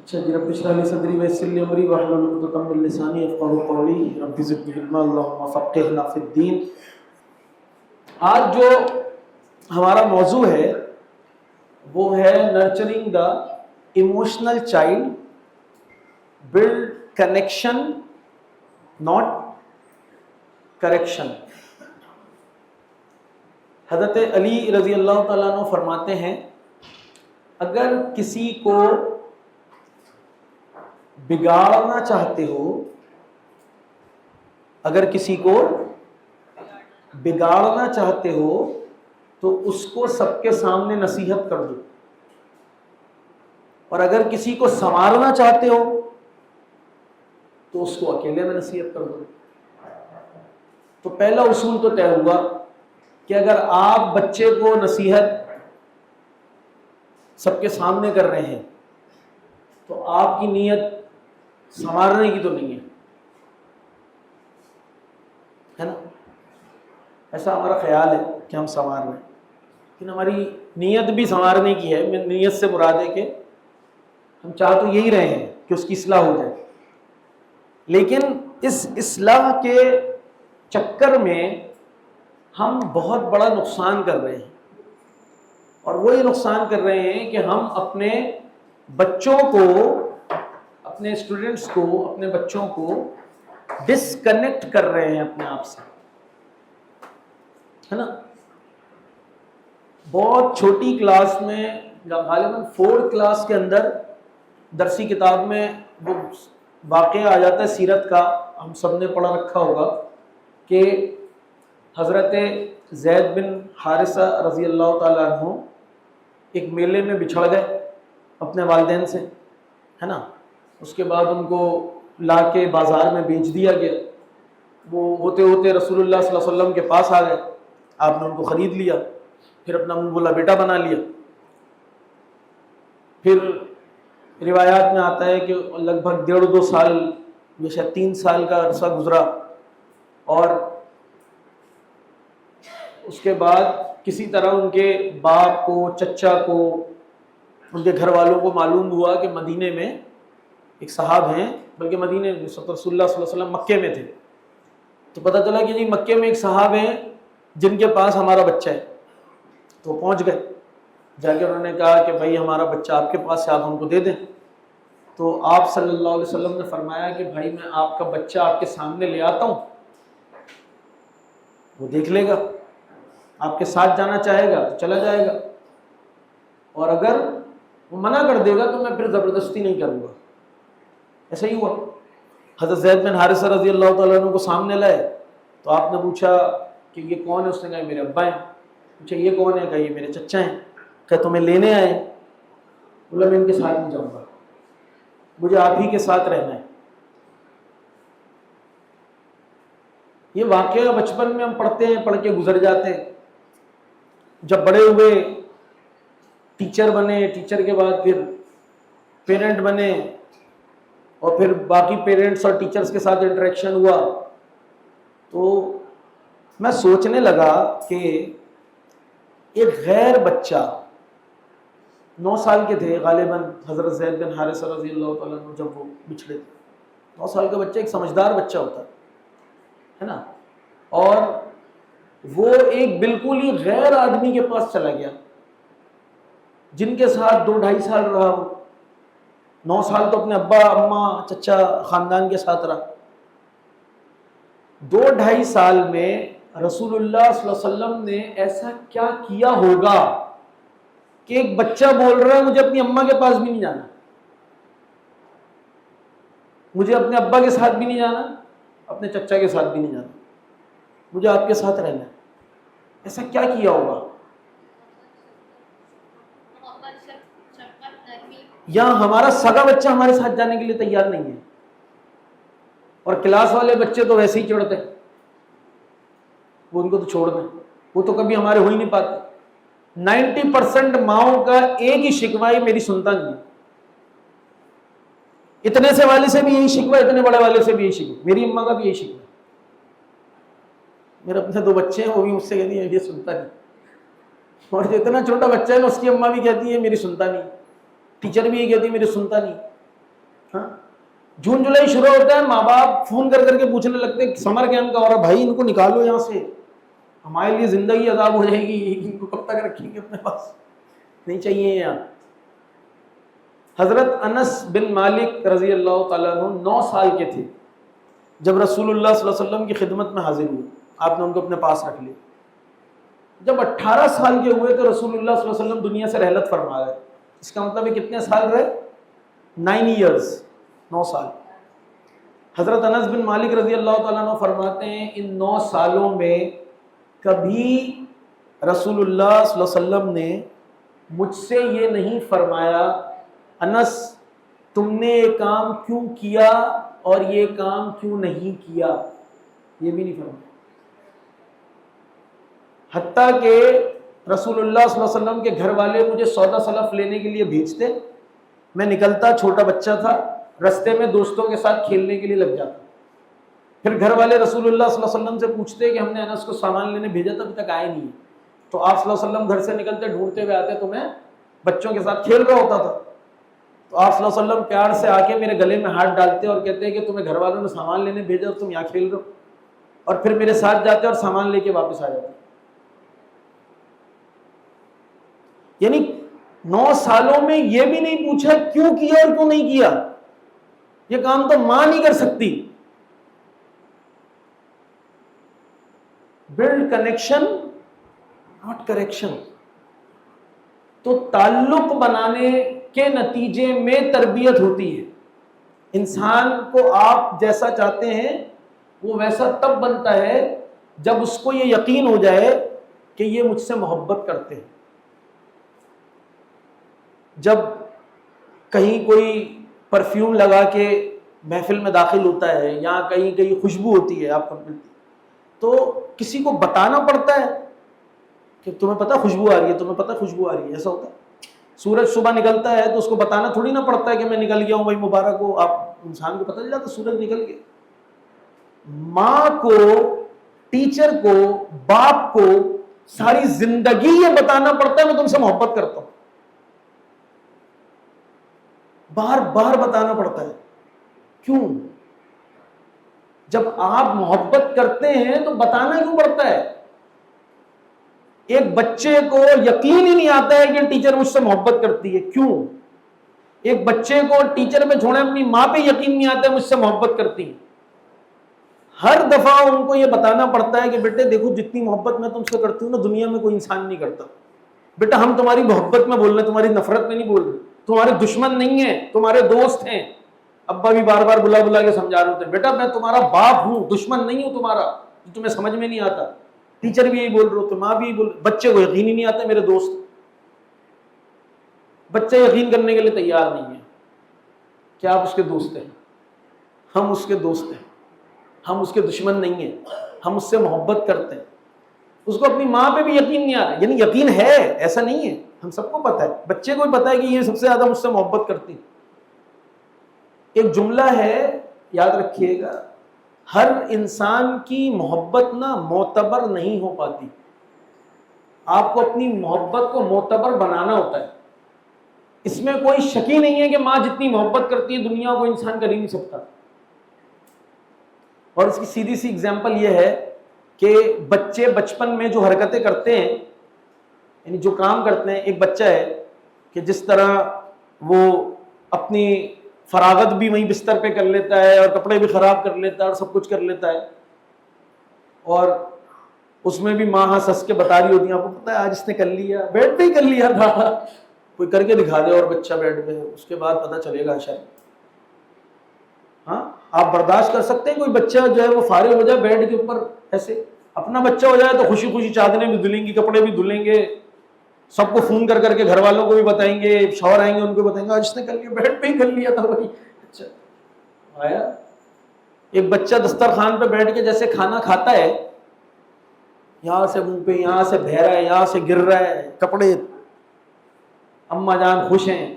اچھا جی، رب اشرح لی صدری ویسر لی امری واحلل عقدۃ من لسانی یفقہوا قولی، رب زدنی علما اللہم فقہنا فی الدین۔ آج جو ہمارا موضوع ہے وہ ہے nurturing the emotional child, blood connection not correction. حضرت علی رضی اللہ تعالیٰ عنہ فرماتے ہیں اگر کسی کو بگاڑنا چاہتے ہو، اگر کسی کو بگاڑنا چاہتے ہو تو اس کو سب کے سامنے نصیحت کر دو، اور اگر کسی کو سنوارنا چاہتے ہو تو اس کو اکیلے میں نصیحت کر دو۔ تو پہلا اصول تو طے ہوا کہ اگر آپ بچے کو نصیحت سب کے سامنے کر رہے ہیں تو آپ کی نیت سنوارنے کی تو نہیں ہے نا؟ ایسا ہمارا خیال ہے کہ ہم سنوار رہے ہیں، لیکن ہماری نیت بھی سنوارنے کی ہے۔ نیت سے مراد ہے کہ ہم چاہ تو یہی رہے ہیں کہ اس کی اصلاح ہو جائے، لیکن اس اصلاح کے چکر میں ہم بہت بڑا نقصان کر رہے ہیں، اور وہ یہ نقصان کر رہے ہیں کہ ہم اپنے بچوں کو، اپنے اسٹوڈنٹس کو، اپنے بچوں کو ڈسکنیکٹ کر رہے ہیں اپنے آپ سے، ہے نا؟ بہت چھوٹی کلاس میں، غالباً 4 کلاس کے اندر درسی کتاب میں وہ واقعہ آ جاتا ہے سیرت کا، ہم سب نے پڑھا رکھا ہوگا کہ حضرت زید بن حارثہ رضی اللہ تعالیٰ عنہ ایک میلے میں بچھڑ گئے اپنے والدین سے، ہے نا؟ اس کے بعد ان کو لا کے بازار میں بیچ دیا گیا۔ وہ ہوتے ہوتے رسول اللہ صلی اللہ علیہ وسلم کے پاس آ گئے، آپ نے ان کو خرید لیا، پھر اپنا منہ بولا بیٹا بنا لیا۔ پھر روایات میں آتا ہے کہ لگ بھگ 1.5-2 سال یا شاید 3 سال کا عرصہ گزرا، اور اس کے بعد کسی طرح ان کے باپ کو، چچا کو، ان کے گھر والوں کو معلوم ہوا کہ مدینے میں ایک صاحب ہیں، بلکہ مدینے میں رسول اللہ صلی اللہ علیہ وسلم مکے میں تھے، تو پتہ چلا کہ جی مکے میں ایک صاحب ہیں جن کے پاس ہمارا بچہ ہے۔ تو پہنچ گئے، جا کے انہوں نے کہا کہ بھائی ہمارا بچہ آپ کے پاس ہے، آپ ہم کو دے دیں۔ تو آپ صلی اللہ علیہ وسلم نے فرمایا کہ بھائی میں آپ کا بچہ آپ کے سامنے لے آتا ہوں، وہ دیکھ لے گا، آپ کے ساتھ جانا چاہے گا تو چلا جائے گا، اور اگر وہ منع کر دے گا تو میں پھر زبردستی نہیں کروں گا۔ ایسا ہی ہوا، حضرت زید بن حارثہ رضی اللہ تعالیٰ عنہ کو سامنے لائے تو آپ نے پوچھا کہ یہ کون ہے؟ اس نے کہا میرے ابا ہیں۔ پوچھا یہ کون ہے؟ کہا یہ میرے چچا ہیں۔ کہ تمہیں لینے آئے؟ بولا میں ان کے ساتھ نہیں جاؤں گا، مجھے آپ ہی کے ساتھ رہنا ہے۔ یہ واقعہ بچپن میں ہم پڑھتے ہیں، پڑھ کے گزر جاتے ہیں، جب بڑے ہوئے ٹیچر بنے، ٹیچر کے بعد پھر پیرنٹ بنے، اور پھر باقی پیرنٹس اور ٹیچرز کے ساتھ انٹریکشن ہوا، تو میں سوچنے لگا کہ ایک غیر بچہ 9 سال کے تھے غالباً حضرت زید بن حارثہ رضی اللہ تعالیٰ عنہ جب وہ بچھڑے تھے۔ 9 سال کا بچہ ایک سمجھدار بچہ ہوتا ہے نا، اور وہ ایک بالکل ہی غیر آدمی کے پاس چلا گیا جن کے ساتھ 2-2.5 سال رہا، وہ 9 سال تو اپنے ابا، اماں، چچا، خاندان کے ساتھ رہا۔ 2-2.5 سال میں رسول اللہ صلی اللہ علیہ وسلم نے ایسا کیا کیا ہوگا کہ ایک بچہ بول رہا ہے مجھے اپنی اماں کے پاس بھی نہیں جانا، مجھے اپنے ابا کے ساتھ بھی نہیں جانا، اپنے چچا کے ساتھ بھی نہیں جانا، مجھے آپ کے ساتھ رہنا ہے۔ ایسا کیا کیا ہوگا؟ یا ہمارا سگا بچہ ہمارے ساتھ جانے کے لیے تیار نہیں ہے، اور کلاس والے بچے تو ویسے ہی چڑھتے ہیں، وہ ان کو تو چھوڑ دیں، وہ تو کبھی ہمارے ہو ہی نہیں پاتے۔ 90% ماؤں کا ایک ہی شکوہ ہے، میری سنتا نہیں ہے۔ اتنے سے والے سے بھی یہی شکوہ، اتنے بڑے والے سے بھی یہی شکوہ، میری اماں کا بھی یہی شکوہ۔ میرے اپنے 2 بچے ہیں، وہ بھی مجھ سے کہتی ہیں یہ سنتا نہیں، اور جتنا چھوٹا بچہ ہے نا اس کی اماں بھی کہتی ہے میری سنتا نہیں، ٹیچر بھی یہ کہتی ہے میری سنتا نہیں۔ ہاں جون جولائی شروع ہوتا ہے، ماں باپ فون کر کر کے پوچھنے لگتے ہیں سمر کیمپ کا ہو رہا، بھائی ان کو نکالو یہاں سے، ہمارے لیے زندگی عذاب ہو جائے گی، ان کو کب تک رکھیں گے اپنے پاس، نہیں چاہیے یہاں۔ حضرت انس بن مالک رضی اللہ تعالیٰ عنہ 9 سال کے تھے جب رسول اللہ صلی اللہ علیہ وسلم کی خدمت میں حاضر ہوئے، آپ نے ان کو اپنے پاس رکھ لیا۔ جب 18 سال کے ہوئے تو رسول اللہ صلی اللہ علیہ وسلم دنیا سے رحلت فرما گئے۔ اس کا مطلب ہے کتنے سال رہے؟ 9 ایئرز، 9 سال۔ حضرت انس بن مالک رضی اللہ تعالیٰ عنہ فرماتے ہیں ان 9 سالوں میں کبھی رسول اللہ صلی اللہ علیہ وسلم نے مجھ سے یہ نہیں فرمایا انس تم نے یہ کام کیوں کیا اور یہ کام کیوں نہیں کیا، یہ بھی نہیں فرمایا۔ حتیٰ کہ رسول اللہ صلی اللہ علیہ وسلم کے گھر والے مجھے سودا سلف لینے کے لیے بھیجتے، میں نکلتا، چھوٹا بچہ تھا، رستے میں دوستوں کے ساتھ کھیلنے کے لیے لگ جاتا، پھر گھر والے رسول اللہ صلی اللہ علیہ وسلم سے پوچھتے کہ ہم نے انس کو سامان لینے بھیجا تھا ابھی تک آئے نہیں، تو آپ صلی اللہ علیہ وسلم گھر سے نکلتے ڈھونڈتے ہوئے آتے تو میں بچوں کے ساتھ کھیل رہا ہوتا تھا، تو آپ صلی اللہ علیہ وسلم پیار سے آ کے میرے گلے میں ہاتھ ڈالتے اور کہتے کہ تمہیں گھر والوں نے سامان لینے بھیجا اور تم یہاں کھیل رہے ہو، اور پھر میرے ساتھ جاتے اور سامان لے کے واپس آ جاتے۔ یعنی 9 سالوں میں یہ بھی نہیں پوچھا کیوں کیا اور کیوں نہیں کیا، یہ کام تو ماں نہیں کر سکتی۔ Blood connection not correction. تو تعلق بنانے کے نتیجے میں تربیت ہوتی ہے۔ انسان کو آپ جیسا چاہتے ہیں وہ ویسا تب بنتا ہے جب اس کو یہ یقین ہو جائے کہ یہ مجھ سے محبت کرتے ہیں۔ جب کہیں کوئی پرفیوم لگا کے محفل میں داخل ہوتا ہے یا کہیں کہیں خوشبو ہوتی ہے آپ کو ملتی، تو کسی کو بتانا پڑتا ہے کہ تمہیں پتہ خوشبو آ رہی ہے، تمہیں پتہ خوشبو آ رہی ہے، ایسا ہوتا ہے۔ سورج صبح نکلتا ہے تو اس کو بتانا تھوڑی نہ پڑتا ہے کہ میں نکل گیا ہوں بھائی مبارک ہو، آپ انسان کو پتہ چل جاتا سورج نکل گیا۔ ماں کو، ٹیچر کو، باپ کو ساری زندگی یہ بتانا پڑتا ہے میں تم سے محبت کرتا ہوں، بار بار بتانا پڑتا ہے۔ کیوں؟ جب آپ محبت کرتے ہیں تو بتانا کیوں پڑتا ہے؟ ایک بچے کو یقین ہی نہیں آتا ہے کہ ٹیچر مجھ سے محبت کرتی ہے، کیوں؟ ایک بچے کو ٹیچر میں چھوڑے اپنی ماں پہ یقین نہیں آتا ہے مجھ سے محبت کرتی ہے۔ ہر دفعہ ان کو یہ بتانا پڑتا ہے کہ بیٹے دیکھو جتنی محبت میں تم سے کرتی ہوں نا دنیا میں کوئی انسان نہیں کرتا، بیٹا ہم تمہاری محبت میں بول رہے ہیں، تمہاری نفرت میں نہیں بول رہے، تمہارے دشمن نہیں ہیں، تمہارے دوست ہیں۔ ابا بھی بار بار بلا بلا کے سمجھا رہے ہوتے ہیں بیٹا میں تمہارا باپ ہوں، دشمن نہیں ہوں تمہارا، تمہیں سمجھ میں نہیں آتا۔ ٹیچر بھی یہی بول رہے ہوتے، ماں بھی یہی بول، بچے کو یقین ہی نہیں آتا میرے دوست، بچے یقین کرنے کے لیے تیار نہیں ہے کہ آپ اس کے دوست ہیں۔ ہم اس کے دوست ہیں، ہم اس کے دشمن نہیں ہیں، ہم اس سے محبت کرتے ہیں۔ اس کو اپنی ماں پہ بھی یقین نہیں آ رہا، یعنی یقین ہے، ایسا نہیں ہے، ہم سب کو پتا ہے، بچے کو بھی پتا ہے کہ یہ سب سے زیادہ مجھ سے محبت کرتی۔ ایک جملہ ہے یاد رکھیے گا، ہر انسان کی محبت نہ معتبر نہیں ہو پاتی، آپ کو اپنی محبت کو معتبر بنانا ہوتا ہے۔ اس میں کوئی شک ہی نہیں ہے کہ ماں جتنی محبت کرتی ہے دنیا کو انسان کر ہی نہیں سکتا۔ اور اس کی سیدھی سی اگزامپل یہ ہے کہ بچے بچپن میں جو حرکتیں کرتے ہیں، یعنی جو کام کرتے ہیں، ایک بچہ ہے کہ جس طرح وہ اپنی فراغت بھی وہیں بستر پہ کر لیتا ہے اور کپڑے بھی خراب کر لیتا ہے اور سب کچھ کر لیتا ہے، اور اس میں بھی ماں ہنس ہنس کے بتا رہی ہوتی ہیں آپ کو پتا ہے آج اس نے کر لیا، بیڈ پہ ہی کر لیا تھا، کوئی کر کے دکھا دے اور بچہ بیڈ پہ، اس کے بعد پتہ چلے گا شاید۔ ہاں آپ برداشت کر سکتے ہیں کوئی بچہ جو ہے وہ فارغ ہو جائے بیڈ کے اوپر ایسے؟ اپنا بچہ ہو جائے تو خوشی خوشی چادریں بھی دھلیں گی، کپڑے بھی دھلیں گے، سب کو فون کر کر کے گھر والوں کو بھی بتائیں گے، شوہر آئیں گے ان کو بتائیں گے آج اس نے کر لیا، بیڈ پہ ہی کر لیا تھا بھائی۔ اچھا آیا ایک بچہ دسترخوان پہ بیٹھ کے جیسے کھانا کھاتا ہے، یہاں سے منہ پہ، یہاں سے بہہ رہا ہے، یہاں سے گر رہا ہے، کپڑے، اماں جان خوش ہیں،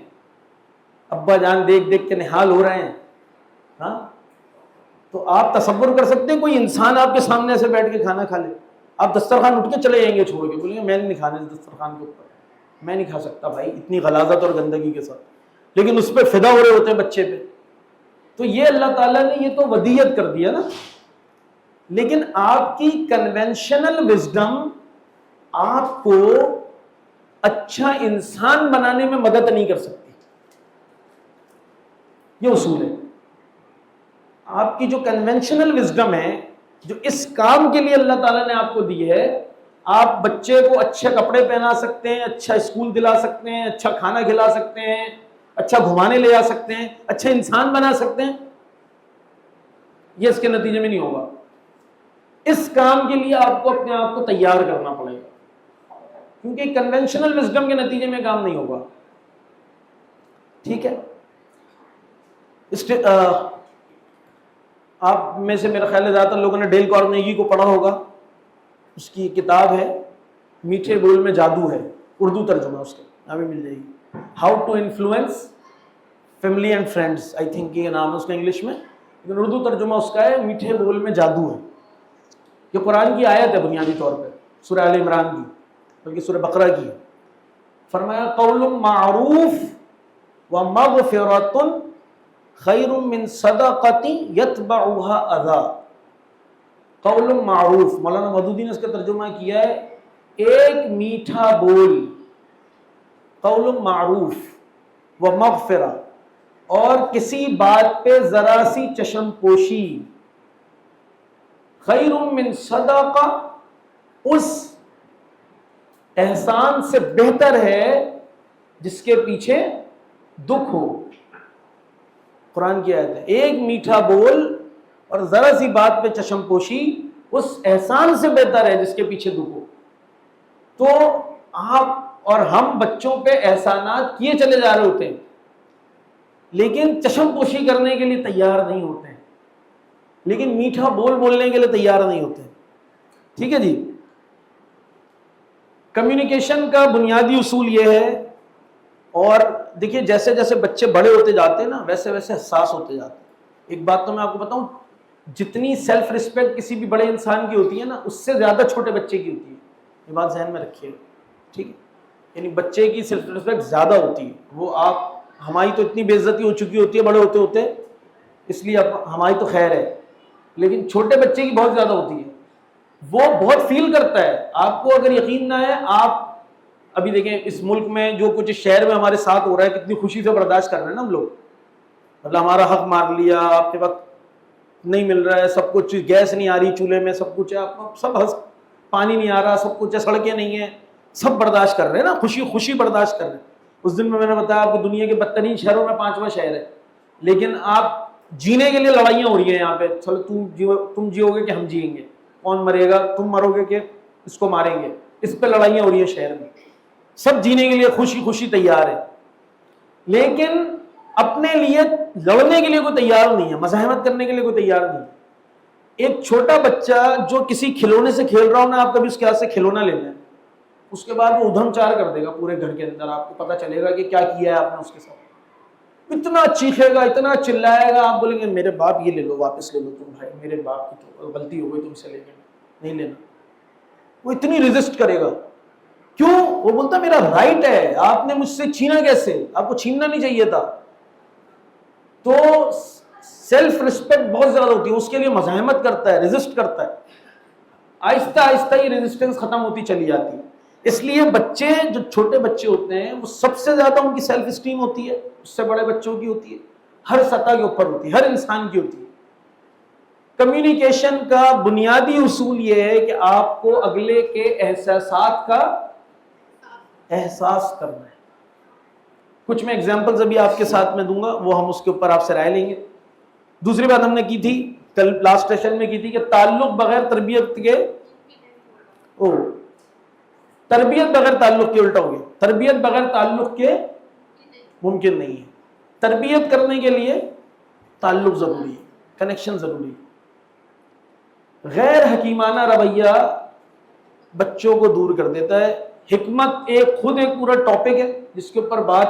ابا جان دیکھ دیکھ کے نہال ہو رہے ہیں۔ ہاں تو آپ تصور کر سکتے ہیں کوئی انسان آپ کے سامنے ایسے بیٹھ کے کھانا کھا لے؟ آپ دسترخوان اٹھ کے چلے جائیں گے چھوڑ کے، بولیں گے میں نہیں کھانے دسترخوان کے اوپر، میں نہیں کھا سکتا بھائی اتنی غلاظت اور گندگی کے ساتھ، لیکن اس پہ فدا ہو رہے ہوتے ہیں بچے پہ۔ تو یہ اللہ تعالیٰ نے یہ تو ودیت کر دیا نا، لیکن آپ کی کنونشنل وزڈم آپ کو اچھا انسان بنانے میں مدد نہیں کر سکتی. یہ اصول ہے. آپ کی جو کنونشنل وزڈم ہے، جو اس کام کے لیے اللہ تعالیٰ نے آپ کو دی ہے، آپ بچے کو اچھے کپڑے پہنا سکتے ہیں، اچھا اسکول دلا سکتے ہیں، اچھا کھانا کھلا سکتے ہیں، اچھا گھمانے لے جا سکتے ہیں، اچھا انسان بنا سکتے ہیں، یہ اس کے نتیجے میں نہیں ہوگا. اس کام کے لیے آپ کو اپنے آپ کو تیار کرنا پڑے گا، کیونکہ کنونشنل وزڈم کے نتیجے میں کام نہیں ہوگا. ٹھیک ہے. آپ میں سے میرا خیال ہے زیادہ تر لوگوں نے ڈیل کارنیگی کو پڑھا ہوگا. اس کی کتاب ہے میٹھے بول میں جادو ہے، اردو ترجمہ اس کا یہاں بھی مل جائے گی. How to influence family and friends, I think یہ نام ہے اس کا انگلش میں، لیکن اردو ترجمہ اس کا ہے میٹھے بول میں جادو ہے. یہ قرآن کی آیت ہے بنیادی طور پہ، سورہ آل عمران کی، بلکہ سورہ بقرہ کی ہے. فرمایا قول معروف ومغفرۃ خیر من صدقۃ یتبعها اذی. قول معروف، مولانا مودودی نے اس کا ترجمہ کیا ہے ایک میٹھا بول، قول معروف و مغفرہ، اور کسی بات پہ ذرا سی چشم پوشی، خیر من صدقہ، اس احسان سے بہتر ہے جس کے پیچھے دکھ ہو. قرآن کی آیت ہے، ایک میٹھا بول اور ذرا سی بات پہ چشم پوشی اس احسان سے بہتر ہے جس کے پیچھے دکھ ہو. تو آپ اور ہم بچوں پہ احسانات کیے چلے جا رہے ہوتے ہیں، لیکن چشم پوشی کرنے کے لیے تیار نہیں ہوتے ہیں، لیکن میٹھا بول بولنے کے لیے تیار نہیں ہوتے. ٹھیک ہے جی. کمیونیکیشن کا بنیادی اصول یہ ہے، اور دیکھیے جیسے جیسے بچے بڑے ہوتے جاتے ہیں نا ویسے ویسے حساس ہوتے جاتے ہیں. ایک بات تو میں آپ کو بتاؤں، جتنی سیلف رسپیکٹ کسی بھی بڑے انسان کی ہوتی ہے نا، اس سے زیادہ چھوٹے بچے کی ہوتی ہے. یہ بات ذہن میں رکھیے گا. ٹھیک ہے. یعنی بچے کی سیلف رسپیکٹ زیادہ ہوتی ہے. وہ آپ، ہماری تو اتنی بے عزتی ہو چکی ہوتی ہے بڑے ہوتے ہوتے، اس لیے ہماری تو خیر ہے، لیکن چھوٹے بچے کی بہت زیادہ ہوتی ہے. وہ بہت فیل کرتا ہے. آپ کو اگر یقین نہ ہے، آپ ابھی دیکھیں اس ملک میں جو کچھ اس شہر میں ہمارے ساتھ ہو رہا ہے، کتنی خوشی سے برداشت کر رہے ہیں نا ہم لوگ. مطلب ہمارا حق مار لیا، آپ کے وقت نہیں مل رہا ہے، سب کچھ، گیس نہیں آ رہی چولہے میں، سب کچھ ہے، آپ سب پانی نہیں آ رہا، سب کچھ ہے، سڑکیں نہیں ہیں، سب برداشت کر رہے ہیں نا، خوشی خوشی برداشت کر رہے ہیں. اس دن میں نے بتایا آپ کو دنیا کے بدترین شہروں میں 5واں شہر ہے، لیکن آپ جینے کے لیے لڑائیاں ہو رہی ہیں یہاں پہ. چلو تم جیو گے کہ ہم جیئیں گے، کون مرے گا، تم مرو گے کہ اس کو ماریں گے، اس پہ لڑائیاں ہو رہی ہیں شہر میں. سب جینے کے لیے خوشی خوشی تیار ہے، لیکن اپنے لیے لڑنے کے لیے کوئی تیار نہیں ہے، مزاحمت کرنے کے لیے کوئی تیار نہیں ہے. ایک چھوٹا بچہ جو کسی کھلونے سے کھیل رہا ہو نا، آپ کبھی اس کے ہاتھ سے کھلونا لے لیں، اس کے بعد وہ ادھم چار کر دے گا پورے گھر کے اندر. آپ کو پتا چلے گا کہ کیا کیا ہے آپ نے اس کے ساتھ. اتنا چیخے گا، اتنا چلائے گا، آپ بولیں گے میرے باپ یہ لے لو، واپس لے لو تم بھائی، میرے باپ کی تو غلطی ہو گئی تم سے، لے لینا، نہیں لینا. وہ اتنی ریزسٹ کرے گا. کیوں؟ وہ بولتا میرا رائٹ ہے، آپ نے مجھ سے چھینا کیسے؟ آپ کو چھیننا نہیں چاہیے تھا. تو سیلف رسپیکٹ بہت زیادہ ہوتی ہے، اس کے لیے مزاحمت کرتا ہے، ریزسٹ کرتا ہے. آہستہ آہستہ یہ ریزسٹنس ختم ہوتی چلی جاتی ہے. اس لیے بچے جو چھوٹے بچے ہوتے ہیں وہ سب سے زیادہ ان کی سیلف اسٹیم ہوتی ہے، اس سے بڑے بچوں کی ہوتی ہے، ہر سطح کے اوپر ہوتی ہے، ہر انسان کی ہوتی ہے. کمیونیکیشن کا بنیادی اصول یہ ہے کہ آپ کو اگلے کے احساسات کا احساس کرنا ہے. کچھ میں ایگزامپلز ابھی آپ کے ساتھ میں دوں گا، وہ ہم اس کے اوپر آپ سے رائے لیں گے. دوسری بات ہم نے کی تھی کل لاسٹ سیشن میں کی تھی کہ تعلق بغیر تربیت کے، تربیت بغیر تعلق کے الٹا ہو گیا. تربیت بغیر تعلق کے ممکن نہیں ہے. تربیت کرنے کے لیے تعلق ضروری ہے، کنیکشن ضروری ہے. غیر حکیمانہ رویہ بچوں کو دور کر دیتا ہے. حکمت خود ایک پورا ٹاپک ہے جس کے اوپر بات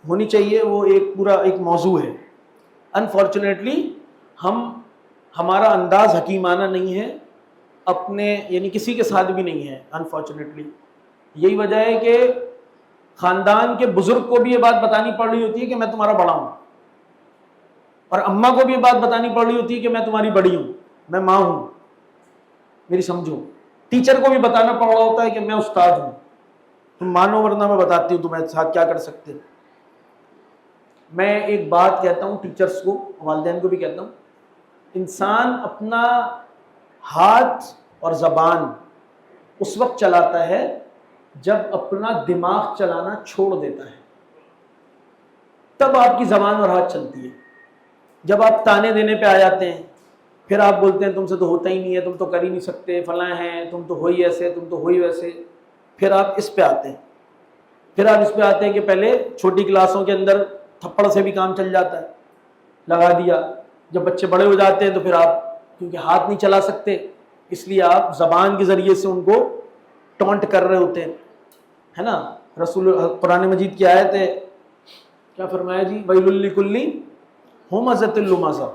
ہونی چاہیے، وہ ایک موضوع ہے. انفارچونیٹلی ہمارا انداز حکیمانہ نہیں ہے اپنے، یعنی کسی کے ساتھ بھی نہیں ہے انفارچونیٹلی. یہی وجہ ہے کہ خاندان کے بزرگ کو بھی یہ بات بتانی پڑ رہی ہوتی ہے کہ میں تمہارا بڑا ہوں. اور اماں کو بھی یہ بات بتانی پڑ رہی ہوتی ہے کہ میں تمہاری بڑی ہوں، میں ماں ہوں، میری سمجھو۔ ٹیچر کو بھی بتانا پڑ رہا ہوتا ہے کہ میں استاد ہوں، تم مانو ورنہ میں بتاتی ہوں تمہیں ساتھ کیا کر سکتے۔ میں ایک بات کہتا ہوں ٹیچرز کو، والدین کو بھی کہتا ہوں، انسان اپنا ہاتھ اور زبان اس وقت چلاتا ہے جب اپنا دماغ چلانا چھوڑ دیتا ہے، تب آپ کی زبان اور ہاتھ چلتی ہے۔ جب آپ تانے دینے پہ آ جاتے ہیں، پھر آپ بولتے ہیں تم سے تو ہوتا ہی نہیں ہے، تم تو کر ہی نہیں سکتے، فلاں ہیں، تم تو ہوئی ایسے، تم تو ہوئی ویسے، پھر آپ اس پہ آتے ہیں۔ پھر آپ اس پہ آتے ہیں کہ پہلے چھوٹی کلاسوں کے اندر تھپڑ سے بھی کام چل جاتا ہے، لگا دیا۔ جب بچے بڑے ہو جاتے ہیں تو پھر آپ کیونکہ ہاتھ نہیں چلا سکتے، اس لیے آپ زبان کے ذریعے سے ان کو ٹونٹ کر رہے ہوتے ہیں، ہے نا۔ رسول قرآن مجید کی آیت ہے، کیا فرمایا جی؟ ویل لکل ہمزۃ لمزہ،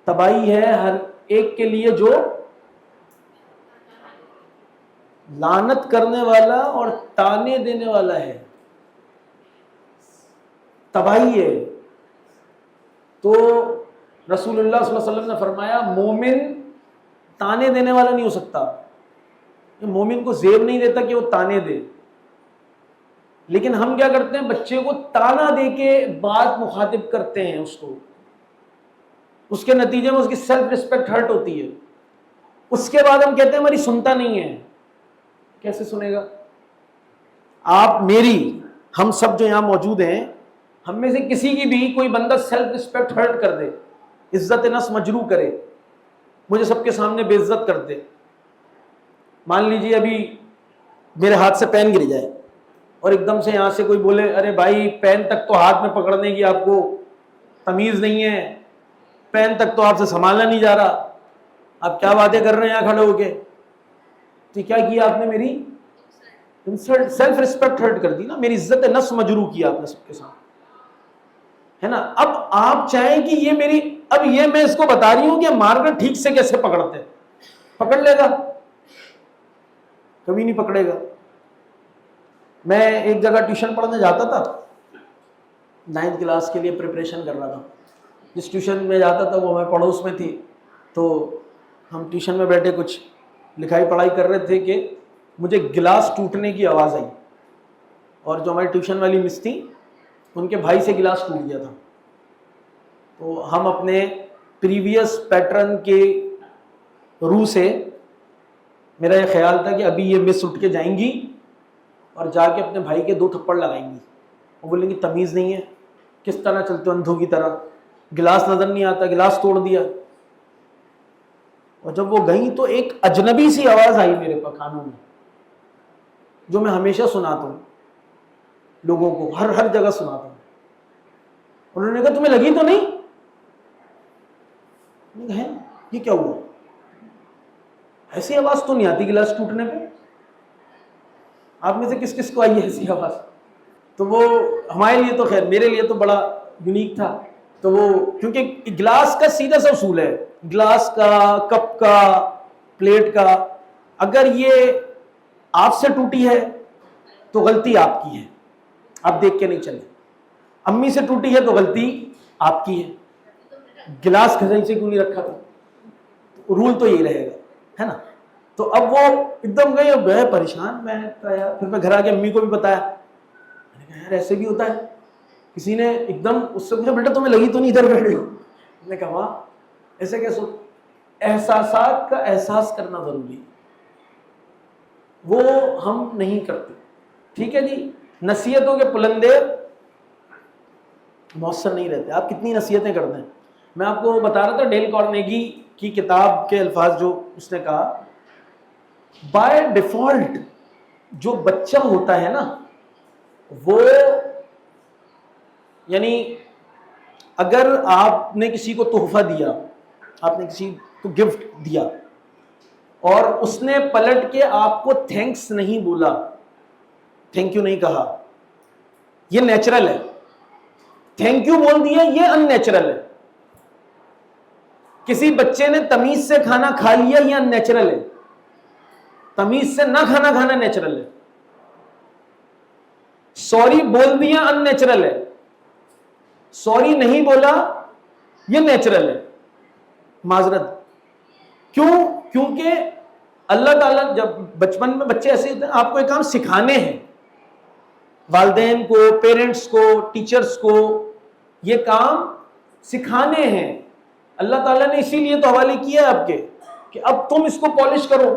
تباہی ہے ہر ایک کے لیے جو لعنت کرنے والا اور تانے دینے والا ہے، تباہی ہے۔ تو رسول اللہ صلی اللہ علیہ وسلم نے فرمایا مومن تانے دینے والا نہیں ہو سکتا، مومن کو زیب نہیں دیتا کہ وہ تانے دے، لیکن ہم کیا کرتے ہیں؟ بچے کو تانا دے کے بات مخاطب کرتے ہیں اس کو، اس کے نتیجے میں اس کی سیلف رسپیکٹ ہرٹ ہوتی ہے، اس کے بعد ہم کہتے ہیں ہماری سنتا نہیں ہے۔ کیسے سنے گا؟ آپ میری، ہم سب جو یہاں موجود ہیں، ہم میں سے کسی کی بھی کوئی بندہ سیلف رسپیکٹ ہرٹ کر دے، عزت نفس مجروح کرے، مجھے سب کے سامنے بے عزت کر دے، مان لیجیے ابھی میرے ہاتھ سے پین گر جائے اور ایک دم سے یہاں سے کوئی بولے ارے بھائی پین تک تو ہاتھ میں پکڑنے کی آپ کو تمیز نہیں ہے، پین تک تو آپ سے سنبھالنا نہیں جا رہا، آپ کیا باتیں کر رہے ہیں یہاں کھڑے ہو کے؟ تو کیا کیا آپ نے؟ میری سیلف رسپیکٹ ہرٹ کر دی نا، میری عزت نفس مجروح کیا آپ نے سب کے سامنے، ہے نا۔ اب آپ چاہیں کہ یہ میری، اب یہ میں اس کو بتا رہی ہوں کہ مار کر ٹھیک سے کیسے پکڑتے ہیں، پکڑ لے گا؟ کبھی نہیں پکڑے گا۔ میں ایک جگہ ٹیوشن پڑھنے جاتا تھا، 9th کلاس کے لیے پریپریشن کر رہا تھا، جس ٹیوشن میں جاتا تھا وہ ہمیں پڑوس میں تھی، تو ہم ٹیوشن میں بیٹھے کچھ لکھائی پڑھائی کر رہے تھے کہ مجھے گلاس ٹوٹنے کی آواز آئی، اور جو ہماری ٹیوشن والی مس تھی ان کے بھائی سے گلاس ٹوٹ گیا تھا، تو ہم اپنے پریویس پیٹرن کے روح سے، میرا یہ خیال تھا کہ ابھی یہ مس اٹھ کے جائیں گی اور جا کے اپنے بھائی کے 2 تھپڑ لگائیں گی، وہ بولیں گی تمیز نہیں ہے، کس طرح چلتے ہو اندھوں کی طرح، گلاس نظر نہیں آتا، گلاس توڑ دیا۔ اور جب وہ گئیں تو ایک اجنبی سی آواز آئی میرے کانوں میں، جو میں ہمیشہ سناتا ہوں لوگوں کو، ہر جگہ سناتا ہوں۔ انہوں نے کہا تمہیں لگی تو نہیں؟ میں نے کہا ہے یہ کیا ہوا؟ ایسی آواز تو نہیں آتی گلاس ٹوٹنے پہ، آپ میں سے کس کس کو آئی ہے ایسی آواز؟ تو وہ ہمارے لیے تو خیر، میرے لیے تو بڑا یونیک تھا۔ تو وہ کیونکہ گلاس کا سیدھا سا اصول ہے، گلاس کا، کپ کا، پلیٹ کا، اگر یہ آپ سے ٹوٹی ہے تو غلطی آپ کی ہے، آپ دیکھ کے نہیں چلے، امی سے ٹوٹی ہے تو غلطی آپ کی ہے، گلاس کھجائی سے کیوں نہیں رکھا تھا؟ رول تو یہی رہے گا، ہے نا۔ تو اب وہ ایک دم گئے، میں پریشان، میں کہا پھر میں گھر آ کے امی کو بھی بتایا، میں نے کہا یار ایسے بھی ہوتا ہے، کسی نے ایک دم اس سے پوچھا بیٹا تمہیں لگی تو نہیں ادھر بیٹھے ہو؟ میں نے کہا وہاں ایسے کیسے؟ احساسات کا احساس کرنا ضروری ہے، وہ ہم نہیں کرتے، ٹھیک ہے جی۔ نصیحتوں کے پلندے مؤثر نہیں رہتے، آپ کتنی نصیحتیں کرتے ہیں۔ میں آپ کو بتا رہا تھا ڈیل کارنیگی کی کتاب کے الفاظ جو اس نے کہا، بائی ڈیفالٹ جو بچہ ہوتا ہے نا وہ، یعنی اگر آپ نے کسی کو تحفہ دیا، آپ نے کسی کو گفٹ دیا اور اس نے پلٹ کے آپ کو تھینکس نہیں بولا، تھینک یو نہیں کہا، یہ نیچرل ہے۔ تھینک یو بول دیا یہ ان نیچرل ہے۔ کسی بچے نے تمیز سے کھانا کھا لیا یہ ان نیچرل ہے، تمیز سے نہ کھانا نیچرل ہے۔ سوری بول دیا ان نیچرل ہے، سوری نہیں بولا یہ نیچرل ہے. معذرت کیونکہ اللہ تعالیٰ جب بچپن میں بچے ایسے ہوتے ہیں, آپ کو ایک کام سکھانے ہیں, والدین کو, پیرنٹس کو, ٹیچرز کو یہ کام سکھانے ہیں. اللہ تعالیٰ نے اسی لیے تو حوالے کیا ہے آپ کے کہ اب تم اس کو پالش کرو.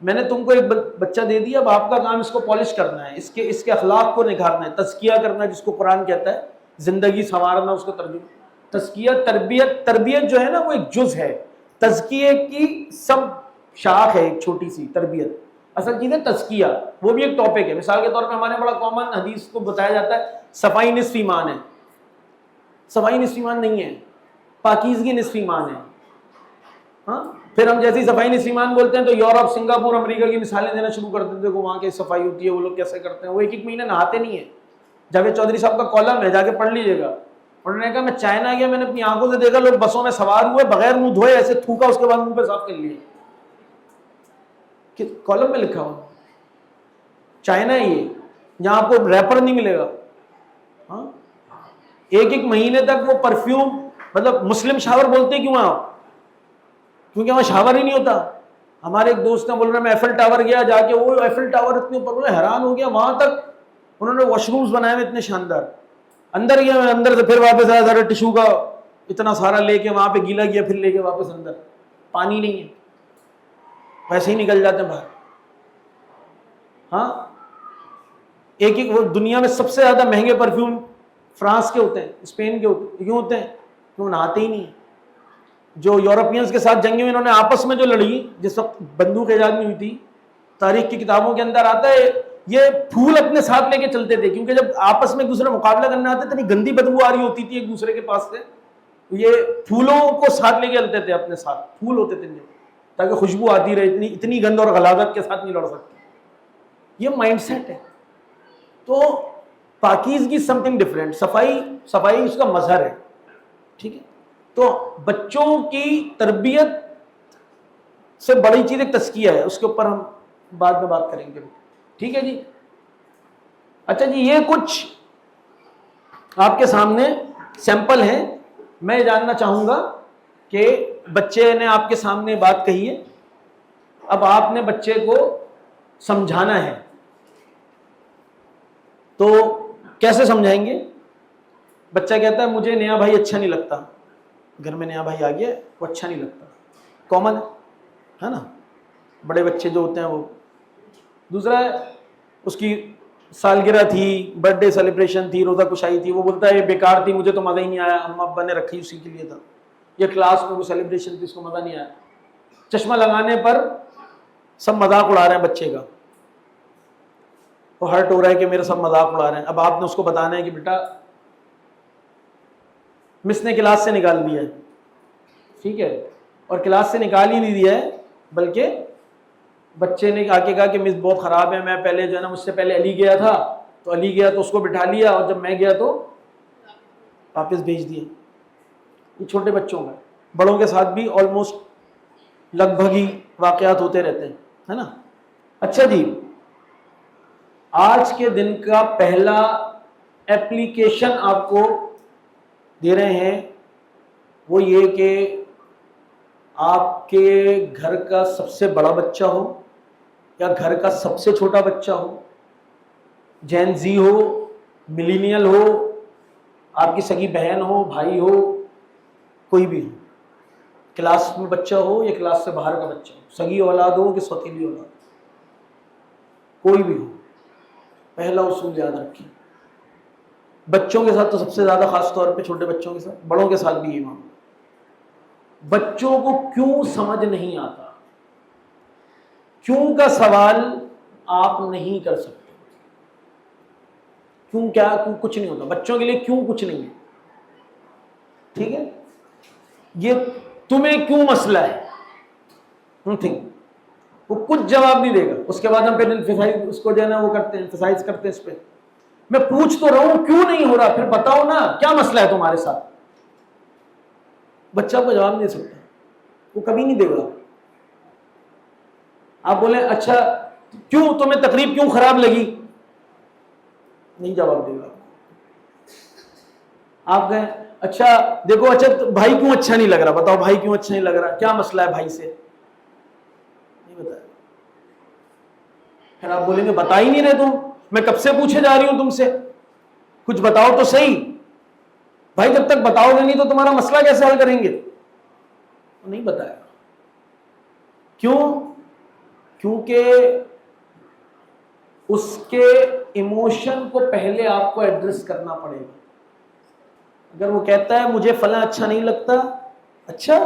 میں نے تم کو ایک بچہ دے دیا, اب آپ کا کام اس کو پالش کرنا ہے, اس کے اخلاق کو نکھارنا ہے, تزکیہ کرنا ہے, جس کو قرآن کہتا ہے زندگی سنوارنا, اس کو ترجمہ. تزکیہ تربیت جو ہے نا وہ ایک جز ہے, تزکیے کی سب شاخ ہے ایک چھوٹی سی. تربیت اصل چیز ہے تزکیہ, وہ بھی ایک ٹاپک ہے. مثال کے طور پہ ہمارے بڑا کامن حدیث کو بتایا جاتا ہے صفائی نصف ایمان ہے. صفائی نصف ایمان نہیں ہے, پاکیزگی نصف ایمان ہے. ہاں, پھر ہم جیسی صفائی نصف ایمان بولتے ہیں تو یورپ, سنگاپور, امریکہ کی مثالیں دینا شروع کر دیتے ہیں. وہاں کی صفائی ہوتی ہے, وہ لوگ کیسے کرتے ہیں, وہ ایک مہینے نہاتے نہیں ہیں. جاوید چودھری صاحب کا کالم ہے, جا کے پڑھ لیجیے گا. انہوں نے کہا میں چائنا گیا, میں نے اپنی آنکھوں سے دیکھا لوگ بسوں میں سوار ہوئے بغیر منہ دھوئے ایسے تھوکا, اس کے بعد منہ پہ صاف کر لیے. کالم میں لکھا ہوا چائنا ہی ہے, جہاں آپ کو ریپر نہیں ملے گا. ہاں, ایک مہینے تک وہ پرفیوم, مطلب مسلم شاور بولتے کیوں ہیں آپ؟ کیونکہ وہاں شاور ہی نہیں ہوتا. ہمارے ایک دوست نے بول رہا میں ایفل ٹاور گیا, جا کے وہ ایفل ٹاور اتنے اوپر, بولے حیران ہو گیا, وہاں تک انہوں نے واش رومز بنائے ہوئے اتنے شاندار. اندر گیا میں, اندر سے پھر واپس آیا, ذرا ٹشو کا اتنا سارا لے کے وہاں پہ گیلا کیا, پھر لے کے واپس اندر. پانی نہیں ہے, ویسے ہی نکل جاتے ہیں باہر. ہاں, ایک وہ دنیا میں سب سے زیادہ مہنگے پرفیوم فرانس کے ہوتے ہیں, اسپین کے کیوں ہوتے ہیں؟ کیوں نہاتے ہی نہیں ہیں. جو یورپینز کے ساتھ جنگیں انہوں نے آپس میں جو لڑی, جس وقت بندوق ایجاد نہیں ہوئی تھی, تاریخ کی کتابوں کے اندر آتا ہے یہ پھول اپنے ساتھ لے کے چلتے تھے, کیونکہ جب آپس میں ایک دوسرے مقابلہ کرنے آتے تھے گندی بدبو آ رہی ہوتی تھی ایک دوسرے کے پاس سے, یہ پھولوں کو ساتھ لے کے چلتے تھے اپنے ساتھ. پھول ہوتے تھے تاکہ خوشبو آتی رہے, اتنی گند اور غلاظت کے ساتھ نہیں لڑ سکتے. یہ مائنڈ سیٹ ہے. تو پاکیزگی سم تھنگ ڈفرینٹ. صفائی اس کا مظہر ہے. ٹھیک ہے, تو بچوں کی تربیت سے بڑی چیز ایک تزکیہ ہے, اس کے اوپر ہم بعد میں بات کریں گے. ٹھیک ہے جی. اچھا جی, یہ کچھ آپ کے سامنے سیمپل ہیں. میں جاننا چاہوں گا کہ بچے نے آپ کے سامنے بات کہی ہے, اب آپ نے بچے کو سمجھانا ہے, تو کیسے سمجھائیں گے؟ بچہ کہتا ہے مجھے نیا بھائی اچھا نہیں لگتا, گھر میں نیا بھائی آ گیا وہ اچھا نہیں لگتا. کامن ہے نا, بڑے بچے جو ہوتے ہیں وہ. دوسرا ہے اس کی سالگرہ تھی, برتھ ڈے سیلیبریشن تھی, روزہ کشائی تھی, وہ بولتا ہے یہ بیکار تھی, مجھے تو مزہ ہی نہیں آیا, اماں ابا نے رکھی اسی کے لیے تھا. یہ کلاس میں وہ سیلیبریشن تھی, اس کو مزہ نہیں آیا. چشمہ لگانے پر سب مذاق اڑا رہے ہیں بچے کا, وہ ہرٹ ہو رہا ہے کہ میرا سب مذاق اڑا رہے ہیں. اب آپ نے اس کو بتانا ہے کہ بیٹا مس نے کلاس سے نکال دیا ہے, ٹھیک ہے, اور کلاس سے نکال ہی نہیں دیا ہے, بلکہ بچے نے آ کے کہا کہ مس بہت خراب ہے, میں پہلے جو ہے نا مجھ سے پہلے علی گیا تھا, تو علی گیا تو اس کو بٹھا لیا, اور جب میں گیا تو واپس بھیج دیا. یہ چھوٹے بچوں کا. بڑوں کے ساتھ بھی آلموسٹ لگ بھگ ہی واقعات ہوتے رہتے ہیں, ہے نا. اچھا جی, آج کے دن کا پہلا ایپلیکیشن آپ کو دے رہے ہیں, وہ یہ کہ آپ کے گھر کا سب سے بڑا بچہ ہو یا گھر کا سب سے چھوٹا بچہ ہو, جین زی ہو, ملینیل ہو, آپ کی سگی بہن ہو, بھائی ہو, کوئی بھی ہو, کلاس میں بچہ ہو یا کلاس سے باہر کا بچہ ہو, سگی اولاد ہو کہ سوتیلی اولاد, کوئی بھی ہو, پہلا اصول یاد رکھیں. بچوں کے ساتھ تو سب سے زیادہ, خاص طور پہ چھوٹے بچوں کے ساتھ, بڑوں کے ساتھ بھی یہ معاملہ. بچوں کو کیوں سمجھ نہیں آتا, کیوں کا سوال آپ نہیں کر سکتے. کیوں, کیا کیوں کچھ نہیں ہوتا بچوں کے لیے, کیوں کچھ نہیں ہے. ٹھیک ہے, یہ تمہیں کیوں مسئلہ ہے, وہ کچھ جواب نہیں دے گا. اس کے بعد ہم پھر اس کو جو ہے نا وہ کرتے ہیں, ایمفسائز کرتے ہیں اس پہ. میں پوچھ تو رہا ہوں کیوں نہیں ہو رہا, پھر بتاؤ نا کیا مسئلہ ہے تمہارے ساتھ. بچہ کو جواب نہیں دے سکتا, وہ کبھی نہیں دے گا. آپ بولیں اچھا کیوں تمہیں تقریب کیوں خراب لگی, نہیں جواب دے گا. آپ گئے, اچھا دیکھو, اچھا بھائی کیوں اچھا نہیں لگ رہا, بتاؤ بھائی کیوں اچھا نہیں لگ رہا, کیا مسئلہ ہے بھائی سے, نہیں بتایا. پھر آپ بولیں گے بتا ہی نہیں رہے تم, میں کب سے پوچھے جا رہی ہوں تم سے, کچھ بتاؤ تو صحیح. بھائی جب تک بتاؤ گے نہیں تو تمہارا مسئلہ کیسے حل کریں گے. نہیں بتایا. کیوں؟ کیونکہ اس کے ایموشن کو پہلے آپ کو ایڈریس کرنا پڑے گا. اگر وہ کہتا ہے مجھے فلاں اچھا نہیں لگتا, اچھا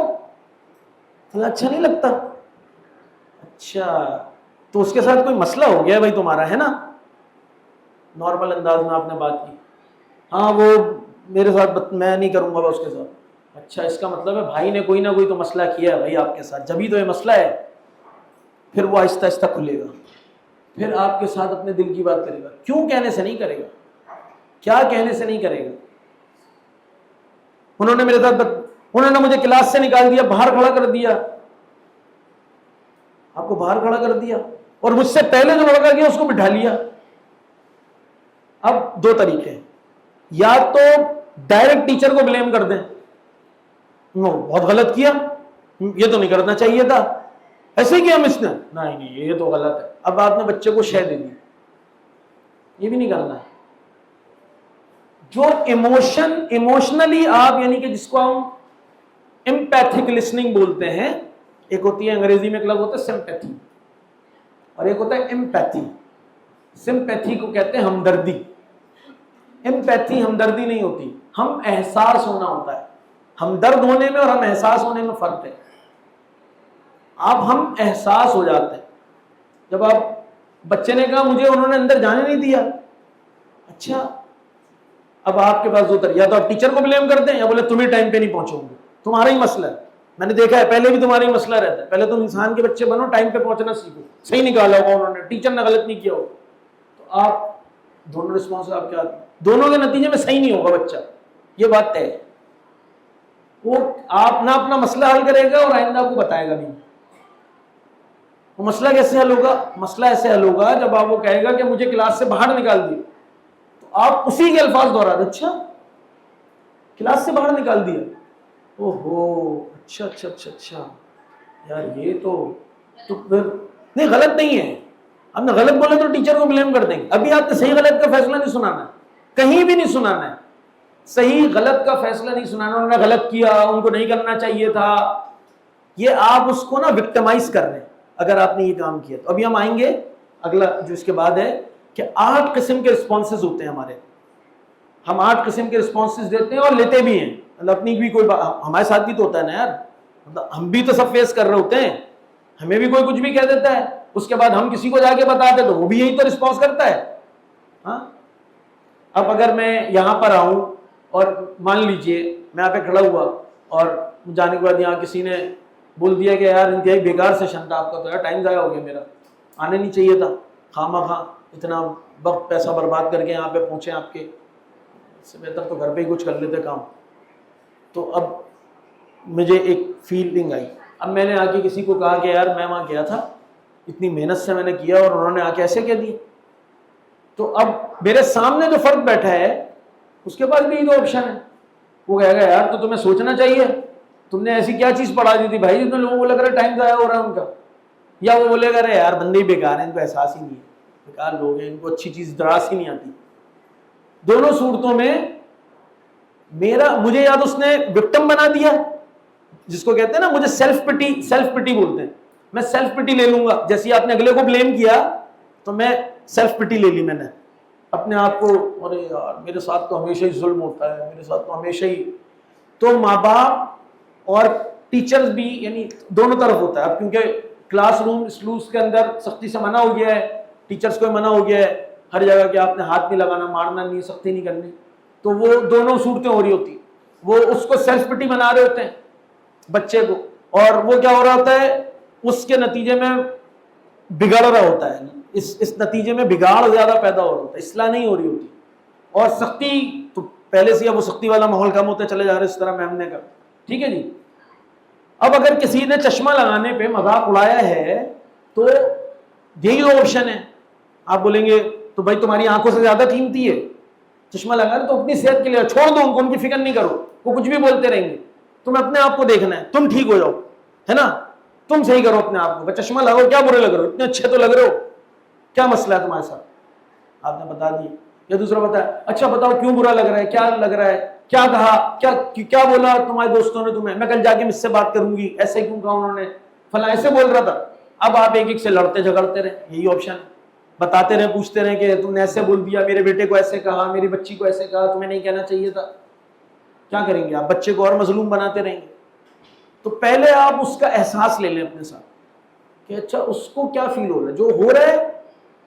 فلاں اچھا نہیں لگتا, اچھا تو اس کے ساتھ کوئی مسئلہ ہو گیا بھائی تمہارا, ہے نا. نارمل انداز میں آپ نے بات کی, ہاں وہ میرے ساتھ, میں نہیں کروں گا اس کے ساتھ. اچھا اس کا مطلب ہے بھائی نے کوئی نہ کوئی تو مسئلہ کیا ہے بھائی آپ کے ساتھ, جبھی تو یہ مسئلہ ہے. پھر وہ آہستہ آہستہ کھلے گا, پھر آپ کے ساتھ اپنے دل کی بات کرے گا. کیوں کہنے سے نہیں کرے گا, کیا کہنے سے نہیں کرے گا. انہوں نے میرے ساتھ, انہوں نے مجھے کلاس سے نکال دیا, باہر کھڑا کر دیا, آپ کو باہر کھڑا کر دیا, اور مجھ سے پہلے جو لڑکا گیا اس کو بٹھا لیا. اب دو طریقے ہیں, یا تو ڈائریکٹ ٹیچر کو بلیم کر دیں, بہت غلط کیا, یہ تو نہیں کرنا چاہیے تھا, ایسے کیا ہم اس نے, نہیں یہ تو غلط ہے. اب آپ نے بچے کو شے دے دی, یہ بھی نہیں کرنا ہے. جو ایموشنلی آپ, یعنی کہ جس کو ہم امپیتھک لسننگ بولتے ہیں, ایک ہوتی ہے انگریزی میں ایک لفظ ہوتا ہے سمپیتھی, اور ایک ہوتا ہے امپیتھی. سمپیتھی کو کہتے ہیں ہمدردی, امپیتھی ہمدردی نہیں ہوتی, ہم احساس ہونا ہوتا ہے. ہمدرد ہونے میں اور ہم احساس ہونے میں فرق ہے. ہم احساس ہو جاتے ہیں. جب آپ, بچے نے کہا مجھے انہوں نے اندر جانے نہیں دیا, اچھا اب آپ کے پاس دو طریقے, یا تو آپ ٹیچر کو بلیم کرتے ہیں, یا بولے تمہیں ٹائم پہ نہیں پہنچو گے, تمہارا ہی مسئلہ ہے. میں نے دیکھا ہے پہلے بھی تمہارا ہی مسئلہ رہتا ہے, پہلے تم انسان کے بچے بنو, ٹائم پہ پہنچنا سیکھو. صحیح نکالا ہوگا انہوں نے, ٹیچر نے غلط نہیں کیا ہو, تو آپ دونوں رسپانس آپ کیا, دونوں کے نتیجے میں صحیح نہیں ہوگا بچہ, یہ بات طے ہے. وہ آپ نہ اپنا مسئلہ حل کرے گا اور آئندہ کو بتائے گا نہیں. وہ مسئلہ کیسے حل ہوگا, مسئلہ ایسے حل ہوگا جب آپ وہ کہے گا کہ مجھے کلاس سے باہر نکال دیا, تو آپ اسی کے الفاظ دوہرا دیں, اچھا کلاس سے باہر نکال دیا, او ہو اچھا اچھا اچھا اچھا یار یہ تو پھر نہیں, غلط نہیں ہے. ہم نے غلط بولے تو ٹیچر کو بلیم کر دیں گے. ابھی آپ نے صحیح غلط کا فیصلہ نہیں سنانا ہے, کہیں بھی نہیں سنانا ہے. صحیح غلط کا فیصلہ نہیں سنانا, انہوں نے غلط کیا, ان کو نہیں کرنا چاہیے تھا, یہ آپ اس کو نا وکٹمائز کر رہے ہیں اگر آپ نے یہ کام کیا. تو ابھی ہم آئیں گے اگلا جو اس کے بعد ہے کہ 8 قسم کے رسپانسز ہوتے ہیں ہمارے. ہم 8 قسم کے رسپانسز دیتے ہیں اور لیتے بھی ہیں. مطلب اپنی بھی کوئی ہمارے ساتھ بھی تو ہوتا ہے نا یار, مطلب ہم بھی تو سب فیس کر رہے ہوتے ہیں, ہمیں بھی کوئی کچھ بھی کہہ دیتا ہے, اس کے بعد ہم کسی کو جا کے بتاتے تو وہ بھی یہی تو رسپانس کرتا ہے. ہاں اب اگر میں یہاں پر آؤں اور مان لیجئے میں یہاں پہ کھڑا ہوا اور جانے کے بعد یہاں کسی نے بول دیا کہ یار انتہائی بیکار سیشن تھا آپ کا, تو یار ٹائم ضائع ہو گیا میرا, آنے نہیں چاہیے تھا, خواہ اتنا وقت پیسہ برباد کر کے یہاں پہ پہنچے آپ کے, اس سے بہتر تو گھر پہ ہی کچھ کر لیتے کام. تو اب مجھے ایک فیلنگ آئی, اب میں نے آ کے کسی کو کہا کہ یار میں وہاں گیا تھا, اتنی محنت سے میں نے کیا اور انہوں نے آ کے ایسے کہہ دیا. تو اب میرے سامنے جو فرد بیٹھا ہے اس کے پاس بھی یہ دو آپشن ہے. وہ کہے گا یار تو تمہیں سوچنا چاہیے, تم نے ایسی کیا چیز پڑھا دی تھی بھائی جتنے لوگوں کو لگ رہا ہے ٹائم ضائع ہو رہا ہے ان کا. یا وہ بولے گا ارے یار بندے ہی بیکار ہیں, ان کو احساس ہی نہیں ہے, بیکار لوگ ہیں, ان کو اچھی چیز دراز ہی نہیں آتی. دونوں صورتوں میں مجھے یا تو اس نے وکٹم بنا دیا, جس کو کہتے ہیں نا مجھے سیلف پٹی بولتے ہیں, میں سیلف پٹی لے لوں گا. جیسے آپ نے اگلے کو بلیم کیا تو میں سیلف پٹی لے لی, میں نے اپنے آپ کو, ارے یار میرے ساتھ تو ہمیشہ ہی ظلم ہوتا ہے, میرے ساتھ تو ہمیشہ ہی. تو ماں باپ اور ٹیچرز بھی, یعنی دونوں طرف ہوتا ہے. اب کیونکہ کلاس روم سلوس کے اندر سختی سے منع ہو گیا ہے, ٹیچرز کو منع ہو گیا ہے ہر جگہ کہ آپ نے ہاتھ نہیں لگانا, مارنا نہیں, سختی نہیں کرنی. تو وہ دونوں صورتیں ہو رہی ہوتی, وہ اس کو سیلف پٹی بنا رہے ہوتے ہیں بچے کو, اور وہ کیا ہو رہا ہوتا ہے اس کے نتیجے میں بگڑ رہا ہوتا ہے, اس نتیجے میں بگاڑ زیادہ پیدا ہو رہا ہوتا ہے, اصلاح نہیں ہو رہی ہوتی. اور سختی تو پہلے سے وہ سختی والا ماحول کم ہوتے چلے جا رہے, اس طرح میم نے کہا. ٹھیک ہے جی. اب اگر کسی نے چشمہ لگانے پہ مذاق اڑایا ہے تو یہی دو آپشن ہے. آپ بولیں گے تو بھائی تمہاری آنکھوں سے زیادہ قیمتی ہے چشمہ لگا رہے تو اپنی صحت کے لیے چھوڑ دو ان کو، ان کی فکر نہیں کرو، وہ کچھ بھی بولتے رہیں گے، تمہیں اپنے آپ کو دیکھنا ہے، تم ٹھیک ہو جاؤ، ہے نا، تم صحیح کرو اپنے آپ کو. چشمہ لگاؤ، کیا برے لگ رہے ہو، اتنے اچھے تو لگ رہے ہو، کیا مسئلہ ہے تمہارے ساتھ؟ آپ نے بتا دی. یا دوسرا بتایا، اچھا بتاؤ کیوں برا لگ رہا ہے، کیا لگ رہا ہے، کیا کہا، کیا بولا تمہارے دوستوں نے تمہیں، میں کل جا کے مجھ سے بات کروں گی، ایسے کیوں کہا انہوں نے، فلاں ایسے بول رہا تھا. اب آپ ایک ایک سے لڑتے جھگڑتے رہے، یہی آپشن ہے. بتاتے رہے، پوچھتے رہے کہ تم نے ایسے بول دیا، میرے بیٹے کو ایسے کہا، میری بچی کو ایسے کہا، تمہیں نہیں کہنا چاہیے تھا. کیا کریں گے آپ؟ بچے کو اور مظلوم بناتے رہیں گے. تو پہلے آپ اس کا احساس لے لیں اپنے ساتھ کہ اچھا اس کو کیا فیل ہو رہا ہے، جو ہو رہا ہے،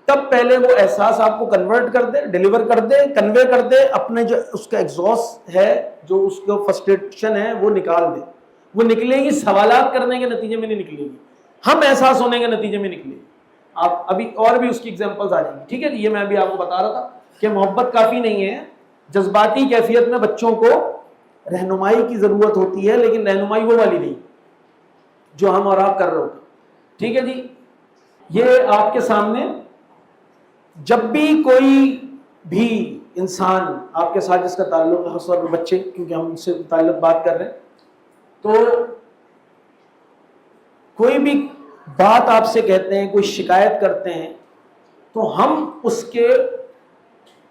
تب پہلے وہ احساس آپ کو کنورٹ کر دے، ڈیلیور کر دے، کنوے کر دے، اپنے جو اس کا ایگزاسٹ ہے، جو اس کا فرسٹریشن ہے، وہ نکال دے. وہ نکلے گی سوالات کرنے کے نتیجے میں نہیں نکلے گی، ہم احساس ہونے کے نتیجے میں نکلے گی. آپ ابھی اور بھی اس کی ایگزامپلز آ جائیں گی. ٹھیک ہے، یہ میں ابھی آپ کو بتا رہا تھا کہ محبت کافی نہیں ہے، جذباتی کیفیت میں بچوں کو رہنمائی کی ضرورت ہوتی ہے، لیکن رہنمائی وہ والی نہیں جو ہم اور آپ کر رہے ہوتے. ٹھیک ہے جی. یہ آپ کے سامنے جب بھی کوئی بھی انسان آپ کے ساتھ جس کا تعلق ہے، خاص طور پر بچے، کیونکہ ہم ان سے متعلق بات کر رہے ہیں، تو کوئی بھی بات آپ سے کہتے ہیں، کوئی شکایت کرتے ہیں، تو ہم اس کے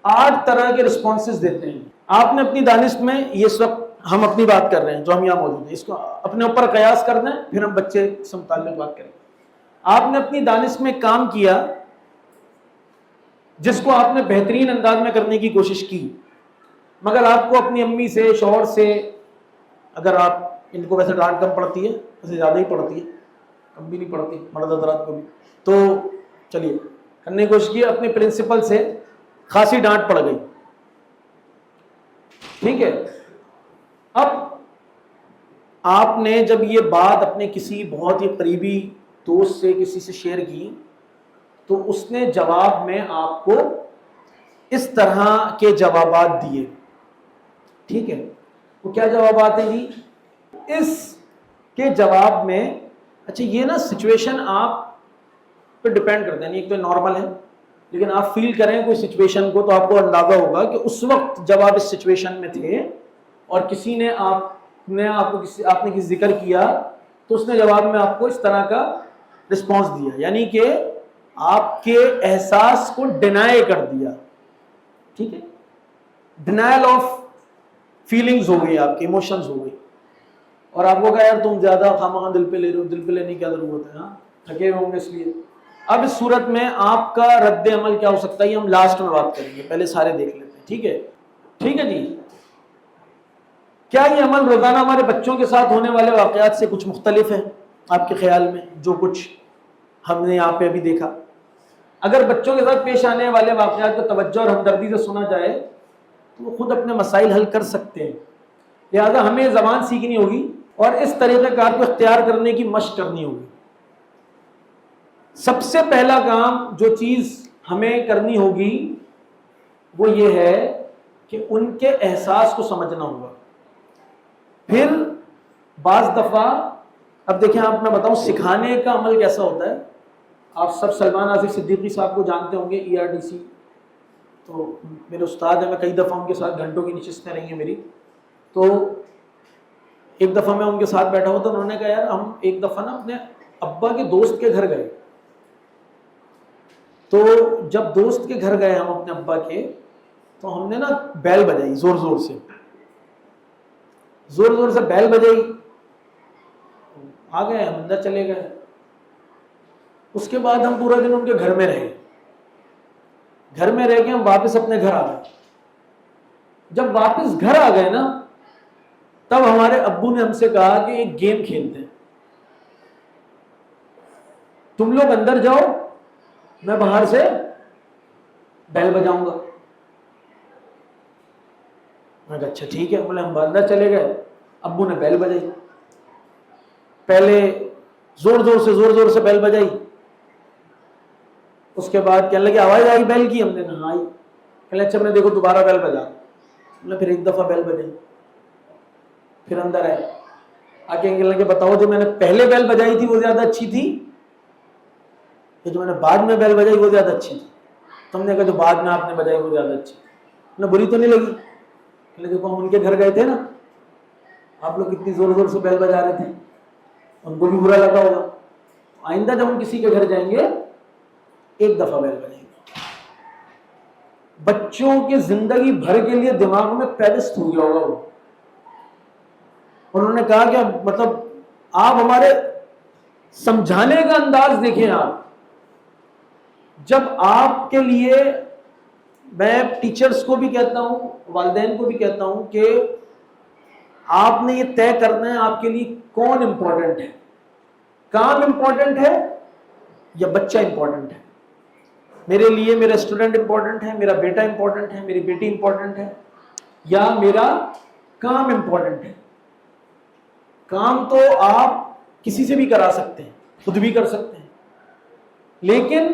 8 طرح کے رسپانسز دیتے ہیں. آپ نے اپنی دانش میں، یہ سب ہم اپنی بات کر رہے ہیں جو ہم یہاں موجود ہیں، اس کو اپنے اوپر قیاس کر دیں، پھر ہم بچے سے متعلق بات کریں. آپ نے اپنی دانش میں کام کیا جس کو آپ نے بہترین انداز میں کرنے کی کوشش کی، مگر آپ کو اپنی امی سے، شوہر سے، اگر آپ ان کو ویسے ڈانٹ کم پڑتی ہے، ویسے زیادہ ہی پڑتی ہے، کم بھی نہیں پڑتی مرد حضرات کو بھی، تو چلیے کرنے کی کوشش کی، اپنے پرنسپل سے خاصی ڈانٹ پڑ گئی. ٹھیک ہے. اب آپ نے جب یہ بات اپنے کسی بہت ہی قریبی دوست سے، کسی سے شیئر کی، تو اس نے جواب میں آپ کو اس طرح کے جوابات دیے. ٹھیک ہے. وہ کیا جوابات ہیں جی؟ اس کے جواب میں، اچھا یہ نا سچویشن آپ پہ ڈپینڈ کرتے ہیں، ایک تو نارمل ہے، لیکن آپ فیل کریں کوئی سچویشن کو تو آپ کو اندازہ ہوگا کہ اس وقت جب آپ اس سچویشن میں تھے اور کسی نے آپ کو کسی ذکر کیا، تو اس نے جواب میں آپ کو اس طرح کا رسپانس دیا، یعنی کہ آپ کے احساس کو ڈینائی کر دیا. ٹھیک ہے. ڈینائل آف فیلنگز ہو گئی، آپ کے ایموشنز ہو گئی، اور آپ کو کہا یار تم زیادہ خواہ دل پہ لے رہے ہو، دل پہ لینے کی کیا ضرورت ہے، ہاں تھکے ہوئے ہوں گے اس لیے. اب اس صورت میں آپ کا رد عمل کیا ہو سکتا ہے، یہ ہم لاسٹ میں بات کریں گے، پہلے سارے دیکھ لیتے ہیں. ٹھیک ہے. ٹھیک ہے جی. کیا یہ عمل روزانہ ہمارے بچوں کے ساتھ ہونے والے واقعات سے کچھ مختلف ہے آپ کے خیال میں، جو کچھ ہم نے یہاں پہ ابھی دیکھا؟ اگر بچوں کے ساتھ پیش آنے والے واقعات کو توجہ اور ہمدردی سے سنا جائے تو وہ خود اپنے مسائل حل کر سکتے ہیں. لہذا ہمیں زبان سیکھنی ہوگی اور اس طریقہ کار کو اختیار کرنے کی مشق کرنی ہوگی. سب سے پہلا کام جو چیز ہمیں کرنی ہوگی وہ یہ ہے کہ ان کے احساس کو سمجھنا ہوگا. پھر بعض دفعہ، اب دیکھیں آپ میں بتاؤں سکھانے کا عمل کیسا ہوتا ہے. آپ سب سلمان آصف صدیقی صاحب کو جانتے ہوں گے، ERDC، تو میرے استاد ہیں، میں کئی دفعہ ان کے ساتھ گھنٹوں کی نشستیں رہی ہیں میری. تو ایک دفعہ میں ان کے ساتھ بیٹھا ہوا تھا، انہوں نے کہا یار ہم ایک دفعہ نا اپنے ابا کے دوست کے گھر گئے. تو جب دوست کے گھر گئے ہم اپنے ابا کے، تو ہم نے نا بیل بجائی زور زور سے بیل بجائی، آ گئے ہم اندر چلے گئے. اس کے بعد ہم پورا دن ان کے گھر میں رہے، گھر میں رہ کے ہم واپس اپنے گھر آ گئے. جب واپس گھر آ گئے نا، تب ہمارے ابو نے ہم سے کہا کہ ایک گیم کھیلتے ہیں، تم لوگ اندر جاؤ، میں باہر سے بیل بجاؤں گا. میں کہا اچھا ٹھیک ہے. بولے ہم اندر چلے گئے، ابو نے بیل بجائی، پہلے زور زور سے بیل بجائی. اس کے بعد کہنے لگے آواز آئی بیل کی؟ ہم نے کہا آئی. کہنے اچھا میں نے دیکھو دوبارہ بیل بجا. ہم نے پھر ایک دفعہ بیل بجائی، پھر اندر آئے، آ کے کہنے لگے بتاؤ جو میں نے پہلے بیل بجائی تھی وہ زیادہ اچھی تھی کہ جو میں نے بعد میں بیل بجائی وہ زیادہ اچھی تھی؟ تم نے کہا جو بعد میں آپ نے بجائی وہ زیادہ اچھی. نہ بری تو نہیں لگی؟ دیکھو ہم ان کے گھر گئے تھے نا، آپ لوگ کتنی زور زور سے بیل بجا رہے تھے، ان کو بھی برا لگا ہوگا. آئندہ جب ہم کسی کے گھر جائیں گے ایک دفعہ بیل بجائیں گے. بچوں کے زندگی بھر کے لیے دماغ میں پیوست ہو گیا ہوگا وہ. انہوں نے کہا کہ مطلب آپ ہمارے سمجھانے کا انداز دیکھیں. آپ جب آپ کے لیے، میں ٹیچرز کو بھی کہتا ہوں، والدین کو بھی کہتا ہوں کہ آپ نے یہ طے کرنا ہے آپ کے لیے کون امپورٹنٹ ہے، کام امپورٹنٹ ہے یا بچہ امپورٹنٹ ہے. میرے لیے میرا اسٹوڈنٹ امپورٹنٹ ہے، میرا بیٹا امپورٹنٹ ہے، میری بیٹی امپورٹنٹ ہے، یا میرا کام امپورٹنٹ ہے. کام تو آپ کسی سے بھی کرا سکتے ہیں، خود بھی کر سکتے ہیں، لیکن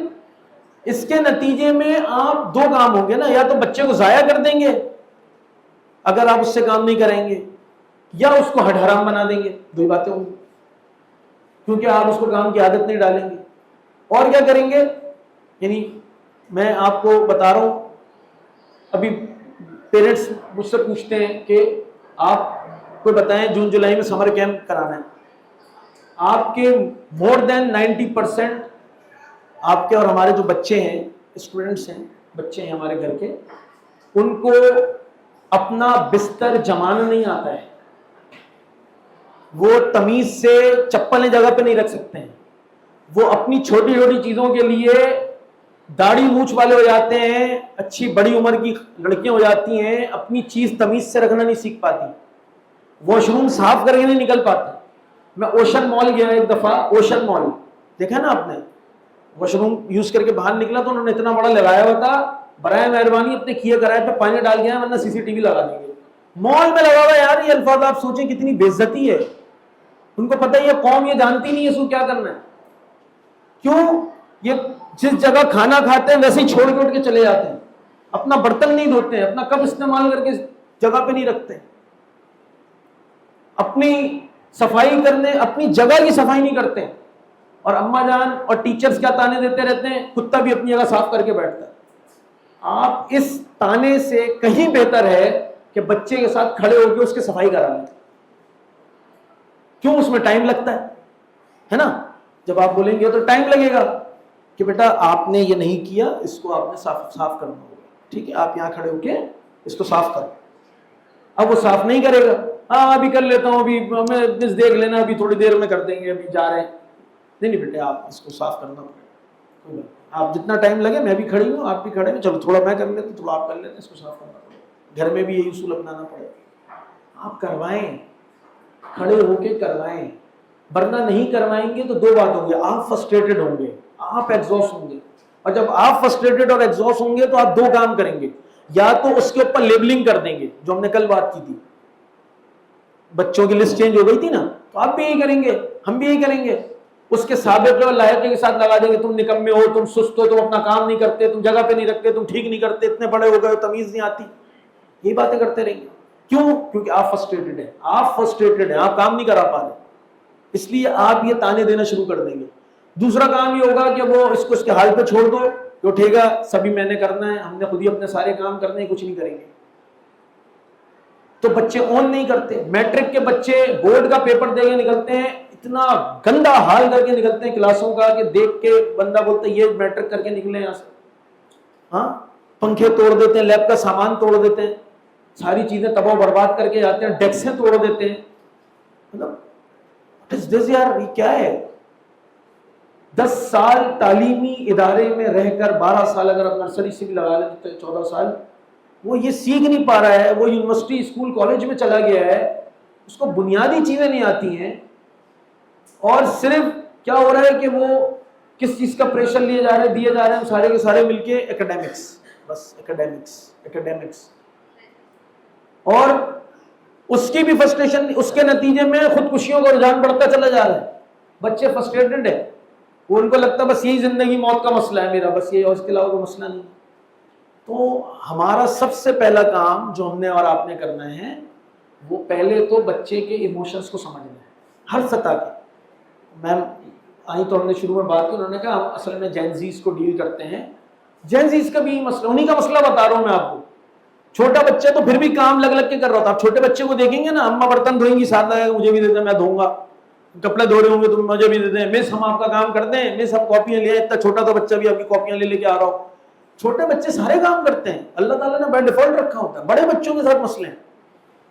اس کے نتیجے میں آپ دو کام ہوں گے نا، یا تو بچے کو ضائع کر دیں گے اگر آپ اس سے کام نہیں کریں گے، یا اس کو ہٹ حرام بنا دیں گے. دو ہی باتیں ہوں گی، کیونکہ آپ اس کو کام کی عادت نہیں ڈالیں گے. اور کیا کریں گے؟ یعنی میں آپ کو بتا رہا ہوں، ابھی پیرنٹس مجھ سے پوچھتے ہیں کہ آپ کو بتائیں جون جولائی میں سمر کیمپ کرانا ہے. آپ کے مور دین 90% آپ کے اور ہمارے جو بچے ہیں، اسٹوڈنٹس ہیں، بچے ہیں ہمارے گھر کے، ان کو اپنا بستر جمانا نہیں آتا ہے. وہ تمیز سے چپلیں جگہ پہ نہیں رکھ سکتے ہیں. وہ اپنی چھوٹی چھوٹی چیزوں کے لیے داڑھی مونچھ والے ہو جاتے ہیں، اچھی بڑی عمر کی لڑکیاں ہو جاتی ہیں، اپنی چیز تمیز سے رکھنا نہیں سیکھ پاتی، واش روم صاف کر کے نہیں نکل پاتی. میں اوشن مال گیا ایک دفعہ، اوشن مال دیکھا نا آپ نے، واش روم یوز کر کے باہر نکلا تو انہوں نے اتنا بڑا لگایا ہوا تھا، برائے مہربانی اپنے کیے کرائے پہ پانی ڈال گیا ورنہ سی سی ٹی وی لگا دیں گے. مال میں لگا ہوا یار. یہ الفاظ آپ سوچیں کتنی بے عزتی ہے. ان کو پتہ ہے یہ قوم یہ جانتی نہیں ہے اس کو کیا کرنا ہے. کیوں؟ یہ جس جگہ کھانا کھاتے ہیں ویسے ہی چھوڑ کے اٹھ کے چلے جاتے ہیں، اپنا برتن نہیں دھوتے ہیں، اپنا کپ استعمال کر کے جگہ پہ نہیں رکھتے، اپنی صفائی کرنے، اپنی جگہ کی صفائی نہیں کرتے. اور اماں جان اور ٹیچرز کیا تانے دیتے رہتے ہیں، کتا بھی اپنی جگہ صاف کر کے بیٹھتا ہے. آپ اس تانے سے کہیں بہتر ہے کہ بچے کے ساتھ کھڑے ہو کے اس کی صفائی کرا لیں. کیوں؟ اس میں ٹائم لگتا ہے نا. جب آپ بولیں گے تو ٹائم لگے گا کہ بیٹا آپ نے یہ نہیں کیا، اس کو آپ نے صاف کرنا ہوگا. ٹھیک ہے، آپ یہاں کھڑے ہو کے اس کو صاف کرو. اب وہ صاف نہیں کرے گا، ہاں ابھی کر لیتا ہوں، ابھی ہمیں بس دیکھ لینا، ابھی تھوڑی دیر میں کر دیں گے، ابھی جا رہے ہیں. نہیں بیٹے، آپ اس کو صاف کرنا پڑے گا. آپ جتنا ٹائم لگے، میں بھی کھڑی ہوں، آپ بھی کھڑے ہیں، چلو تھوڑا میں کر لیتا ہوں، تھوڑا آپ کر لیتے ہیں، اس کو صاف کرنا پڑے گا. گھر میں بھی یہی اصول اپنانا پڑے گا. آپ کروائیں، کھڑے ہو کے کروائیں، ورنہ نہیں کروائیں گے تو دو بات ہوں گے، آپ فرسٹریٹڈ ہوں گے، آپ ایگزاسٹ ہوں گے. اور جب آپ فرسٹریٹڈ اور ایگزاسٹ ہوں گے تو آپ دو کام کریں گے، یا تو اس کے اوپر لیبلنگ کر دیں گے جو ہم نے کل بات کی تھی، بچوں کی لسٹ چینج ہو گئی تھی نا، تو آپ بھی یہی کریں گے، ہم بھی یہی کریں گے. اس کے سابقے اور لاحقے کے ساتھ لگا دیں گے، تم نکمے ہو، تم سست ہو، تم اپنا کام نہیں کرتے، تم جگہ پہ نہیں رکھتے، تم ٹھیک نہیں کرتے، اتنے بڑے ہو گئے تمیز نہیں آتی. یہ باتیں کرتے رہیں گے. کیوں؟ کیونکہ آپ فرسٹریٹڈ ہیں، آپ فرسٹریٹڈ ہیں، آپ کام نہیں کرا پا رہے، اس لیے آپ یہ تانے دینا شروع کر دیں گے. دوسرا کام یہ ہوگا کہ وہ اس کو اس کے حال پہ چھوڑ دو کہ اٹھے گا سبھی میں نے کرنا ہے، ہم نے خود ہی اپنے سارے کام کرنے ہیں، کچھ نہیں کریں گے. تو بچے اون نہیں کرتے. میٹرک کے بچے بورڈ کا پیپر دے کے نکلتے ہیں، اتنا گندا حال کر کے نکلتے ہیں کلاسوں کا کہ دیکھ کے بندہ بولتا ہے یہ میٹرک کر کے نکلے یہاں سے. ہاں، پنکھے توڑ دیتے ہیں، لیب کا سامان توڑ دیتے ہیں، ساری چیزیں تباہ و برباد کر کے جاتے ہیں، ڈیسکیں توڑ دیتے ہیں. مطلب یار یہ کیا ہے؟ 10 سال تعلیمی ادارے میں رہ کر، 12 سال اگر آپ نرسری سے بھی لگا لیں تو 14 سال، وہ یہ سیکھ نہیں پا رہا ہے. وہ یونیورسٹی، اسکول، کالج میں چلا گیا ہے، اس کو بنیادی چیزیں نہیں آتی ہیں، اور صرف کیا ہو رہا ہے کہ وہ کس چیز کا پریشر دیے جا رہے ہیں سارے کے سارے مل کے ایکیڈیمکس، بس ایکیڈیمکس. اور اس کی بھی فرسٹریشن، اس کے نتیجے میں خودکشیوں کا رجحان بڑھتا چلا جا رہا ہے. بچے فرسٹریٹڈ ہیں، وہ ان کو لگتا ہے بس یہی زندگی موت کا مسئلہ ہے میرا، بس یہ، اور اس کے علاوہ کوئی مسئلہ نہیں. تو ہمارا سب سے پہلا کام جو ہم نے اور آپ نے کرنا ہے، وہ پہلے تو بچے کے ایموشنز کو سمجھنا ہے، ہر سطح کے. میم آئی تو ہم نے شروع میں بات کی، انہوں نے کہا ہم اصل میں جینزیز کو ڈیل کرتے ہیں. جینزیز کا بھی مسئلہ، انہی کا مسئلہ بتا رہا ہوں میں آپ کو. چھوٹا بچہ تو پھر بھی کام لگ لگ کے کر رہا ہوتا. آپ چھوٹے بچے کو دیکھیں گے نا, اما برتن دھوئیں گی, ساتھ لگا مجھے بھی دے دیں میں دھوؤں گا, کپڑے دھو رہے ہوں گے تو مجھے بھی دے دیں, مس ہم آپ کا کام کرتے ہیں, مس ہم کاپیاں لے, اتنا چھوٹا تو بچہ بھی آپ کی کاپیاں لے کے آ رہا ہو. چھوٹے بچے سارے کام کرتے ہیں, اللہ تعالیٰ نے بائی ڈیفالٹ رکھا ہوتا ہے. بڑے بچوں کے ساتھ مسئلے ہیں,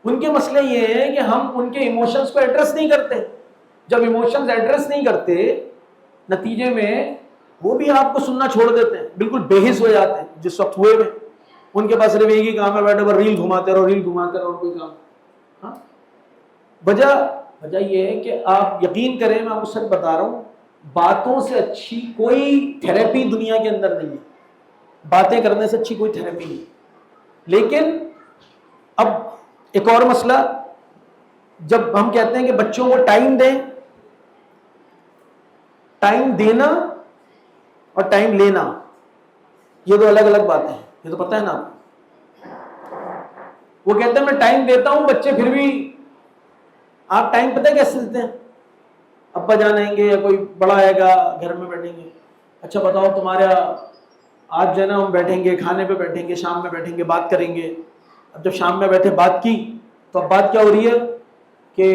ان کے مسئلے یہ ہیں کہ ہم ان کے ایموشنز کو ایڈریس نہیں کرتے. جب ایموشنز ایڈریس نہیں کرتے, نتیجے میں وہ بھی آپ کو سننا چھوڑ دیتے ہیں, بالکل بے حس ہو جاتے ہیں. جس وقت ہوئے میں ان کے پاس صرف ایک ہی کام ہے, بیٹھے پر ریل گھماتے رہو, ریل گھماتے رہو, کوئی کام. ہاں, وجہ یہ ہے کہ آپ یقین کریں, میں آپ کو سچ بتا رہا ہوں, باتوں سے اچھی کوئی تھیراپی دنیا کے اندر نہیں ہے. باتیں کرنے سے اچھی کوئی تھیراپی نہیں. لیکن اب ایک اور مسئلہ, جب ہم کہتے ہیں کہ بچوں کو ٹائم دیں, ٹائم دینا اور ٹائم لینا یہ دو الگ الگ باتیں ہیں, یہ تو پتہ ہے نا آپ. وہ کہتے ہیں میں ٹائم دیتا ہوں, بچے پھر بھی, آپ ٹائم پتہ کیسے دیتے ہیں؟ ابا جان آئیں گے یا کوئی بڑا آئے گا, گھر میں بیٹھیں گے, اچھا بتاؤ تمہارا آج جو ہے نا ہم بیٹھیں گے, کھانے پہ بیٹھیں گے, شام میں بیٹھیں گے, بات کریں گے. اب جب شام میں بیٹھے بات کی تو اب بات کیا ہو رہی ہے کہ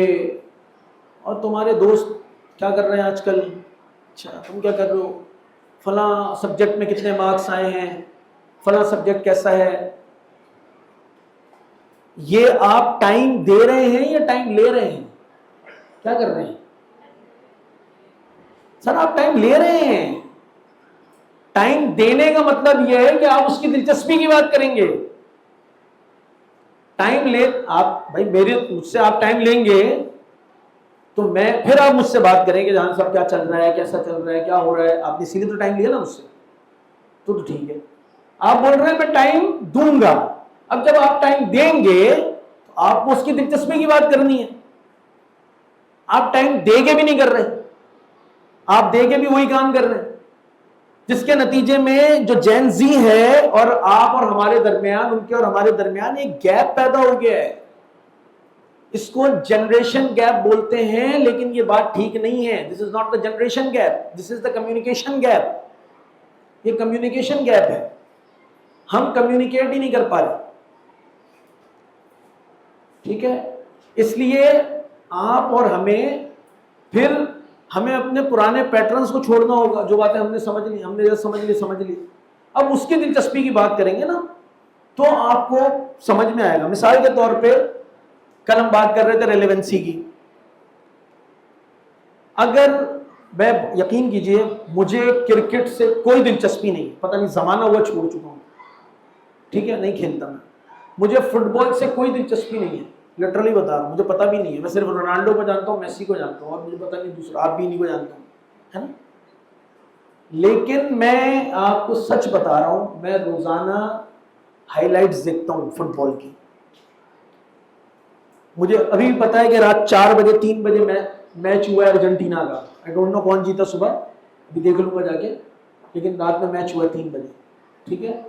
اور تمہارے دوست کیا کر رہے ہیں آج کل, اچھا تم کیا کر رہے ہو, فلاں سبجیکٹ میں کتنے مارکس آئے ہیں, فلاں سبجیکٹ کیسا ہے. یہ آپ ٹائم دے رہے ہیں یا ٹائم لے رہے ہیں؟ کیا کر رہے ہیں سر؟ آپ ٹائم لے رہے ہیں. ٹائم دینے کا مطلب یہ ہے کہ آپ اس کی دلچسپی کی بات کریں گے. ٹائم لے آپ بھائی مجھ سے آپ ٹائم لیں گے تو میں پھر آپ مجھ سے بات کریں گے جہاں سب کیا چل رہا ہے, کیسا چل رہا ہے, کیا ہو رہا ہے. آپ نے اسی لیے تو ٹائم لیا نا مجھ سے, تو ٹھیک ہے. آپ بول رہے ہیں میں ٹائم دوں گا. اب جب آپ ٹائم دیں گے تو آپ کو اس کی دلچسپی کی بات کرنی ہے. آپ ٹائم دے کے بھی نہیں کر رہے, آپ دے کے بھی وہی کام کر رہے ہیں, جس کے نتیجے میں جو جین زی ہے اور آپ اور ہمارے درمیان, ان کے اور ہمارے درمیان ایک گیپ پیدا ہو گیا ہے. اس کو جنریشن گیپ بولتے ہیں, لیکن یہ بات ٹھیک نہیں ہے. This is not the generation gap, this is the communication gap. یہ کمیونیکیشن گیپ ہے, ہم کمیونیکیٹ ہی نہیں کر پا رہے. ٹھیک ہے, اس لیے آپ اور ہمیں اپنے پرانے پیٹرنز کو چھوڑنا ہوگا. جو باتیں ہم نے سمجھ لی, ہم نے سمجھ لی, اب اس کی دلچسپی کی بات کریں گے نا تو آپ کو سمجھ میں آئے گا. مثال کے طور پہ کل ہم بات کر رہے تھے ریلیونسی کی. اگر میں, یقین کیجئے مجھے کرکٹ سے کوئی دلچسپی نہیں, پتہ نہیں زمانہ ہوا چھوڑ چکا ہوں, ٹھیک ہے, نہیں کھیلتا میں. مجھے فٹ بال سے کوئی دلچسپی نہیں ہے, لٹرلی بتا رہا ہوں, مجھے پتہ بھی نہیں ہے. میں صرف رونالڈو کو جانتا ہوں, میسی کو جانتا ہوں, اور مجھے پتہ نہیں دوسرا, آپ بھی نہیں کو جانتا ہوں, ہے نا. لیکن میں آپ کو سچ بتا رہا ہوں, میں روزانہ ہائی لائٹس دیکھتا ہوں فٹ بال کی. مجھے ابھی بھی پتا ہے کہ رات 4 بجے 3 بجے میچ ہوا ہے ارجنٹینا کا. آئی ڈونٹ نو کون جیتا صبح, ابھی دیکھ لوں گا جا کے, لیکن رات میں میچ ہوا ہے 3 بجے. ٹھیک ہے,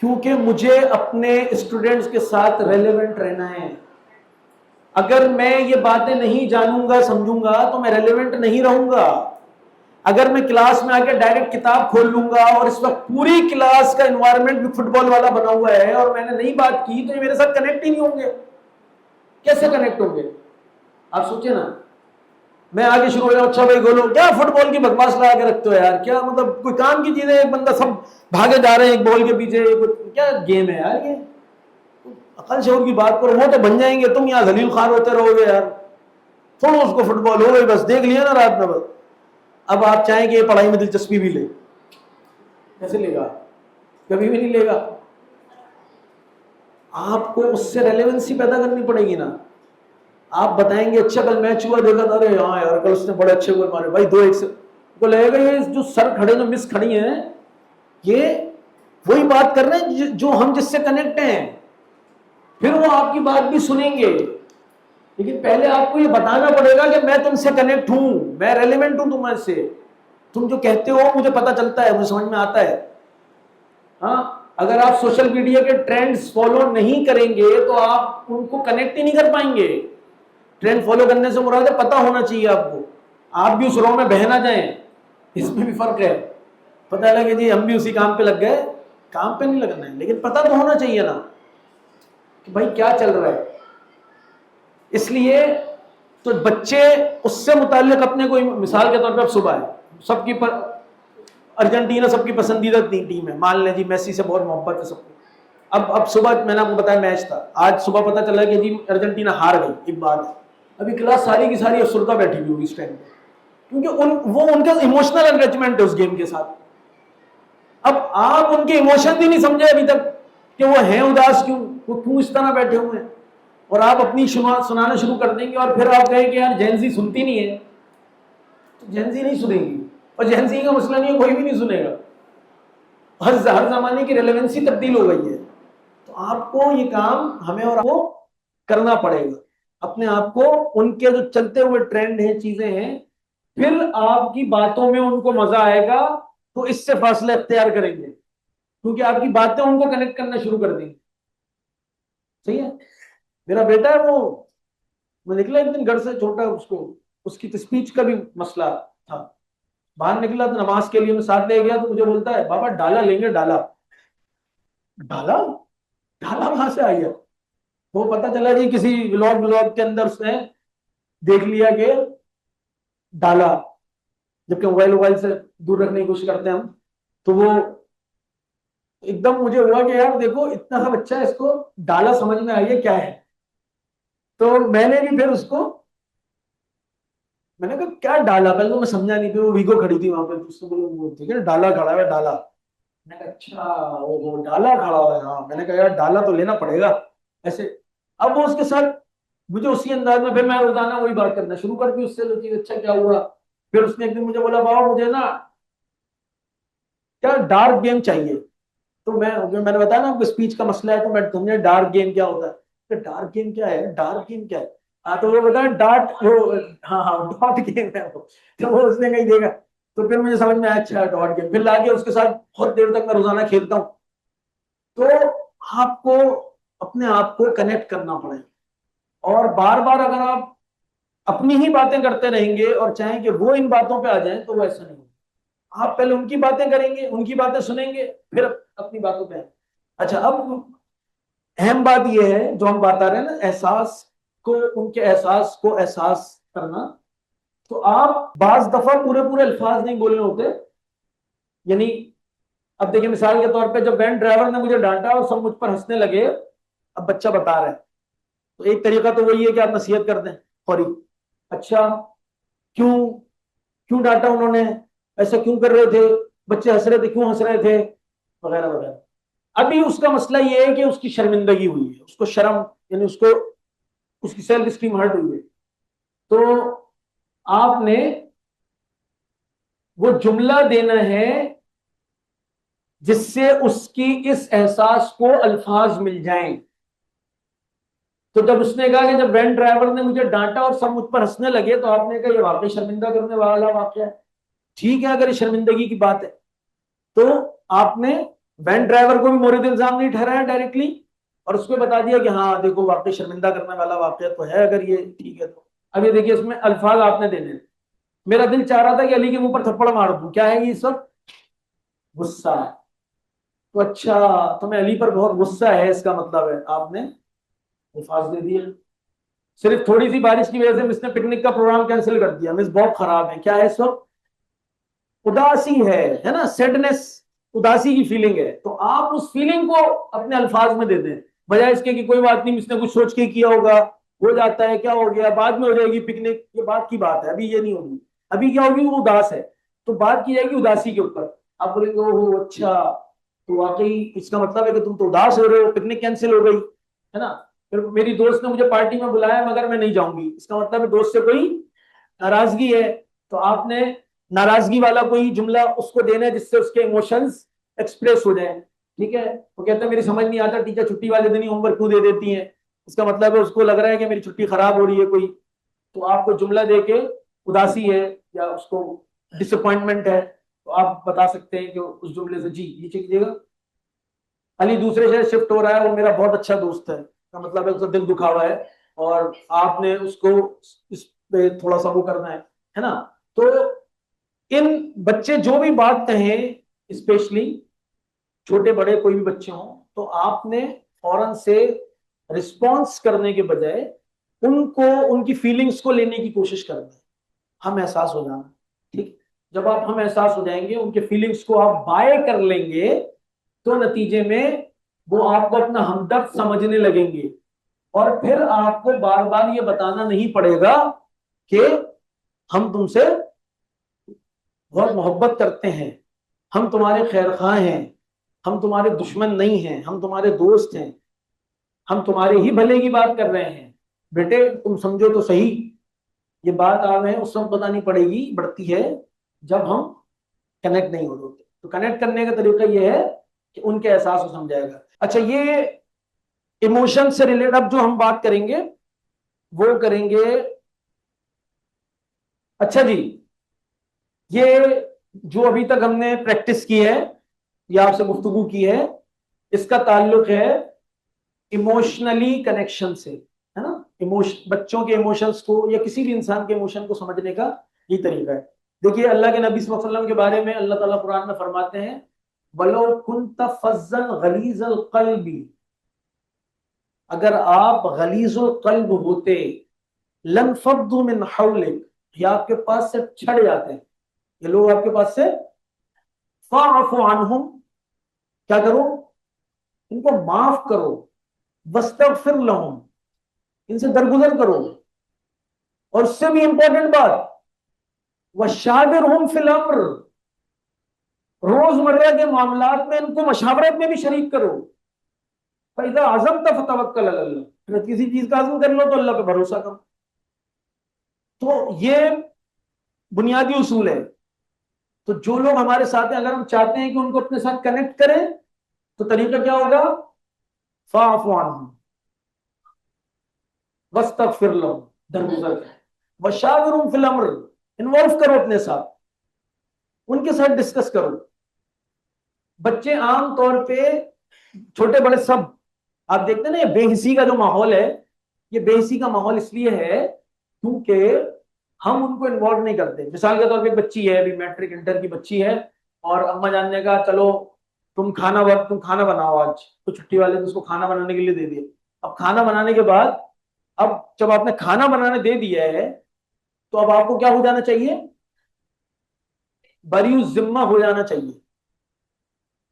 کیونکہ مجھے اپنے اسٹوڈنٹس کے ساتھ ریلیونٹ رہنا ہے. اگر میں یہ باتیں نہیں جانوں گا, سمجھوں گا, تو میں ریلیونٹ نہیں رہوں گا. اگر میں کلاس میں آ کے ڈائریکٹ کتاب کھول لوں گا اور اس وقت پوری کلاس کا انوائرمنٹ بھی فٹ بال والا بنا ہوا ہے اور میں نے نہیں بات کی, تو یہ میرے ساتھ کنیکٹ ہی نہیں ہوں گے. کیسے کنیکٹ ہوں گے آپ سوچیں نا. میں آگے شروع ہو جاؤں, اچھا بھائی گولو کیا فٹ بال کی بکواس لگا کے رکھتے ہو یار, کیا مطلب کوئی کام کی چیز ہے, ایک بندہ سب بھاگے جا رہے ہیں ایک بال کے پیچھے, کیا گیم ہے یار یہ. عقل شعور کی بات کرو, وہ تو بن جائیں گے, تم یہاں ذلیل خوار ہوتے رہو گے یار. چھوڑو اس کو, فٹ بال ہو گئی بس, دیکھ لیا نا رات میں بس. اب آپ چاہیں کہ یہ پڑھائی میں دلچسپی بھی لے, کیسے لے گا؟ کبھی بھی نہیں لے گا. آپ کو اس سے ریلیونسی پیدا کرنی پڑے گی نا. آپ بتائیں گے اچھا کل میچ ہوا, دیکھا تھا, ارے ہاں یار کل اس نے بڑے اچھے گول مارے بھائی, 2-1 سے. کو لگے گا یہ جو سر کھڑے جو مس کھڑی ہیں, یہ وہی بات کر رہے ہیں جو ہم جس سے کنیکٹ ہیں. پھر وہ آپ کی بات بھی سنیں گے, لیکن پہلے آپ کو یہ بتانا پڑے گا کہ میں تم سے کنیکٹ ہوں, میں ریلیونٹ ہوں تمہیں سے. تم جو کہتے ہو مجھے پتا چلتا ہے, مجھے سمجھ میں آتا ہے. ہاں, اگر آپ سوشل میڈیا کے ٹرینڈز فالو نہیں کریں گے تو آپ ان کو کنیکٹ ہی نہیں کر پائیں گے. ٹرینڈ فالو کرنے سے مراد ہے پتا ہونا چاہیے آپ کو, آپ بھی اس رو میں بہہ نہ جائیں, اس میں بھی فرق ہے. پتہ لگا کہ جی ہم بھی اسی کام پہ لگ گئے. کام پہ نہیں لگنا ہے, لیکن پتہ تو ہونا چاہیے نا کہ بھائی کیا چل رہا ہے. اس لیے تو بچے اس سے متعلق اپنے کوئی مثال کے طور پہ اب صبح ہے, سب کی ارجنٹینا سب کی پسندیدہ ٹیم ہے, مان لیں جی میسی سے بہت محبت ہے سب کو. اب صبح میں نے آپ کو بتایا میچ تھا, آج صبح پتہ چلا کہ جی ارجنٹینا ہار گئی. ایک بات ہے, ابھی کلاس ساری کی ساری افسردہ بیٹھی ہوئی ہوگی اس ٹائم پہ, کیونکہ وہ ان کا ایموشنل انگیجمنٹ ہے اس گیم کے ساتھ. اب آپ ان کے ایموشن بھی نہیں سمجھے ابھی تک کہ وہ ہیں اداس کیوں, وہ کیوں اس طرح بیٹھے ہوئے ہیں, اور آپ اپنی سنانا شروع کر دیں گے اور پھر آپ کہیں کہ یار جینزی سنتی نہیں ہے. تو جینزی نہیں سنے گی, اور جینزی کا مسئلہ نہیں ہے, کوئی بھی نہیں سنے گا. ہر زمانے کی ریلیونسی تبدیل ہو گئی ہے. تو آپ کو یہ کام ہمیں اور آپ کو کرنا پڑے گا, اپنے آپ کو ان کے جو چلتے ہوئے ٹرینڈ ہیں چیزیں ہیں, پھر آپ کی باتوں میں ان کو مزہ آئے گا تو اس سے فاصلہ اختیار کریں گے, کیونکہ آپ کی باتیں ان کو کنیکٹ کرنا شروع کر دیں گے. صحیح ہے. میرا بیٹا ہے, وہ نکلا ایک دن گھر سے چھوٹا, اس کی اسپیچ کا بھی مسئلہ تھا. باہر نکلا تو نماز کے لیے میں ساتھ لے گیا, تو مجھے بولتا ہے بابا ڈالا لیں گے. ڈالا ڈالا ڈالا کہاں سے آئی ہے؟ وہ پتہ چلا جی کسی ولاگ کے اندر اس نے دیکھ لیا کہ ڈالا, جبکہ موبائل سے دور رکھنے کی کوشش کرتے ہیں ہم. تو وہ ایک دم مجھے ہوا کہ یار دیکھو اتنا سا بچہ ہے, اس کو ڈالا سمجھ میں آئی ہے کیا ہے. تو میں نے بھی پھر اس کو میں نے کہا کیا ڈالا, پہلے تو میں سمجھا نہیں, پھر وہ ویگو کھڑی تھی وہاں پہ, اس کو ٹھیک ہے ڈالا کھڑا ہے ڈالا. میں نے کہا اچھا وہ ڈالا کھڑا ہوا ہے, ہاں. میں نے کہا یار ڈالا تو لینا پڑے گا ایسے. اب وہ اس کے ساتھ مجھے اسی انداز میں, پھر میں روزانہ وہی بات کرنا شروع کر دی اس سے, چیز اچھا کیا ہوا. پھر اس نے ایک دن مجھے بولا بابا مجھے نا کیا ڈارک گیم چاہیے. تو میں نے بتایا نا آپ کو اسپیچ کا مسئلہ ہے, تو میں سمجھا ڈارک گیم کیا ہوتا ہے. کہ ڈارک گیم کیا ہے, ڈارک گیم کیا ہے. ہاں تو وہ بتا ڈاٹ, وہ ہاں ڈاٹ گیم ہے وہ, تو وہ اس نے کہیں دیکھا. تو پھر مجھے سمجھ میں آیا اچھا ڈاٹ گیم, پھر لا کے اس کے ساتھ بہت دیر تک میں روزانہ کھیلتا ہوں. تو آپ کو اپنے آپ کو کنیکٹ کرنا پڑے, اور بار بار اگر آپ اپنی ہی باتیں کرتے رہیں گے اور چاہیں کہ وہ ان باتوں پہ آ جائیں تو وہ ایسا نہیں. آپ پہلے ان کی باتیں کریں گے, ان کی باتیں سنیں گے, پھر اپنی باتوں پہ. اچھا اب اہم بات یہ ہے جو ہم بات آ رہے ہیں نا, احساس کو, ان کے احساس کو احساس کرنا. تو آپ بعض دفعہ پورے الفاظ نہیں بولنے ہوتے. یعنی اب دیکھیں مثال کے طور پہ جب وین ڈرائیور نے مجھے ڈانٹا اور سب مجھ پر ہنسنے لگے, اب بچہ بتا رہا ہے, تو ایک طریقہ تو وہی ہے کہ آپ نصیحت کر دیں فوری. اچھا کیوں ڈانٹا انہوں نے, ایسا کیوں کر رہے تھے, بچے ہنس رہے تھے, کیوں ہنس رہے تھے, وغیرہ وغیرہ. ابھی اس کا مسئلہ یہ ہے کہ اس کی شرمندگی ہوئی ہے, اس کو شرم, یعنی اس کی سیلف اسٹیم ہرٹ ہوئی ہے. تو آپ نے وہ جملہ دینا ہے جس سے اس کی اس احساس کو الفاظ مل جائیں. تو جب اس نے کہا کہ جب وین ڈرائیور نے مجھے ڈانٹا اور سب مجھ پر ہنسنے لگے, تو آپ نے کہا یہ واقعی شرمندہ کرنے والا واقعہ ہے. ٹھیک ہے, اگر یہ شرمندگی کی بات ہے تو آپ نے وین ڈرائیور کو بھی مورد الزام نہیں ٹھہرایا ڈائریکٹلی, اور اس کو بتا دیا کہ ہاں دیکھو واقعی شرمندہ کرنے والا واقعہ تو ہے, اگر یہ ٹھیک ہے تو. اب یہ دیکھیے اس میں الفاظ آپ نے دینے. میرا دل چاہ رہا تھا کہ علی کے منہ پر تھپڑ مار دوں, کیا ہے یہ سب غصہ ہے. تو اچھا تمہیں علی پر بہت غصہ ہے, اس کا مطلب ہے آپ نے الفاظ دے دیے. صرف تھوڑی سی بارش کی وجہ سے مس نے پکنک کا پروگرام کینسل کر دیا, مس بہت خراب ہے. کیا ہے اس وقت اداسی ہے نا, سیڈنس, اداسی کی فیلنگ ہے. تو آپ اس فیلنگ کو اپنے الفاظ میں دے دیں, بجائے اس کے کہ کوئی بات نہیں, اس نے کچھ سوچ کے کیا ہوگا, ہو جاتا ہے, کیا ہو گیا, بعد میں ہو جائے گی پکنک, یہ بات کی بات ہے, ابھی یہ نہیں ہوگی. ابھی کیا ہوگی, وہ اداس ہے, تو بات کی جائے گی اداسی کے اوپر. آپ بولیں گے اوہ اچھا, تو واقعی اس کا مطلب ہے کہ تم تو اداس ہو رہے ہو, پکنک کینسل ہو گئی ہے نا. پھر میری دوست نے مجھے پارٹی میں بلایا مگر میں نہیں جاؤں گی, اس کا مطلب ہے دوست سے کوئی ناراضگی ہے. تو آپ نے ناراضگی والا کوئی جملہ اس کو دینا ہے جس سے اس کے ایموشنز ایکسپریس ہو جائیں. ٹھیک ہے, وہ کہتا ہے میری سمجھ نہیں آتا ٹیچر چھٹی والے دن ہی ہوم ورک کیوں دے دیتی ہیں, اس کا مطلب ہے اس کو لگ رہا ہے کہ میری چھٹی خراب ہو رہی ہے کوئی. تو آپ کو جملہ دے کے اداسی ہے یا اس کو ڈس اپوائنٹمنٹ ہے, تو آپ بتا سکتے ہیں کہ اس جملے سے جی نیچے کیجیے گا, علی دوسرے شہر شفٹ ہو رہا ہے, وہ میرا بہت اچھا دوست ہے, کا مطلب ہے اس کا دل دکھا ہوا ہے, اور آپ نے اس کو اس پہ تھوڑا سا وہ کرنا ہے نا. تو ان بچے جو بھی بات کہیں اسپیشلی چھوٹے بڑے کوئی بھی بچے ہوں تو آپ نے فوراً سے رسپانس کرنے کے بجائے ان کو ان کی فیلنگز کو لینے کی کوشش کرنا ہے. ہم احساس ہو جانا. ٹھیک. جب آپ ہم احساس ہو جائیں گے, ان کے فیلنگز کو آپ بائے کر لیں گے, تو نتیجے میں وہ آپ کو اپنا ہمدرد سمجھنے لگیں گے, اور پھر آپ کو بار بار یہ بتانا نہیں پڑے گا کہ ہم تم سے بہت محبت کرتے ہیں, ہم تمہارے خیر خواہ ہیں, ہم تمہارے دشمن نہیں ہیں, ہم تمہارے دوست ہیں, ہم تمہارے ہی بھلے کی بات کر رہے ہیں, بیٹے تم سمجھو تو صحیح. یہ بات آپ ہیں اس وقت بتانی پڑے گی, بڑھتی ہے جب ہم کنیکٹ نہیں ہوتے. تو کنیکٹ کرنے کا طریقہ یہ ہے کہ ان کے احساس کو سمجھائے گا. اچھا, یہ ایموشن سے ریلیٹ اب جو ہم بات کریں گے وہ کریں گے. اچھا جی, یہ جو ابھی تک ہم نے پریکٹس کی ہے یا آپ سے گفتگو کی ہے, اس کا تعلق ہے ایموشنلی کنیکشن سے, ہے نا. بچوں کے ایموشنز کو یا کسی بھی انسان کے ایموشن کو سمجھنے کا یہ طریقہ ہے. دیکھیے اللہ کے نبی صلی اللہ علیہ وسلم کے بارے میں اللہ تعالیٰ قرآن میں فرماتے ہیں وَلَوْ كُنْتَ فَظًّا غَلِيظَ الْقَلْبِ, اگر آپ غلیظ القلب ہوتے, لَانفَضُّوا مِنْ حَوْلِكَ, یہ آپ کے پاس سے چھڑ جاتے ہیں, یہ لوگ آپ کے پاس سے. فَاعْفُ عَنْهُمْ, کیا کرو, ان کو معاف کرو. وَاسْتَغْفِرْ لَهُمْ, ان سے درگزر کرو. اور اس سے بھی امپورٹنٹ بات, وَشَاوِرْهُمْ فِي الْأَمْرِ, روزمرہ کے معاملات میں ان کو مشاورت میں بھی شریک کرو. فَإِذَا عَزَمْتَ فَتَوَكَّلْ عَلَى اللَّهِ, اگر کسی چیز کا عزم کر لو تو اللہ پہ بھروسہ کرو. تو یہ بنیادی اصول ہے. تو جو لوگ ہمارے ساتھ ہیں, اگر ہم چاہتے ہیں کہ ان کو اپنے ساتھ کنیکٹ کریں تو طریقہ کیا ہوگا, فَاعْفُ عَنْهُمْ وَاسْتَغْفِرْ لَهُمْ, درگزر کریں. وَشَاوِرْهُمْ فِي الْأَمْرِ, انوالو کرو اپنے ساتھ, ان کے ساتھ ڈسکس کرو. بچے عام طور پہ چھوٹے بڑے سب آپ دیکھتے ہیں نا, یہ بے حسی کا جو ماحول ہے, یہ بے حسی کا ماحول اس لیے ہے کیونکہ ہم ان کو انوالو نہیں کرتے. مثال کے طور پہ ایک بچی ہے, ابھی میٹرک انٹر کی بچی ہے, اور اما جان نے کہا چلو تم کھانا بناؤ آج, تو چھٹی والے نے اس کو کھانا بنانے کے لیے دے دیا. اب کھانا بنانے کے بعد, اب جب آپ نے کھانا بنانے دے دیا ہے تو اب آپ کو کیا ہو جانا چاہیے, بری الذمہ ہو جانا چاہیے.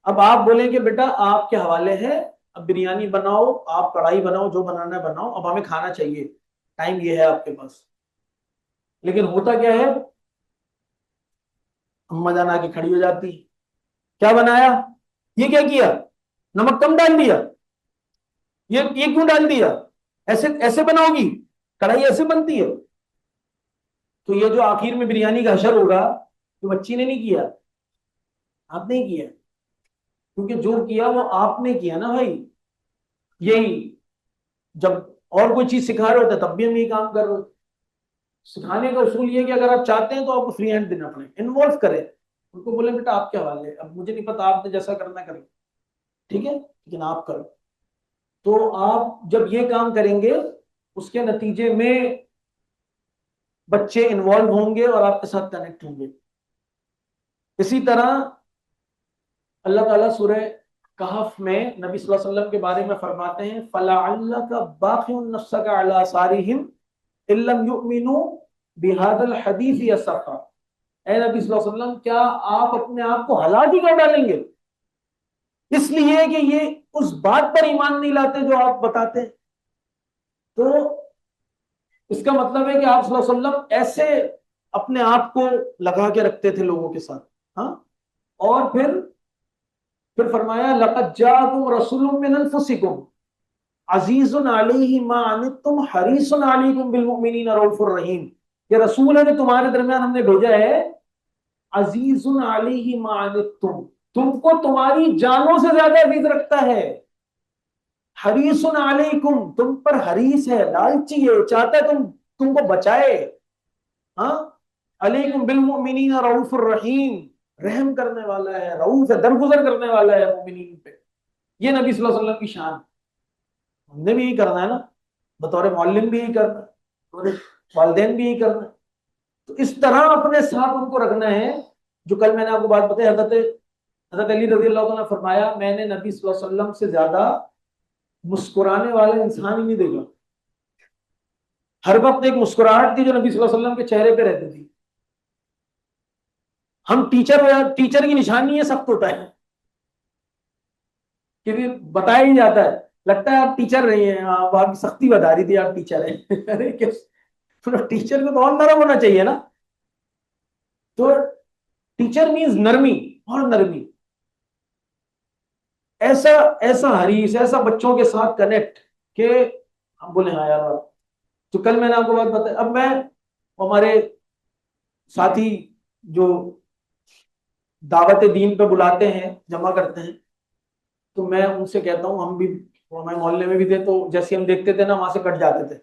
اب آپ بولیں کہ بیٹا آپ کے حوالے ہے, اب بریانی بناؤ, آپ کڑھائی بناؤ, جو بنانا ہے بناؤ, اب ہمیں کھانا چاہیے, ٹائم یہ ہے آپ کے پاس. لیکن ہوتا کیا ہے, اما جان آ کے کھڑی ہو جاتی, کیا بنایا, یہ کیا کیا, نمک کم ڈال دیا, یہ کیوں ڈال دیا, ایسے بناؤ گی, کڑھائی ایسے بنتی ہے. تو یہ جو آخر میں بریانی کا حشر ہوگا تو بچی نے نہیں کیا, آپ نے کیا, کیونکہ جو کیا وہ آپ نے کیا نا بھائی. یہی جب اور کوئی چیز سکھا رہے ہوتے تب بھی ہم یہی کام کر رہے ہوتے. سکھانے کا اصول یہ کہ اگر آپ چاہتے ہیں تو آپ کو فری ہینڈ دینا پڑے, انوالو کریں, ان کو بولیں بیٹا آپ کے حوالے, اب مجھے نہیں پتا, آپ نے جیسا کرنا کریں, ٹھیک ہے, لیکن آپ کرو. تو آپ جب یہ کام کریں گے اس کے نتیجے میں بچے انوالو ہوں گے اور آپ کے ساتھ کنیکٹ ہوں گے. اسی طرح اللہ تعالیٰ سورہ کہف میں نبی صلی اللہ علیہ وسلم کے بارے میں فرماتے ہیں فَلَعَلَّكَ بَاخِعٌ نَفْسَكَ عَلَىٰ آثَارِهِمْ إِن لَّمْ يُؤْمِنُوا بِهَٰذَا الْحَدِيثِ أَسَفًا. اے نبی صلی اللہ علیہ وسلم, کیا آپ اپنے آپ کو ہلاک ہی کر ڈالیں گے اس لیے کہ یہ اس بات پر ایمان نہیں لاتے جو آپ بتاتے ہیں. تو اس کا مطلب ہے کہ آپ صلی اللہ علیہ وسلم ایسے اپنے آپ کو لگا کے رکھتے تھے لوگوں کے ساتھ. ہاں, اور پھر فرمایا لَقَدْ جَاءَكُمْ رَسُولٌ مِّنْ أَنفُسِكُمْ عَزِيزٌ عَلَيْهِ مَا عَنِتُّمْ حَرِيصٌ عَلَيْكُمْ بِالْمُؤْمِنِينَ رَءُوفٌ رَحِيمٌ. یہ رسول ہے جو تمہارے درمیان ہم نے بھیجا ہے, عزیز علیہ ما عنتم, تم کو تمہاری جانوں سے زیادہ عزیز رکھتا ہے. حریص علیکم, تم پر حریص ہے, لالچی ہے, چاہتا ہے تم کو بچائے. ہاں, علیکم بالمؤمنین رؤوف الرحیم, رحم کرنے والا ہے, رؤوف ہے, درگزر کرنے والا ہے مومنین پہ. یہ نبی صلی اللہ علیہ وسلم کی شان. ہم نے بھی یہی کرنا ہے نا, بطور معلم بھی یہی کرنا ہے, بطور والدین بھی یہی کرنا ہے. تو اس طرح اپنے ساتھ ان کو رکھنا ہے. جو کل میں نے آپ کو بات بتائی, حضرت حضرت علی رضی اللہ عنہ نے فرمایا میں نے نبی صلی اللہ علیہ وسلم سے زیادہ مسکرانے والا انسان ہی نہیں دیکھا. ہر وقت ایک مسکراہٹ تھی جو نبی صلی اللہ علیہ وسلم کے چہرے پہ رہتی تھی. ہم ٹیچر کی نشانی ہے سخت ہوتا ہے کہ بتایا ہی جاتا ہے, لگتا ہے آپ ٹیچر رہی ہیں, آپ کی سختی بتا رہی تھی آپ ٹیچر ہیں. ارے ٹیچر کو تو اور نرم ہونا چاہیے نا. تو ٹیچر مینز نرمی اور نرمی, ایسا ایسا حریص, ایسا بچوں کے ساتھ کنیکٹ کہ ہم بولے ہاں یار. تو کل میں نے آپ کو بات بتائی, اب میں ہمارے ساتھی جو دعوت دین پہ بلاتے ہیں جمع کرتے ہیں, تو میں ان سے کہتا ہوں, ہم بھی ہمارے محلے میں بھی تھے, تو جیسے ہم دیکھتے تھے نا وہاں سے کٹ جاتے تھے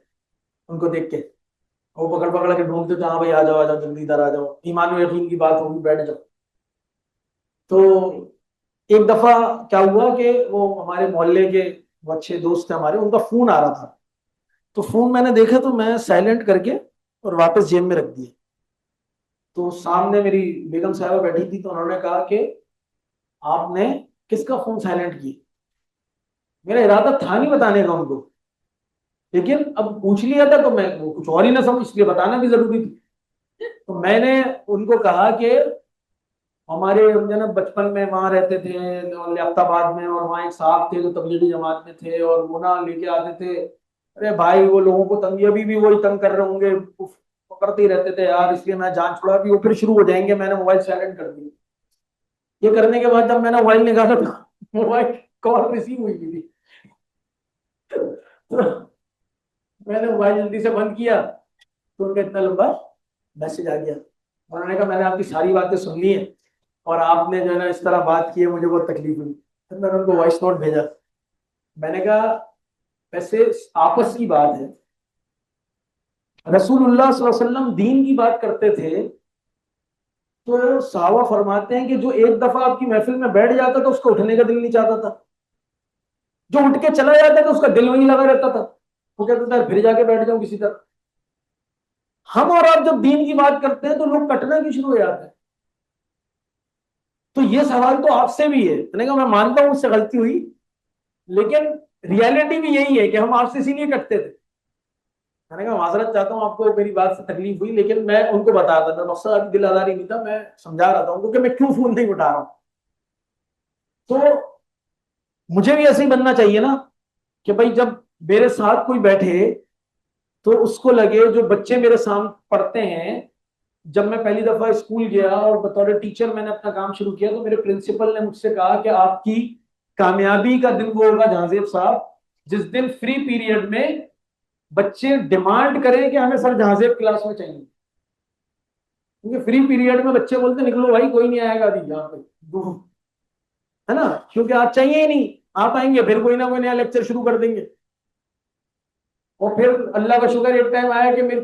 ان کو دیکھ کے, وہ پکڑ پکڑ کے ڈھونڈتے تھے, ہاں بھائی آ جاؤ جلدی ادھر آ جاؤ, ایمان و یقین کی بات ہوگی, بیٹھ جاؤ. تو ایک دفعہ کیا ہوا کہ وہ ہمارے محلے کے اچھے دوست ہیں ہمارے, ان کا فون آ رہا تھا. تو فون میں نے دیکھا تو میں سائلنٹ کر کے اور واپس جیب میں رکھ دیا. تو سامنے میری بیگم صاحبہ بیٹھی تھی, تو انہوں نے کہا کہ آپ نے کس کا فون سائلنٹ کیا؟ میرا ارادہ تھا نہیں بتانے کا ان کو, لیکن اب پوچھ لیا تھا تو میں وہ کچھ اور ہی نہ سمجھ, اس لیے بتانا بھی ضروری تھی. تو میں نے ان کو کہا کہ ہمارے نا بچپن میں وہاں رہتے تھے لیاقت آباد میں, اور وہاں ایک صاحب تھے جو تبلیغی جماعت میں تھے, اور وہ نا لے کے آتے تھے. ارے بھائی وہ لوگوں کو تنگ, ابھی بھی وہی تنگ کر رہے ہوں گے, پکڑتے ہی رہتے تھے یار, اس لیے میں جان چھوڑا, بھی وہ پھر شروع ہو جائیں گے. میں نے موبائل سائلنٹ کر دیا. یہ کرنے کے بعد جب میں نے موبائل نکالا تو موبائل کال ریسیو ہوئی تھی. تو میں نے موبائل جلدی سے بند کیا تو ان کا اتنا لمبا میسج آ گیا. انہوں نے کہا میں نے آپ کی ساری باتیں سن لی ہیں, اور آپ نے جو ہے نا اس طرح بات کی ہے, مجھے بہت تکلیف ہوئی. پھر میں نے ان کو وائس نوٹ بھیجا. میں نے کہا ویسے آپس کی بات ہے, رسول اللہ صلی اللہ علیہ وسلم دین کی بات کرتے تھے تو صحابہ فرماتے ہیں کہ جو ایک دفعہ آپ کی محفل میں بیٹھ جاتا تھا اس کو اٹھنے کا دل نہیں چاہتا تھا, جو اٹھ کے چلا جاتا تھا اس کا دل وہیں لگا رہتا تھا, وہ کہتا تھا پھر جا کے بیٹھ جاؤں کسی طرح. ہم اور آپ جب دین کی بات کرتے ہیں تو لوگ کٹنا کیوں شروع ہو جاتے ہیں. تو یہ سوال تو آپ سے بھی ہے. میں نے کہا میں مانتا ہوں اس سے غلطی ہوئی, لیکن ریالٹی بھی یہی ہے کہ ہم آپ سے اسی لیے کٹتے تھے. میں نے کہا معذرت چاہتا ہوں, آپ کو میری بات سے تکلیف ہوئی, لیکن میں ان کو بتا رہا تھا, مقصد آپ کی دل آزاری نہیں تھا, میں سمجھا رہا تھا کیونکہ میں کیوں فون نہیں اٹھا رہا ہوں. تو مجھے بھی ایسے ہی بننا چاہیے نا کہ بھائی جب میرے ساتھ کوئی بیٹھے تو اس کو لگے, جو بچے میرے سامنے پڑھتے ہیں, جب میں پہلی دفعہ اسکول گیا اور بطور ٹیچر میں نے اپنا کام شروع کیا تو میرے پرنسپل نے مجھ سے کہا کہ آپ کی کامیابی کا دن وہ ہوگا جہاں زیب صاحب جس دن فری پیریڈ میں بچے ڈیمانڈ کریں کہ ہمیں سر جہاں زیب کلاس میں چاہیے. کیونکہ فری پیریڈ میں بچے بولتے نکلو بھائی کوئی نہیں آئے گا ابھی یہاں پہ, ہے نا, کیونکہ آج چاہیے ہی نہیں, آپ آئیں گے پھر کوئی نہ کوئی نیا لیکچر شروع کر دیں گے. اور پھر اللہ کا شکر ایک ٹائم آیا کہ میرے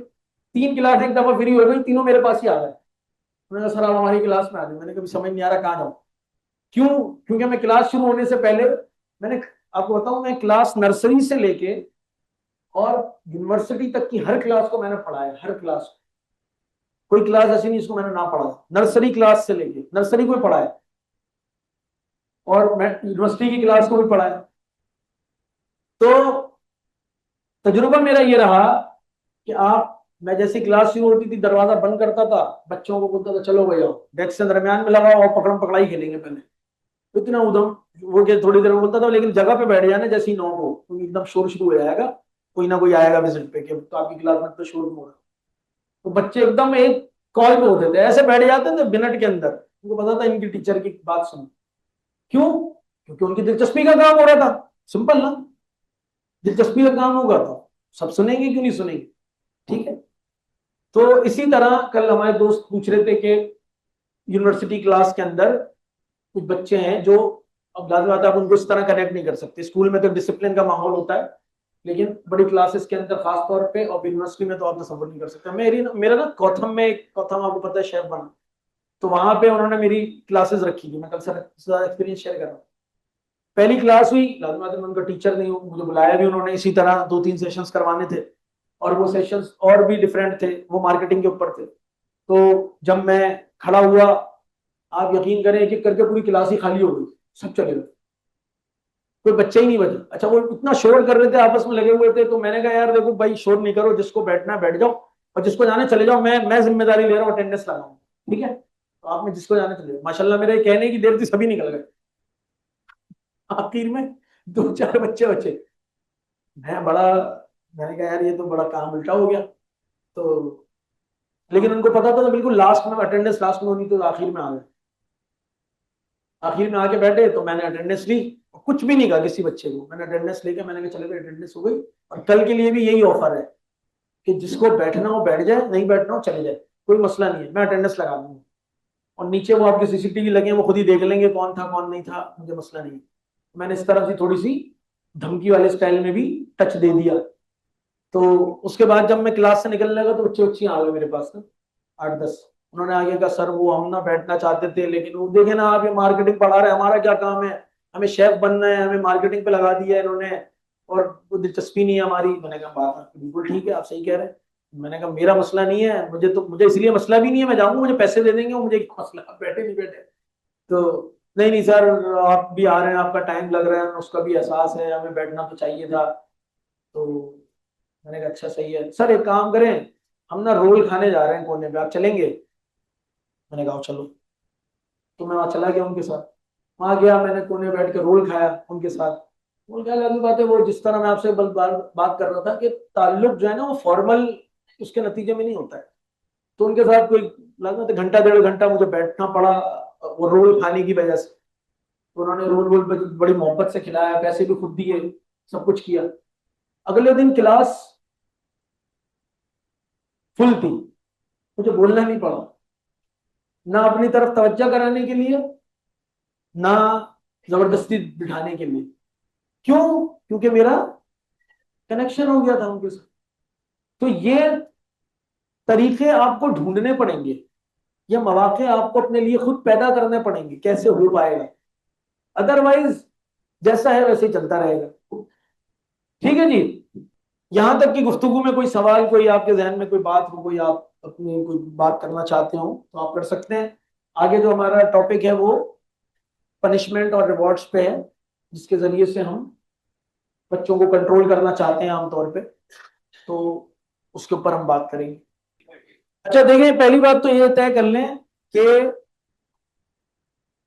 3 کلاس ایک دفعہ فری ہو گئی, تینوں میرے پاس ہی آ گئے. میں نے کہا سر آپ ہماری کلاس میں آ گئے. میں نے کبھی سمجھ نہیں آ رہا کہاں جاؤں. کیوں؟ کیونکہ میں کلاس شروع ہونے سے پہلے میں نے آپ کو بتاؤں, میں کلاس نرسری سے لے کے اور یونیورسٹی تک کی ہر کلاس کو میں نے پڑھا ہے. ہر کلاس کو, کوئی کلاس ایسی نہیں اس کو میں نے نہ پڑھا. نرسری کلاس سے لے کے نرسری کو بھی پڑھا ہے, اور میں یونیورسٹی کی کلاس کو بھی پڑھا ہے. تو تجربہ میرا یہ رہا کہ میں جیسی کلاس شروع ہوتی تھی دروازہ بند کرتا تھا, بچوں کو بولتا تھا چلو بھائی آؤ, ڈیسک سے درمیان میں لگاؤ اور پکڑم پکڑائی کھیلیں گے. پہلے اتنا ادم وہ کہ تھوڑی دیر میں بولتا تھا, لیکن جگہ پہ بیٹھ جانا جیسی 9 کو ایک دم شور شروع ہو جائے گا, کوئی نہ کوئی آئے گا وزٹ پہ کہ تو آپ کی کلاس میں تو شور ہو رہا. تو بچے ایک دم ایک کال پہ ہوتے تھے, ایسے بیٹھ جاتے تھے منٹ کے اندر, ان کو پتا تھا ان کی ٹیچر کی بات سن. کیوں؟ کیونکہ ان کی دلچسپی کا کام ہو رہا تھا. سمپل نا, دلچسپی کا کام ہوگا تو سب سنیں گے, کیوں نہیں سنیں گے. ٹھیک ہے. تو اسی طرح کل ہمارے دوست پوچھ رہے تھے کہ یونیورسٹی کلاس کے اندر کچھ بچے ہیں جو اب لازم بات ہے آپ ان کو اس طرح کنیکٹ نہیں کر سکتے. اسکول میں تو ڈسپلن کا ماحول ہوتا ہے, لیکن بڑی کلاسز کے اندر خاص طور پہ اور یونیورسٹی میں تو آپ تصور نہیں کر سکتے. میرا نا کوتھم میں, کوتھم آپ کو پتا ہے شیف بنا, تو وہاں پہ انہوں نے میری کلاسز رکھی تھی. میں کل سر ایکسپیرینس شیئر کر رہا ہوں. پہلی کلاس ہوئی, لازم بات ہے میں ان کا ٹیچر نہیں ہوں, مجھے بلایا بھی انہوں نے اسی طرح 2-3 سیشنز کروانے تھے, اور وہ سیشنز اور بھی ڈفرینٹ تھے, وہ مارکیٹنگ کے اوپر تھے. تو جب میں کھڑا ہوا آپ یقین کریں ایک ایک کر کے پوری کلاس ہی خالی ہو گئی, سب چلے گئے, کوئی بچہ ہی نہیں بچا. اچھا وہ اتنا شور کر رہے تھے, آپس میں لگے ہوئے تھے, تو میں نے کہا یار دیکھو بھائی شور نہیں کرو, جس کو بیٹھنا ہے بیٹھ جاؤ, اور جس کو جانا چلے جاؤ, میں ذمہ داری لے رہا ہوں, اٹینڈنس لگاؤں, ٹھیک ہے, تو آپ نے جس کو جانا چلے جاؤ. ماشاء اللہ میرے کہنے کی دیر تھی, سبھی نکل گئے, آخر میں 2-4 بچے بچے. میں نے کہا یار یہ تو بڑا کام الٹا ہو گیا. تو لیکن ان کو پتا تھا, تو بالکل لاسٹ میں اٹینڈنس لاسٹ میں ہونی, تو آخر میں آ گئے, آخر میں آ کے بیٹھے, تو میں نے اٹینڈنس لی, کچھ بھی نہیں کہا کسی بچے کو, میں نے اٹینڈنس لے کے میں نے کہا چلے گئے, اٹینڈنس ہو گئی. اور کل کے لیے بھی یہی آفر ہے کہ جس کو بیٹھنا ہو بیٹھ جائے, نہیں بیٹھنا ہو چلے جائے, کوئی مسئلہ نہیں ہے, میں اٹینڈنس لگا دوں گا, اور نیچے وہ آپ کے CCTV لگے, وہ خود ہی دیکھ لیں گے کون تھا کون نہیں تھا, مجھے مسئلہ نہیں. میں نے اس طرح سے تھوڑی سی دھمکی والے سٹائل میں بھی ٹچ دے دیا. تو اس کے بعد جب میں کلاس سے نکلنے لگا تو بچے بچی آ گئے میرے پاس نا, 8-10. انہوں نے آگے کہا سر وہ ہم نہ بیٹھنا چاہتے تھے, لیکن وہ دیکھیں نا آپ یہ مارکیٹنگ پڑھا رہے ہیں, ہمارا کیا کام ہے, ہمیں شیف بننا ہے, ہمیں مارکیٹنگ پہ لگا دیا ہے انہوں نے, اور وہ دلچسپی نہیں ہے ہماری. میں نے کہا بات بالکل ٹھیک ہے, آپ صحیح کہہ رہے ہیں. میں نے کہا میرا مسئلہ نہیں ہے, مجھے اس لیے مسئلہ بھی نہیں ہے, میں جاؤں گا, مجھے پیسے دے دیں گے, مجھے کیا مسئلہ, آپ بیٹھے نہیں بیٹھے. تو نہیں سر آپ بھی آ رہے ہیں, آپ کا ٹائم لگ رہا ہے, اس کا بھی احساس ہے, ہمیں بیٹھنا تو چاہیے تھا. تو میں نے کہا اچھا صحیح ہے سر, ایک کام کریں, ہم نا رول کھانے جا رہے ہیں کونے پہ, آپ چلیں گے؟ میں نے کہا چلو. تو میں وہاں چلا گیا ان کے ساتھ, وہاں گیا, میں نے کونے بیٹھ کے رول کھایا ان کے ساتھ. رول کھایا لگی بات ہے, وہ جس طرح میں آپ سے بات کر رہا تھا کہ تعلق جو ہے نا وہ فارمل اس کے نتیجے میں نہیں ہوتا ہے. تو ان کے ساتھ کوئی لگا تو گھنٹہ 1.5 گھنٹہ مجھے بیٹھنا پڑا وہ رول کھانے کی وجہ سے. انہوں نے رول بڑی محبت سے کھلایا, پیسے بھی خود دیے, سب کچھ کیا. اگلے دن کلاس فل تھی, مجھے بولنا نہیں پڑا, نہ اپنی طرف توجہ کرانے کے لیے, نہ زبردستی بٹھانے کے لیے. کیوں؟ کیونکہ میرا کنیکشن ہو گیا تھا ان کے ساتھ. تو یہ طریقے آپ کو ڈھونڈنے پڑیں گے, یہ مواقع آپ کو اپنے لیے خود پیدا کرنے پڑیں گے, کیسے ہو پائے گا, ادروائز جیسا ہے ویسے ہی چلتا رہے گا. ٹھیک ہے جی, یہاں تک کہ گفتگو میں کوئی سوال, کوئی آپ کے ذہن میں کوئی بات ہو, کوئی آپ اپنی کوئی بات کرنا چاہتے ہو تو آپ کر سکتے ہیں. آگے جو ہمارا ٹاپک ہے وہ پنشمنٹ اور ریوارڈز پہ ہے, جس کے ذریعے سے ہم بچوں کو کنٹرول کرنا چاہتے ہیں عام طور پہ, تو اس کے اوپر ہم بات کریں گے. اچھا دیکھیں, پہلی بات تو یہ طے کر لیں کہ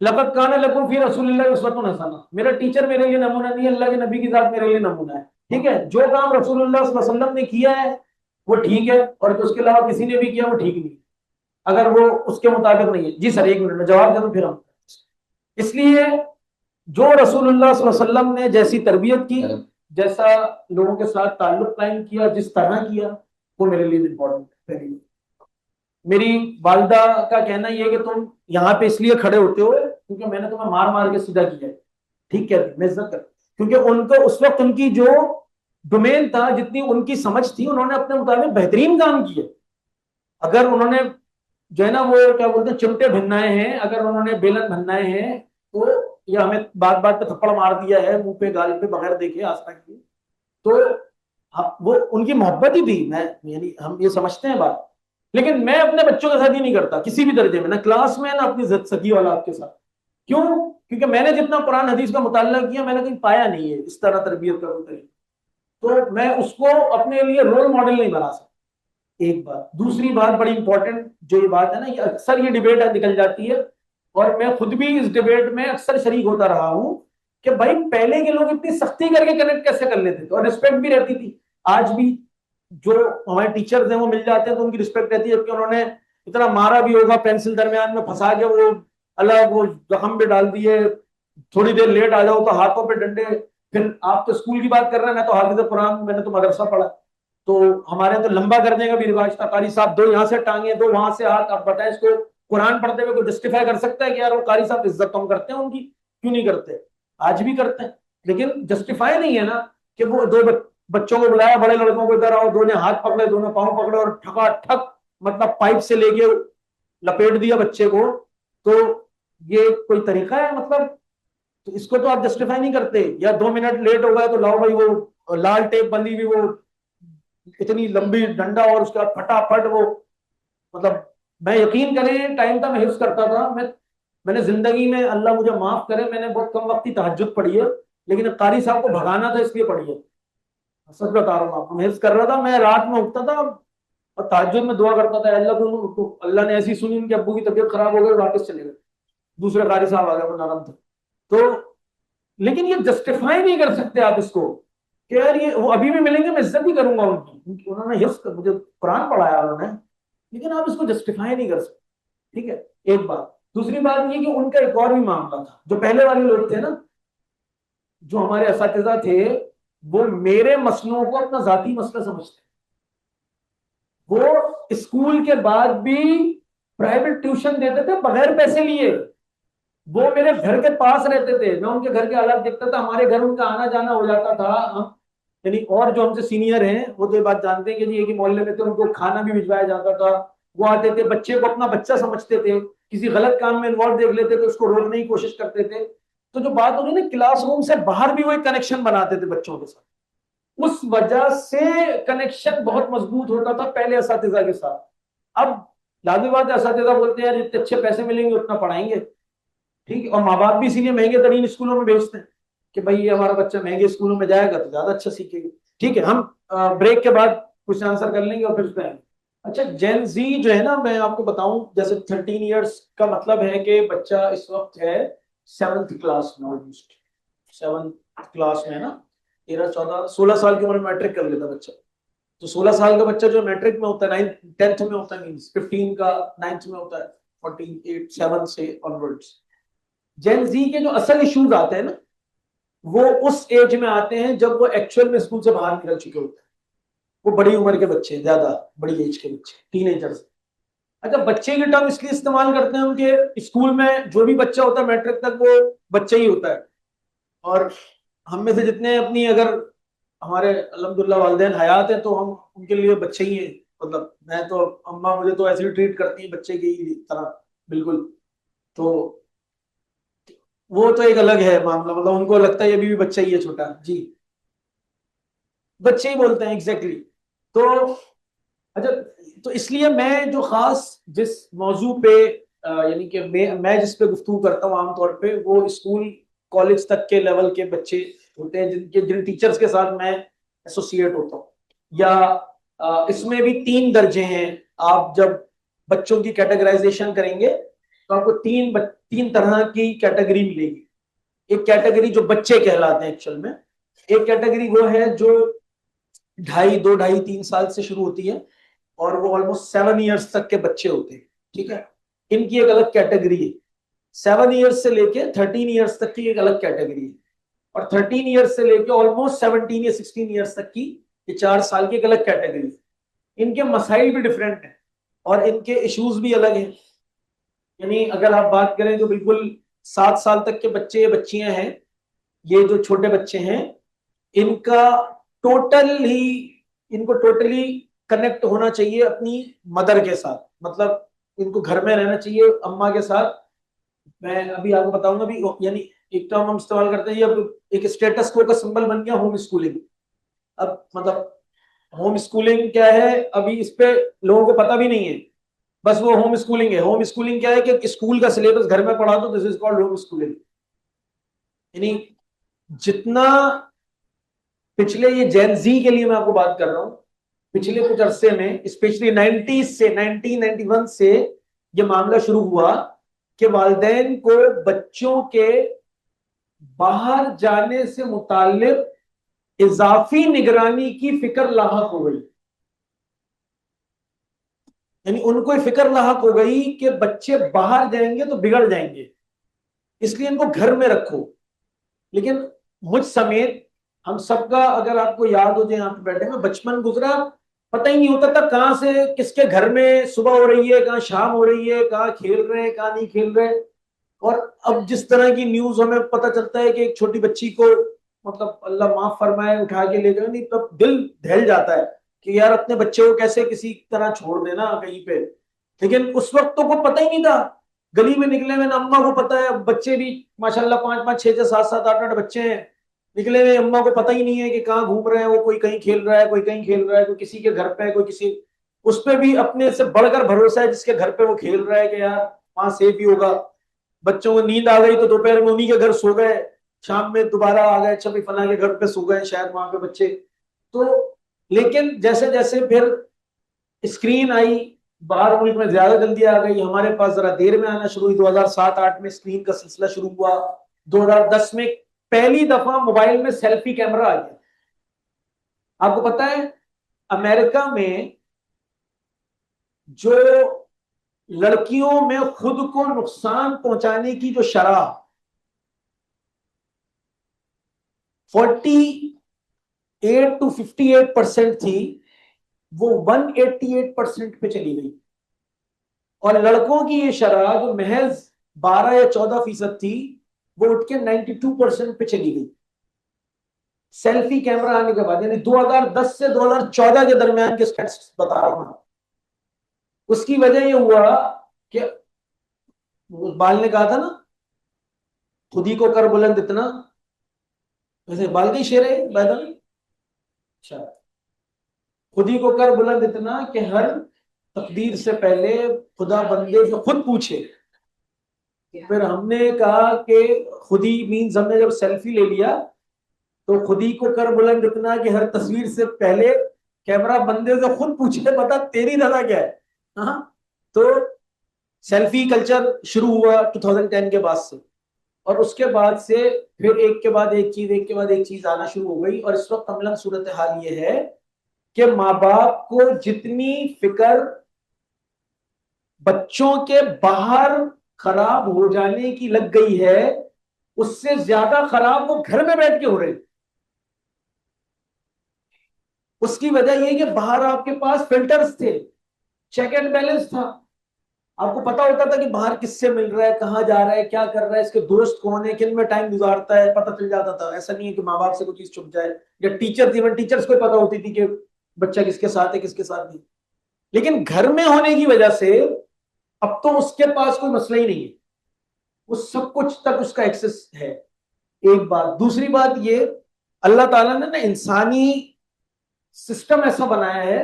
لقد کان لکم فی رسول اللہ اسوۃ حسنہ, میرا ٹیچر میرے لیے نمونہ نہیں ہے, اللہ کے نبی کی ذات میرے لیے نمونہ ہے. ٹھیک ہے, جو کام رسول اللہ صلی اللہ علیہ وسلم نے کیا ہے وہ ٹھیک ہے, اور اس کے علاوہ کسی نے بھی کیا وہ ٹھیک نہیں, اگر وہ اس کے مطابق نہیں ہے. جی سر 1 منٹ میں جواب دے دوں پھر ہم. اس لیے جو رسول اللہ صلی اللہ علیہ وسلم نے جیسی تربیت کی, جیسا لوگوں کے ساتھ تعلق قائم کیا, جس طرح کیا, وہ میرے لیے امپورٹنٹ ہے. میری والدہ کا کہنا یہ ہے کہ تم یہاں پہ اس لیے کھڑے ہوتے ہو کیونکہ میں نے تمہیں مار مار کے سیدھا کیا ہے. ٹھیک ہے, میں عزت کر, کیونکہ ان کو اس وقت ان کی جو ڈومین تھا, جتنی ان کی سمجھ تھی, انہوں نے اپنے مطابق بہترین کام کیے. اگر انہوں نے جو ہے نا وہ کیا بولتے ہیں چمٹے بھنائے ہیں, اگر انہوں نے بیلن بھنائے ہیں, تو یا ہمیں بات بات پہ تھپڑ مار دیا ہے منہ پہ گال پہ بغیر دیکھے آس پاس کی, تو وہ ان کی محبت ہی تھی. میں یعنی ہم یہ سمجھتے ہیں بات, لیکن میں اپنے بچوں کے ساتھ ہی نہیں کرتا کسی بھی درجے میں, نہ کلاس میں نہ اپنی سگی اولاد کے ساتھ. کیوں؟ کیونکہ میں نے جتنا قرآن حدیث کا مطالعہ کیا, میں نے کہیں پایا نہیں ہے اس طرح تربیت کا کوئی طریقہ, تو میں اس کو اپنے لیے رول ماڈل نہیں بنا سکتا. ایک بات. دوسری بات بڑی امپورٹنٹ جو یہ بات ہے نا, یہ اکثر یہ ڈیبیٹ نکل جاتی ہے, اور میں خود بھی اس ڈیبیٹ میں اکثر شریک ہوتا رہا ہوں کہ بھائی پہلے کے لوگ اتنی سختی کر کے کنیکٹ کیسے کر لیتے تھے, اور رسپیکٹ بھی رہتی تھی. آج بھی جو ہمارے ٹیچرز ہیں وہ مل جاتے ہیں تو ان کی رسپیکٹ رہتی ہے, جبکہ انہوں نے اتنا مارا بھی ہوگا, پینسل درمیان میں پھنسا کے وہ الگ وہ زخم پہ ڈال دیے, تھوڑی دیر لیٹ آ جاؤ تو ہاتھوں پہ ڈنڈے. پھر آپ تو اسکول کی بات کر رہے ہیں, میں تو حافظ قرآن, میں نے تو مدرسہ پڑھا, تو ہمارے تو لمبا کرنے کا بھی رواج تھا. قاری صاحب 2 یہاں سے ٹانگیں, 2 وہاں سے ہاتھ. آپ بتائیں اس کو قرآن پڑھتے ہوئے کوئی جسٹیفائی کر سکتا ہے کہ یار وہ قاری صاحب عزت کم کرتے ہیں ان کی؟ کیوں نہیں کرتے, آج بھی کرتے ہیں. لیکن جسٹیفائی نہیں ہے نا کہ وہ 2 بچوں کو بلایا, بڑے لڑکوں کو ادھر آؤ, 2 نے ہاتھ پکڑے, 2 نے پاؤں پکڑے, اور ٹھکا ٹھک مطلب پائپ سے لے کے لپیٹ دیا بچے کو. تو یہ کوئی طریقہ ہے؟ مطلب تو اس کو تو آپ جسٹیفائی نہیں کرتے. یا 2 منٹ لیٹ ہو گئے تو لاؤ بھائی وہ لال ٹیپ بندی ہوئی, وہ اتنی لمبی ڈنڈا, اور اس کا پھٹافٹ وہ, مطلب میں یقین کریں ٹائم کا میں حفظ کرتا تھا. میں میں نے زندگی میں, اللہ مجھے معاف کرے, میں نے بہت کم وقت ہی تہجد پڑھی ہے, لیکن قاری صاحب کو بھگانا تھا اس لیے پڑھی ہے. سچ بتا رہا ہوں آپ کو, میں حفظ کر رہا تھا, میں رات میں اٹھتا تھا اور تہجد میں دعا کرتا تھا, اللہ کو, اللہ نے ایسی سنی ان کے ابو کی طبیعت خراب ہو گئی, واپس چلے گئے, دوسرے قاری صاحب آ گئے, وہ نرم تھے. تو لیکن یہ جسٹیفائی نہیں کر سکتے آپ اس کو کہ یار یہ وہ ابھی بھی ملیں گے, میں عزت ہی کروں گا ان کی, انہوں نے حفظ مجھے قرآن پڑھایا انہوں نے, لیکن آپ اس کو جسٹیفائی نہیں کر سکتے. ٹھیک ہے, ایک بات. دوسری بات یہ کہ ان کا ایک اور بھی معاملہ تھا, جو پہلے والے لوگ تھے نا, جو ہمارے اساتذہ تھے, وہ میرے مسئلوں کو اپنا ذاتی مسئلہ سمجھتے. وہ اسکول کے بعد بھی پرائیویٹ ٹیوشن دیتے تھے بغیر پیسے لیے. وہ میرے گھر کے پاس رہتے تھے, میں ان کے گھر کے حالات دیکھتا تھا, ہمارے گھر ان کا آنا جانا ہو جاتا تھا. یعنی اور جو ہم سے سینئر ہیں وہ تو یہ بات جانتے ہیں کہ جی ایک ہی محلے میں تھے, ان کو کھانا بھی بھجوایا جاتا تھا. وہ آتے تھے, بچے کو اپنا بچہ سمجھتے تھے, کسی غلط کام میں انوالو دیکھ لیتے تھے اس کو روکنے کی کوشش کرتے تھے. تو جو بات ہوگی نا, کلاس روم سے باہر بھی وہ ایک کنیکشن بناتے تھے بچوں کے ساتھ, اس وجہ سے کنیکشن بہت مضبوط ہوتا تھا پہلے اساتذہ کے ساتھ. اب لازمی بات ہے, اساتذہ بولتے ہیں یار جتنے اچھے پیسے ملیں گے اتنا پڑھائیں گے. ٹھیک ہے, اور ماں باپ بھی اسی لیے مہنگے ترین اسکولوں میں بھیجتے ہیں کہ بھائی یہ ہمارا بچہ مہنگے اسکولوں میں جائے گا تو زیادہ اچھا سیکھے گا. ٹھیک ہے, ہم بریک کے بعد کچھ آنسر کر لیں گے اور پھر اس پہ آئیں گے. اچھا, جین زی جو ہے نا, میں آپ کو بتاؤں, جیسے 13 ایئرس کا مطلب ہے کہ بچہ اس وقت ہے 7th کلاس میں, آلموسٹ 7th کلاس میں ہے نا, 13 14 16 سال کی عمر میں میٹرک کر لیتا بچہ. تو 16 سال کا بچہ جو میٹرک میں ہوتا ہے, 10th میں ہوتا ہے, مینس 15 کا 9th میں ہوتا ہے, 14 8 7 سے آنورڈس. جین زی کے جو اصل ایشوز آتے ہیں نا, وہ اس ایج میں آتے ہیں جب وہ ایکچوئل میں اسکول سے باہر نکل چکے ہوتے ہیں. وہ بڑی عمر کے بچے, زیادہ بڑی ایج کے بچے, ٹین ایجرز. اچھا, بچے کی ٹرم اس لیے استعمال کرتے ہیں کہ اسکول میں جو بھی بچہ ہوتا ہے میٹرک تک وہ بچہ ہی ہوتا ہے. اور ہم میں سے جتنے اپنی, اگر ہمارے الحمدللہ والدین حیات ہیں تو ہم ان کے لیے بچے ہی ہیں. مطلب میں تو, اماں مجھے تو ایسے ہی ٹریٹ کرتی ہیں بچے کی طرح بالکل. تو وہ تو ایک الگ ہے معاملہ, مطلب ان کو لگتا ہے یہ بھی بچہ ہی ہے چھوٹا. جی, بچے ہی بولتے ہیں ایگزیکٹلی. تو اچھا, تو اس لیے میں جو خاص جس موضوع پہ یعنی کہ میں جس پہ گفتگو کرتا ہوں عام طور پہ, وہ اسکول کالج تک کے لیول کے بچے ہوتے ہیں جن ٹیچرز کے ساتھ میں ایسوسیٹ ہوتا ہوں. یا اس میں بھی 3 درجے ہیں. آپ جب بچوں کی کیٹیگرائزیشن کریں گے تو آپ کو 3 طرح کی کیٹیگری ملے گی. ایک کیٹیگری جو بچے کہلاتے ہیں ایکچوئل میں, ایک کیٹیگری وہ ہے جو 2.5 3 سال سے شروع ہوتی ہے اور وہ آلموسٹ 7 ایئرس تک کے بچے ہوتے ہیں. ٹھیک ہے, ان کی ایک الگ کیٹیگری ہے. 7 ایئرس سے لے کے 13 ایئرس تک کی ایک الگ کیٹیگری ہے, اور 13 ایئرس سے لے کے آلموسٹ 17 یا 16 ایئرس تک کی, یہ 4 سال کی ایک الگ کیٹیگری ہے. ان کے مسائل بھی ڈفرینٹ ہیں اور ان کے ایشوز بھی الگ ہیں. یعنی اگر آپ بات کریں تو بالکل 7 سال تک کے بچے یا بچیاں ہیں, یہ جو چھوٹے بچے ہیں, ان کا ان کو ٹوٹلی کنیکٹ ہونا چاہیے اپنی مدر کے ساتھ. مطلب ان کو گھر میں رہنا چاہیے اماں کے ساتھ. میں ابھی آپ کو بتاؤں گا بھی, یعنی ایک ٹرم ہم استعمال کرتے ہیں, یہ اب ایک اسٹیٹس کو کا سمبل بن گیا ہوم اسکولنگ. اب مطلب ہوم اسکولنگ کیا ہے, ابھی اس پہ لوگوں کو پتہ بھی نہیں ہے, بس وہ ہوم اسکولنگ ہے. ہوم اسکولنگ کیا ہے کہ اسکول کا سلیبس گھر میں پڑھا دو, دس از کالڈ ہوم اسکولنگ. یعنی جتنا پچھلے, یہ جین زی کے لیے میں آپ کو بات کر رہا ہوں, پچھلے کچھ عرصے میں اسپیشلی 90s سے 1991 سے یہ معاملہ شروع ہوا کہ والدین کو بچوں کے باہر جانے سے متعلق اضافی نگرانی کی فکر لاحق ہو گئی. یعنی ان کو فکر لاحق ہو گئی کہ بچے باہر جائیں گے تو بگڑ جائیں گے, اس لیے ان کو گھر میں رکھو. لیکن مجھ سمیت ہم سب کا, اگر آپ کو یاد ہو جائے یہاں پہ بیٹھے میں, بچپن گزرا, پتہ ہی نہیں ہوتا تھا کہاں سے کس کے گھر میں صبح ہو رہی ہے, کہاں شام ہو رہی ہے, کہاں کھیل رہے ہیں, کہاں نہیں کھیل رہے. اور اب جس طرح کی نیوز ہمیں پتہ چلتا ہے کہ ایک چھوٹی بچی کو, مطلب اللہ معاف فرمائے, اٹھا کے لے جائے, نہیں تب دل دہل جاتا ہے کہ یار اپنے بچے کو کیسے کسی طرح چھوڑ دینا کہیں پہ. لیکن اس وقت تو کوئی پتہ ہی نہیں تھا, گلی میں نکلے میں, اماں کو پتہ ہے, بچے بھی ماشاءاللہ 5 5 6 6 7 7 8 8 بچے ہیں نکلے ہوئے, اماں کو پتہ ہی نہیں ہے کہ کہاں گھوم رہے ہیں وہ, کوئی کہیں کھیل رہا ہے, کوئی کہیں کھیل رہا ہے, کوئی کسی کے گھر پہ, کوئی کسی, اس پہ بھی اپنے سے بڑھ کر بھروسہ ہے جس کے گھر پہ وہ کھیل رہا ہے کہ یار وہاں سیف ہی ہوگا. بچوں کو نیند آ گئی تو دوپہر میں انہیں کے گھر سو گئے, شام میں دوبارہ آ گئے, اچھا بھائی فلاں کے گھر پہ سو گئے, شاید وہاں پہ بچے. تو لیکن جیسے جیسے پھر اسکرین آئی, باہر ملک میں زیادہ جلدی آ گئی, ہمارے پاس ذرا دیر میں آنا شروع ہوئی. 2007-8 میں اسکرین کا سلسلہ شروع ہوا. 2010 میں پہلی دفعہ موبائل میں سیلفی کیمرہ آ گیا. آپ کو پتا ہے امریکہ میں جو لڑکیوں میں خود کو نقصان پہنچانے کی جو شرح 48 to 58% تھی, وہ 188% پہ چلی گئی. اور لڑکوں کی یہ شرح جو محض 12 یا 14% تھی, وہ اٹھ کے 92% پہ چلی گئی سیلفی کیمرہ آنے کے بعد. یعنی 2010 سے 2014 کے درمیان کے سٹیٹس بتا رہا ہوں. اس کی وجہ یہ ہوا کہ بال نے کہا تھا نا, خودی کو کر بلند اتنا, ویسے بال کا ہی شعر ہے بیدل. اچھا, خودی کو کر بلند اتنا کہ ہر تقدیر سے پہلے خدا بندے سے خود پوچھے. پھر ہم نے کہا کہ خودی مینز ہم نے جب سیلفی لے لیا تو خودی کو کر بلند اتنا کہ ہر تصویر سے پہلے کیمرہ بندے سے خود پوچھے بتا تیری رضا کیا ہے. ہاں, تو سیلفی کلچر شروع ہوا 2010 کے بعد سے, اور اس کے بعد سے پھر ایک کے بعد ایک چیز ایک کے بعد ایک چیز آنا شروع ہو گئی. اور اس وقت عملاً صورتحال یہ ہے کہ ماں باپ کو جتنی فکر بچوں کے باہر خراب ہو جانے کی لگ گئی ہے, اس سے زیادہ خراب وہ گھر میں بیٹھ کے ہو رہے. اس کی وجہ یہ کہ باہر آپ کے پاس فلٹرز تھے, چیک اینڈ بیلنس تھا, آپ کو پتا ہوتا تھا کہ باہر کس سے مل رہا ہے, کہاں جا رہا ہے, کیا کر رہا ہے, اس کے دوست کون ہے, کن میں ٹائم گزارتا ہے, پتہ چل جاتا تھا. ایسا نہیں ہے کہ ماں باپ سے کوئی چیز چھپ جائے, یا ٹیچرز کو پتا ہوتی تھی کہ بچہ کس کے ساتھ ہے کس کے ساتھ نہیں. لیکن گھر میں ہونے کی وجہ سے اب تو اس کے پاس کوئی مسئلہ ہی نہیں ہے, وہ سب کچھ تک اس کا ایکسس ہے. ایک بات. دوسری بات یہ, اللہ تعالیٰ نے نا انسانی سسٹم ایسا بنایا ہے,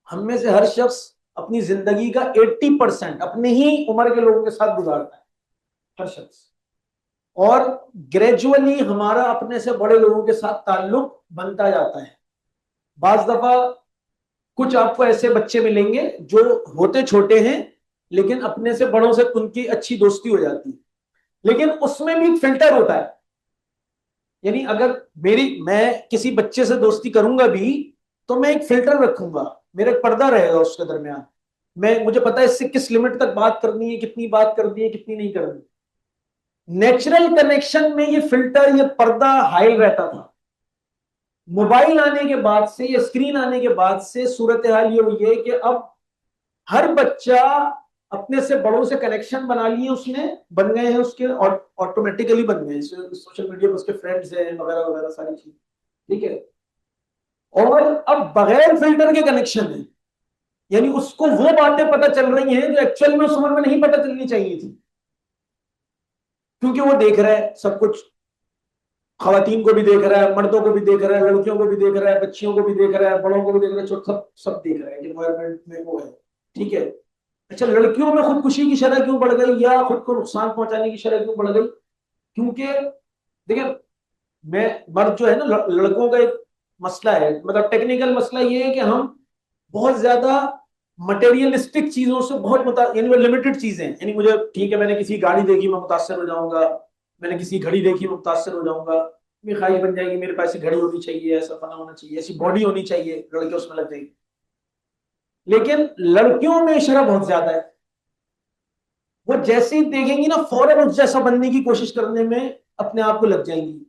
ہم میں سے ہر شخص اپنی زندگی کا 80% اپنے ہی عمر کے لوگوں کے ساتھ گزارتا ہے, ہر شخص. اور گریجولی ہمارا اپنے سے بڑے لوگوں کے ساتھ تعلق بنتا جاتا ہے. بعض دفعہ کچھ آپ کو ایسے بچے ملیں گے جو ہوتے چھوٹے ہیں لیکن اپنے سے بڑوں سے ان کی اچھی دوستی ہو جاتی ہے, لیکن اس میں بھی فلٹر ہوتا ہے. یعنی اگر میں کسی بچے سے دوستی کروں گا بھی تو میں ایک فلٹر رکھوں گا, میرا ایک پردہ رہے گا اس کے درمیان. مجھے پتا ہے اس سے کس لمٹ تک بات کرنی ہے, کتنی بات کرنی ہے, کتنی نہیں کرنی. نیچرل کنیکشن میں یہ فلٹر, یہ پردہ حائل رہتا تھا. موبائل آنے کے بعد سے یا اسکرین آنے کے بعد سے صورتحال یہ ہوئی ہے کہ اب ہر بچہ اپنے سے بڑوں سے کنیکشن بنا لیے, اس نے بن گئے ہیں, اس کے آٹومیٹیکلی بن گئے ہیں. سوشل میڈیا پر اس کے فرینڈز ہیں وغیرہ وغیرہ ساری چیز, ٹھیک ہے. اور اب بغیر فلٹر کے کنیکشن ہے, یعنی اس کو وہ باتیں پتہ چل رہی ہیں جو ایکچوئل میں اس عمر میں نہیں پتہ چلنی چاہیے تھی, کیونکہ وہ دیکھ رہا ہے سب کچھ. خواتین کو بھی دیکھ رہا ہے, مردوں کو بھی دیکھ رہا ہے, لڑکیوں کو بھی دیکھ رہا ہے, بچیوں کو بھی دیکھ رہا ہے, بڑوں کو بھی دیکھ رہا ہے, سب دیکھ رہا ہے. انوائرمنٹ میں وہ ہے, ٹھیک ہے. اچھا, لڑکیوں میں خودکشی کی شرح کیوں بڑھ گئی یا خود کو نقصان پہنچانے کی شرح کیوں بڑھ گئی؟ کیونکہ دیکھیں, مرد جو ہے نا, لڑکوں کا ایک مسئلہ ہے, مطلب ٹیکنیکل مسئلہ یہ ہے کہ ہم بہت زیادہ مٹیریلسٹک چیزوں سے بہت یعنی وہ لمیٹڈ چیزیں, یعنی مجھے ٹھیک ہے میں نے کسی گاڑی دیکھی میں متاثر ہو جاؤں گا, میں نے کسی گھڑی دیکھی میں متاثر ہو جاؤں گا, میری خواہش بن جائے گی میرے پاس ایسی گھڑی ہونی چاہیے, ایسا فنا ہونا چاہیے, ایسی باڈی ہونی چاہیے, لڑکے اس میں لگ جائیں گے. لیکن لڑکیوں میں شرح بہت زیادہ ہے, وہ جیسے ہی دیکھیں گی نا فوراً اس جیسا بننے کی کوشش کرنے میں اپنے آپ کو لگ جائیں گی.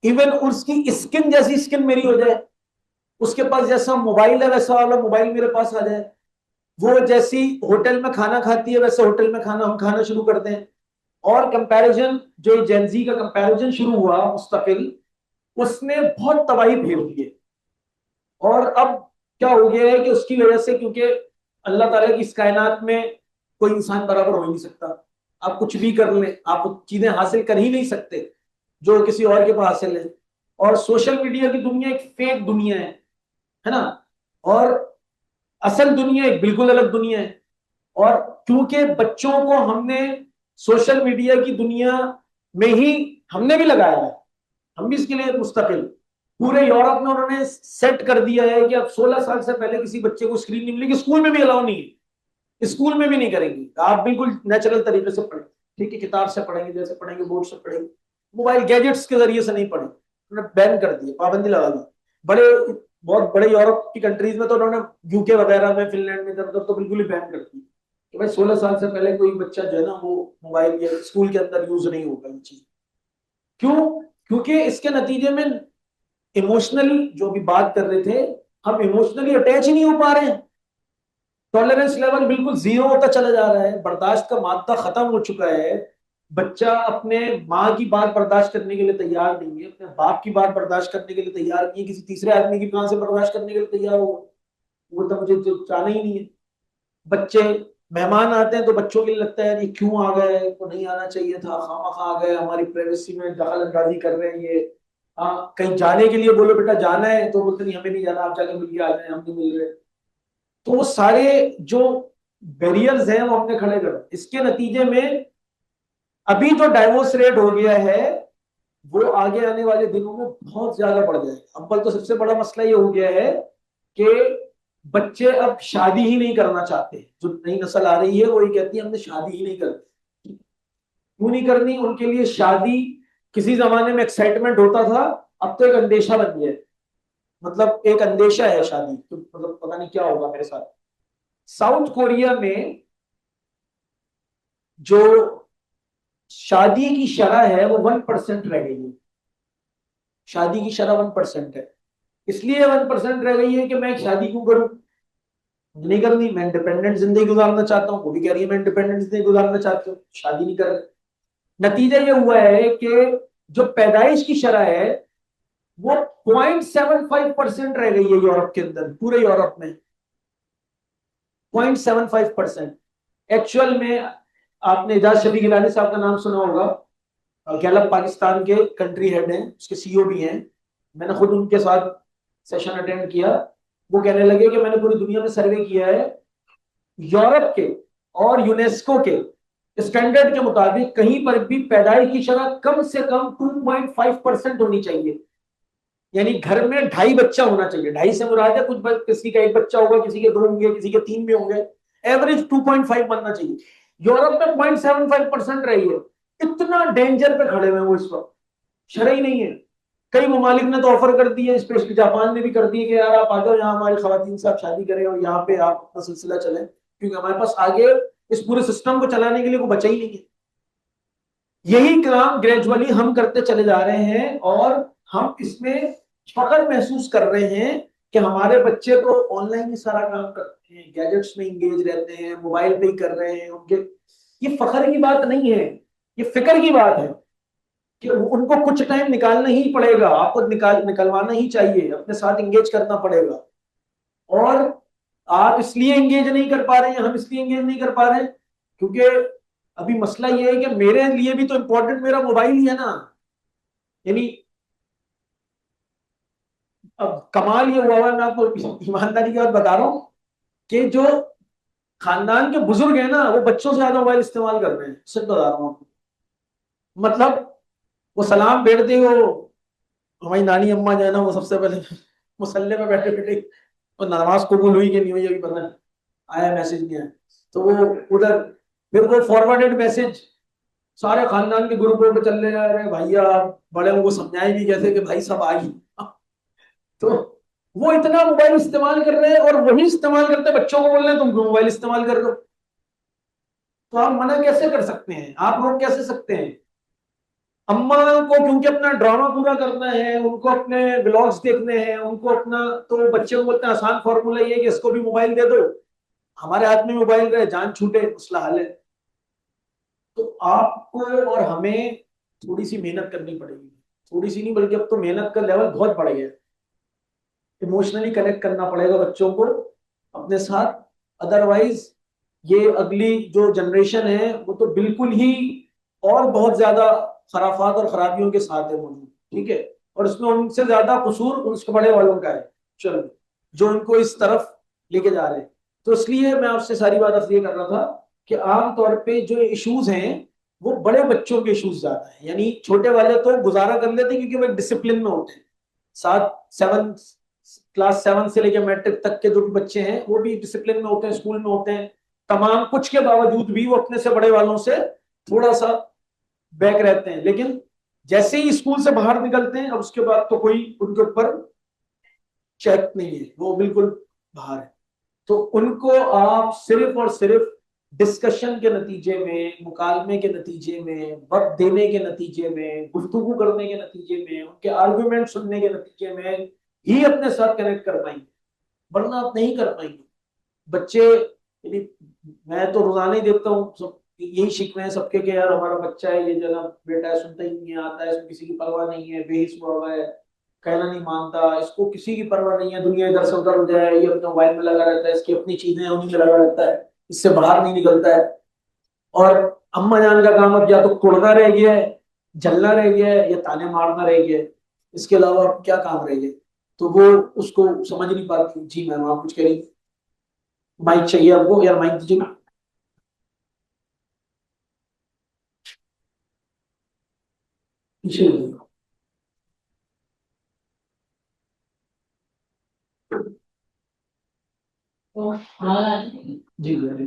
ایون اس کی اسکن جیسی اسکن میری ہو جائے, اس کے پاس جیسا موبائل ہے ویسا والا موبائل میرے پاس آ جائے, وہ جیسی ہوٹل میں کھانا کھاتی ہے ویسے ہوٹل میں ہم کھانا شروع کرتے ہیں. اور کمپیریزن جو جینزی کا کمپیریزن شروع ہوا مستقل, اس نے بہت تباہی پھیر دی ہے. اور اب کیا ہو گیا ہے کہ اس کی وجہ سے, کیونکہ اللہ تعالیٰ کی اس کائنات میں کوئی انسان برابر ہو ہی نہیں سکتا, آپ کچھ بھی کر لیں آپ چیزیں حاصل کر ہی نہیں سکتے جو کسی اور کے پاس حاصل ہے. اور سوشل میڈیا کی دنیا ایک فیک دنیا ہے نا, اور اصل دنیا ایک بالکل الگ دنیا ہے. اور کیونکہ بچوں کو ہم نے سوشل میڈیا کی دنیا میں ہی ہم نے بھی لگایا ہے، ہم بھی اس کے لیے مستقل، پورے یورپ میں انہوں نے سیٹ کر دیا ہے کہ اب 16 سال سے پہلے کسی بچے کو اسکرین نہیں ملے گی، اسکول میں بھی الاؤ نہیں ہے، اسکول میں بھی نہیں کریں گے، آپ بالکل نیچرل طریقے سے پڑھیں، ٹھیک ہے، کتاب سے پڑھیں گے، جیسے پڑھیں گے بورڈ سے پڑھیں گے، موبائل گیجٹس کے ذریعے سے نہیں پڑھیں، انہوں نے بین کر دیا، پابندی لگا دی، بڑے بہت بڑے یورپ کی کنٹریز میں تو انہوں نے یو کے وغیرہ میں، فن لینڈ میں تو بالکل ہی بین کر دی کہ بھائی 16 سال سے پہلے کوئی بچہ جو ہے نا وہ موبائل یا اسکول کے اندر یوز نہیں ہوگا یہ چیز. کیوں؟ کیونکہ اس کے نتیجے میں ایموشنلی جو بھی بات کر رہے تھے، ہم ایموشنلی اٹیچ ہی نہیں ہو پا رہے ہیں، ٹالرنس لیول بالکل زیرو ہوتا چلا جا رہا ہے، برداشت کا مادہ ختم ہو چکا ہے، بچہ اپنے ماں کی بات برداشت کرنے کے لیے تیار نہیں ہے، اپنے باپ کی بات برداشت کرنے کے لیے تیار نہیں ہے، کسی تیسرے آدمی کی کہاں سے برداشت کرنے کے لیے تیار ہوگا، وہ تو مجھے چاہنا ہی نہیں ہے. بچے مہمان آتے ہیں تو بچوں کے لیے لگتا ہے یہ کیوں آ گئے، کو نہیں آنا چاہیے تھا، خواہ آ گئے، ہماری پرائیویسی میں دخل اندازی کر رہے ہیں یہ. ہاں کہیں جانے کے لیے بولو بیٹا جانا ہے تو بولتے نہیں ہمیں نہیں جانا، آپ جا کے مل کے آ جائیں، ہم نہیں مل رہے. تو وہ سارے جو بیریئرز ہیں وہ ہم نے کھڑے کر، اس کے نتیجے میں ابھی جو ڈائیورس ریٹ ہو گیا ہے وہ آگے آنے والے دنوں میں بہت زیادہ بڑھ جائے گا. اول تو سب سے بڑا مسئلہ یہ ہو گیا ہے کہ بچے اب شادی ہی نہیں کرنا چاہتے، جو نئی نسل آ رہی ہے وہ یہ کہتی ہے ہم نے شادی ہی نہیں کرنی. کیوں نہیں کرنی؟ ان کے لیے شادی کسی زمانے میں ایکسائٹمنٹ ہوتا تھا، اب تو ایک اندیشہ بن گیا ہے، مطلب ایک اندیشہ ہے شادی، تو مطلب پتہ نہیں کیا ہوگا میرے ساتھ. ساؤتھ کوریا میں جو شادی کی شرح ہے وہ 1% رہ گئی ہے، شادی کی شرح 1% ہے. اس لیے 1% رہ گئی ہے کہ میں شادی کیوں کروں، نہیں کرنی، میں انڈیپینڈنٹ زندگی گزارنا چاہتا ہوں، وہ بھی کہہ رہی ہے میں انڈیپینڈنٹ زندگی گزارنا چاہتی ہوں، شادی نہیں کر رہے. نتیجہ یہ ہوا ہے کہ جو پیدائش کی شرح ہے وہ 0.75% رہ گئی ہے یورپ کے اندر، پورے یورپ میں 0.75%. ایکچوئل میں آپ نے اعجاز شفیق گیلانی صاحب کا نام سنا ہوگا، گیلپ پاکستان کے کنٹری ہیڈ ہیں، اس کے سی او بھی ہیں، میں نے خود ان کے ساتھ سیشن اٹینڈ کیا. وہ کہنے لگے کہ میں نے پوری دنیا میں سروے کیا ہے، یورپ کے اور یونیسکو کے اسٹینڈرڈ کے مطابق کہیں پر بھی پیدائش کی شرح کم سے کم 2.5% ہونی چاہیے، یعنی گھر میں 2.5 بچہ ہونا چاہیے. 2.5 سے مراد ہے کچھ کسی کا 1 بچہ ہوگا، کسی کے 2 ہوں گے، کسی کے 3 بھی ہوں گے، ایوریج 2.5 بننا چاہیے. یورپ میں 0.75% رہی ہے. اتنا ڈینجر پہ کھڑے ہوئے وہ اس وقت، شرح ہی نہیں ہے. کئی ممالک نے تو آفر کر دی ہے، اسپیشلی جاپان نے بھی کر دی ہے کہ یار آپ آ جاؤ یہاں ہماری خواتین سے آپ شادی کریں اور یہاں پہ آپ اپنا سلسلہ چلیں، کیونکہ ہمارے پاس آگے اس پورے سسٹم کو چلانے کے لیے کوئی بچا ہی نہیں ہے. یہی کام گریجولی ہم کرتے چلے جا رہے ہیں اور ہم اس میں فخر محسوس کر رہے ہیں کہ ہمارے بچے تو آن لائن ہی سارا کام کرتے ہیں، گیجٹس میں انگیج رہتے ہیں، موبائل پہ ہی کر رہے ہیں. ان کے یہ فخر کی بات نہیں ہے، یہ فکر کی بات ہے کہ ان کو کچھ ٹائم نکالنا ہی پڑے گا، آپ کو نکلوانا ہی چاہیے، اپنے ساتھ انگیج کرنا پڑے گا. اور آپ اس لیے انگیج نہیں کر پا رہے ہیں، ہم اس لیے انگیج نہیں کر پا رہے ہیں کیونکہ ابھی مسئلہ یہ ہے کہ میرے لیے بھی تو امپورٹنٹ میرا موبائل ہی ہے نا. یعنی اب کمال یہ ہوا ہے، میں آپ کو ایمانداری کی بات بتا رہا ہوں کہ جو خاندان کے بزرگ ہیں نا وہ بچوں سے زیادہ موبائل استعمال کر رہے ہیں، سچ بتا رہا ہوں آپ کو. مطلب وہ سلام بیٹھتے ہو، ہماری نانی اما جو ہے نا وہ سب سے پہلے مسلے میں بیٹھے بیٹھے وہ نماز قبول ہوئی کہ نہیں ہوئی ابھی پتہ نہیں، آیا میسج نہیں آیا، تو وہ ادھر پھر وہ فارورڈڈ میسج سارے خاندان کے گروپوں پہ چل رہے ہیں، بھائیا بڑے ان کو سمجھائے بھی کیسے کہ بھائی سب آئی. تو وہ اتنا موبائل استعمال کر رہے ہیں اور وہی استعمال کرتے بچوں کو بول رہے ہیں تم موبائل استعمال کر دو. تو آپ منع کیسے کر سکتے ہیں، آپ روک کیسے سکتے ہیں؟ اما کو کیونکہ اپنا ڈرامہ پورا کرنا ہے، ان کو اپنے ولاگز دیکھنے ہیں، ان کو اپنا، تو بچے کو بولتے ہیں آسان فارمولا یہ ہے کہ اس کو بھی موبائل دے دو، ہمارے ہاتھ میں موبائل رہے، جان چھوٹے، مسئلہ حل ہے. تو آپ کو اور ہمیں تھوڑی سی محنت کرنی پڑے گی، تھوڑی سی نہیں بلکہ اب تو محنت کا لیول بہت بڑھ گیا ہے. ایموشنلی کنیکٹ کرنا پڑے گا بچوں کو اپنے ساتھ، ادروائز یہ اگلی جو جنریشن ہے وہ تو بالکل ہی اور بہت زیادہ خرافات اور خرابیوں کے ساتھ ہے موجود، ٹھیک ہے. اور اس میں ان سے زیادہ قصور اس کے بڑے والوں کا ہے، چلو جو ان کو اس طرف لے کے جا رہے ہیں. تو اس لیے میں آپ سے ساری بات یہ کر رہا تھا کہ عام طور پہ جو ایشوز ہیں وہ بڑے بچوں کے ایشوز زیادہ ہیں. یعنی چھوٹے والے تو گزارا کر لیتے کیونکہ وہ ایک ڈسپلن میں ہوتے ہیں. 7 کلاس 7 سے لے کے میٹرک تک کے جو بھی بچے ہیں وہ بھی ڈسپلن میں ہوتے ہیں, اسکول میں ہوتے ہیں. تمام کچھ کے باوجود بھی وہ اپنے سے بڑے والوں سے تھوڑا سا بیک رہتے ہیں. لیکن جیسے ہی اسکول سے باہر نکلتے ہیں اب اس کے بعد تو کوئی ان کے اوپر چیک نہیں ہے, وہ بالکل باہر ہے. تو ان کو آپ صرف اور صرف ڈسکشن کے نتیجے میں, مکالمے کے نتیجے میں, وقت دینے کے نتیجے میں, گفتگو کرنے کے نتیجے میں, ان کے آرگومنٹ سننے کے نتیجے میں ہی اپنے ساتھ کنیکٹ کر پائیں گے, ورنہ آپ نہیں کر پائیں گے. بچے میں تو روزانہ ہی دیکھتا ہوں سب یہی شکوے ہیں سب کے کہ یار ہمارا بچہ ہے, یہ جناب بیٹا ہے, سنتا ہی نہیں ہے, آتا ہے, اس میں کسی کی پرواہ نہیں ہے, بے حس ہوا ہوا ہے, کہنا نہیں مانتا, اس کو کسی کی پرواہ نہیں ہے, دنیا ادھر سے ادھر ہو جائے, یہ اپنے موبائل میں لگا رہتا ہے, اس کی اپنی چیزیں انہیں میں لگا رہتا ہے, اس سے باہر نہیں نکلتا ہے. اور اما جان کا کام اب یا تو کوڑنا رہ گیا ہے, جلنا رہ گیا ہے, یا تانے مارنا رہ گیا ہے, اس کے علاوہ کیا کام رہ گیا. تو وہ اس کو سمجھ نہیں پاتی. جی میم آپ کچھ کہہ رہی, مائک چاہیے آپ کو, یار مائک دیجیے نا. پیچھے جی جی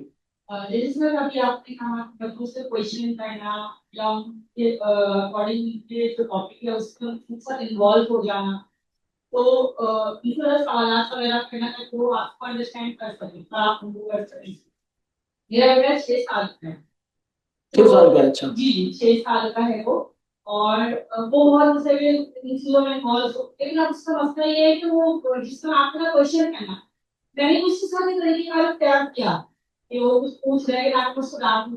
جیسے سر ابھی آپ نے کہا بچوں سے کوشچن کرنا یا اکارڈنگ کے جو ٹاپک ہے اس کے ساتھ انوالو ہو جانا, تو اس طرح سوالات وغیرہ کرنا ہے تو آپ کو انڈرسٹینڈ کر سکیں, آپ ان کو کر سکیں. میرا بیٹا 6 سال کا ہے. 6 سال کا ہے. اچھا جی 6 سال کا ہے وہ, اور وہ بہت سے چیزوں میں انوالو ہو, لیکن اب اس کا مسئلہ یہ ہے کہ وہ جس طرح آپ کا کوشچن کرنا, میں نے اس کے ساتھ ایک طریقے کا تیار کیا کہ وہ کچھ پوچھ رہے ہیں آپ کو سنا دوں,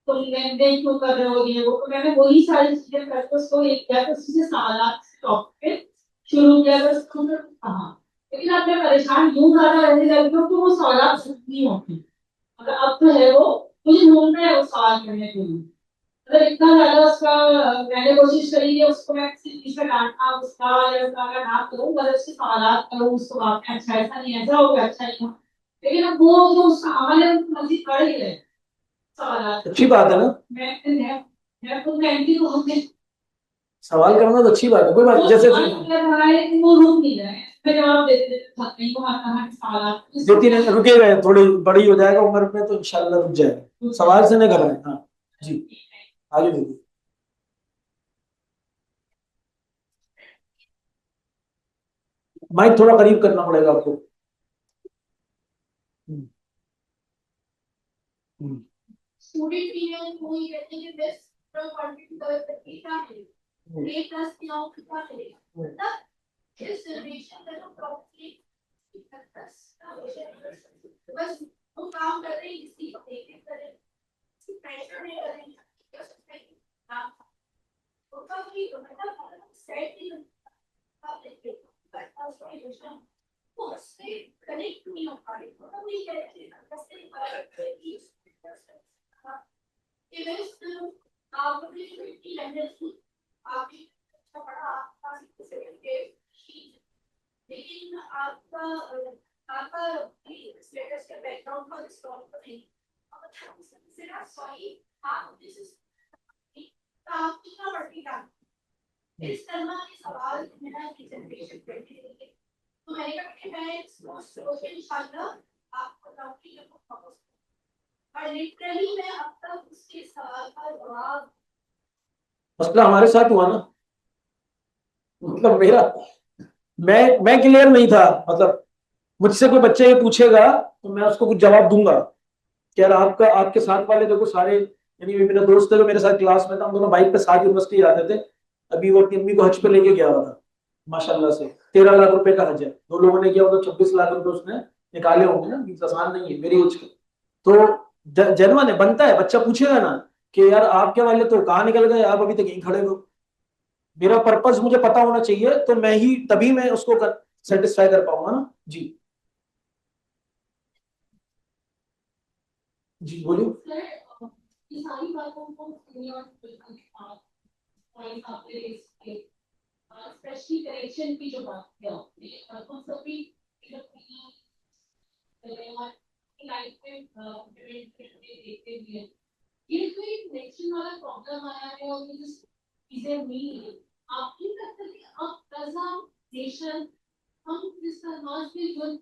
تم لین کیوں کر رہے ہو, یہ وہ, تو میں نے وہی ساری چیزیں کر کے اس کو ایک کیا اسی سے سوالات ٹاپک پہ شروع کیا تھا. اس کو کہا, لیکن اب میں پریشان یوں زیادہ رہنے لگی ہوں کہ وہ سوالات نہیں ہوتی. مگر اب تو ہے وہ مجھے ڈھونڈ رہا ہے وہ سوال کرنے کے لیے. اگر اتنا زیادہ اس کا میں نے کوشش کری کہ اس کو میں کسی چیز پہ ڈانٹنا اس کا یا اس کا اگر نہ کروں, مگر اس کے سوالات کروں, اس کو آپ نے اچھا ایسا نہیں ایسا ہو گیا, اچھا نہیں, لیکن اب وہ جو اس کا عمل ہے وہ مزید بڑھ ہی رہے سوالات. اچھی بات ہے نا, میں خود کہتی ہوں سوال کرنا تو اچھی بات ہے, کوئی بات جیسے وہ روک نہیں رہے, میں جواب دیتے نہیں کو سوالات دیتی نہیں, رکے گئے, تھوڑی بڑی ہو جائے گا عمر میں تو انشاءاللہ رک جائے گا, سوال سے نہیں کر رہے ہیں. ہاں جی آگے دیکھیے. مائک تھوڑا قریب کرنا پڑے گا آپ کو. اسٹوڈنٹ بھی ہے وہی کہتے ہیں کہ بیسٹ کنٹینیو کرے کیا ہے ایک پلس کیا ہو کتنا کرے گا, مطلب اس جنریشن کا جو پراپرلی بس وہ کام کر رہے ہیں اسی دیکھ کرے پریشر نہیں کر رہے ہیں تو کبھی مطلب سیٹ نہیں کنیکٹ نہیں ہو پا رہی, وہی کہتے ہیں لیکن آپ کا اسٹیٹس کا بیک گراؤنڈ کا رسپانس نہیں, آپ کتنا بڑھتی کا اس طرح کے سوال میرا کی جنریشن کرتی ہے, تو میں نے کہا کہ میں انشاءاللہ آپ کو اور لٹرلی میں اب تک اس کے سوال کا جواب مسئلہ ہمارے ساتھ ہوا نا, مطلب میں کلیئر نہیں تھا. مطلب مجھ سے کوئی بچہ یہ پوچھے گا تو میں اس کو کچھ جواب دوں گا کہ یار آپ کے ساتھ والے دیکھو سارے, یعنی میرا دوست ہے جو میرے ساتھ کلاس میں تھا, ہم دونوں بائک پہ ساتھ یونیورسٹی جاتے تھے. ابھی وہ اپنی امی کو حج پہ لے کے گیا ہوا تھا, ماشاء اللہ سے 13 لاکھ روپے کا حج ہے. 2 لوگوں نے کیا ہوگا, 26 لاکھ روپے اس نے نکالے ہوں گے نا, آسان نہیں ہے میری ایج کے. تو جنون ہے, بنتا ہے, بچہ پوچھے گا نا کہ یار آپ کے والے تو کہاں نکل گئے, آپ ابھی تک یہیں کھڑے ہو. میرا پرپز مجھے پتا ہونا چاہیے, تو میں ہی تبھی میں اس کو سیٹسفائی کر پاؤں گا نا. جی جی بولیے. ساری باتوں کو اسپیشلی کریکشن کی جو بات کیا لائف میں دیکھتے بھی ہیں, یہ جو ایک کریکشن والا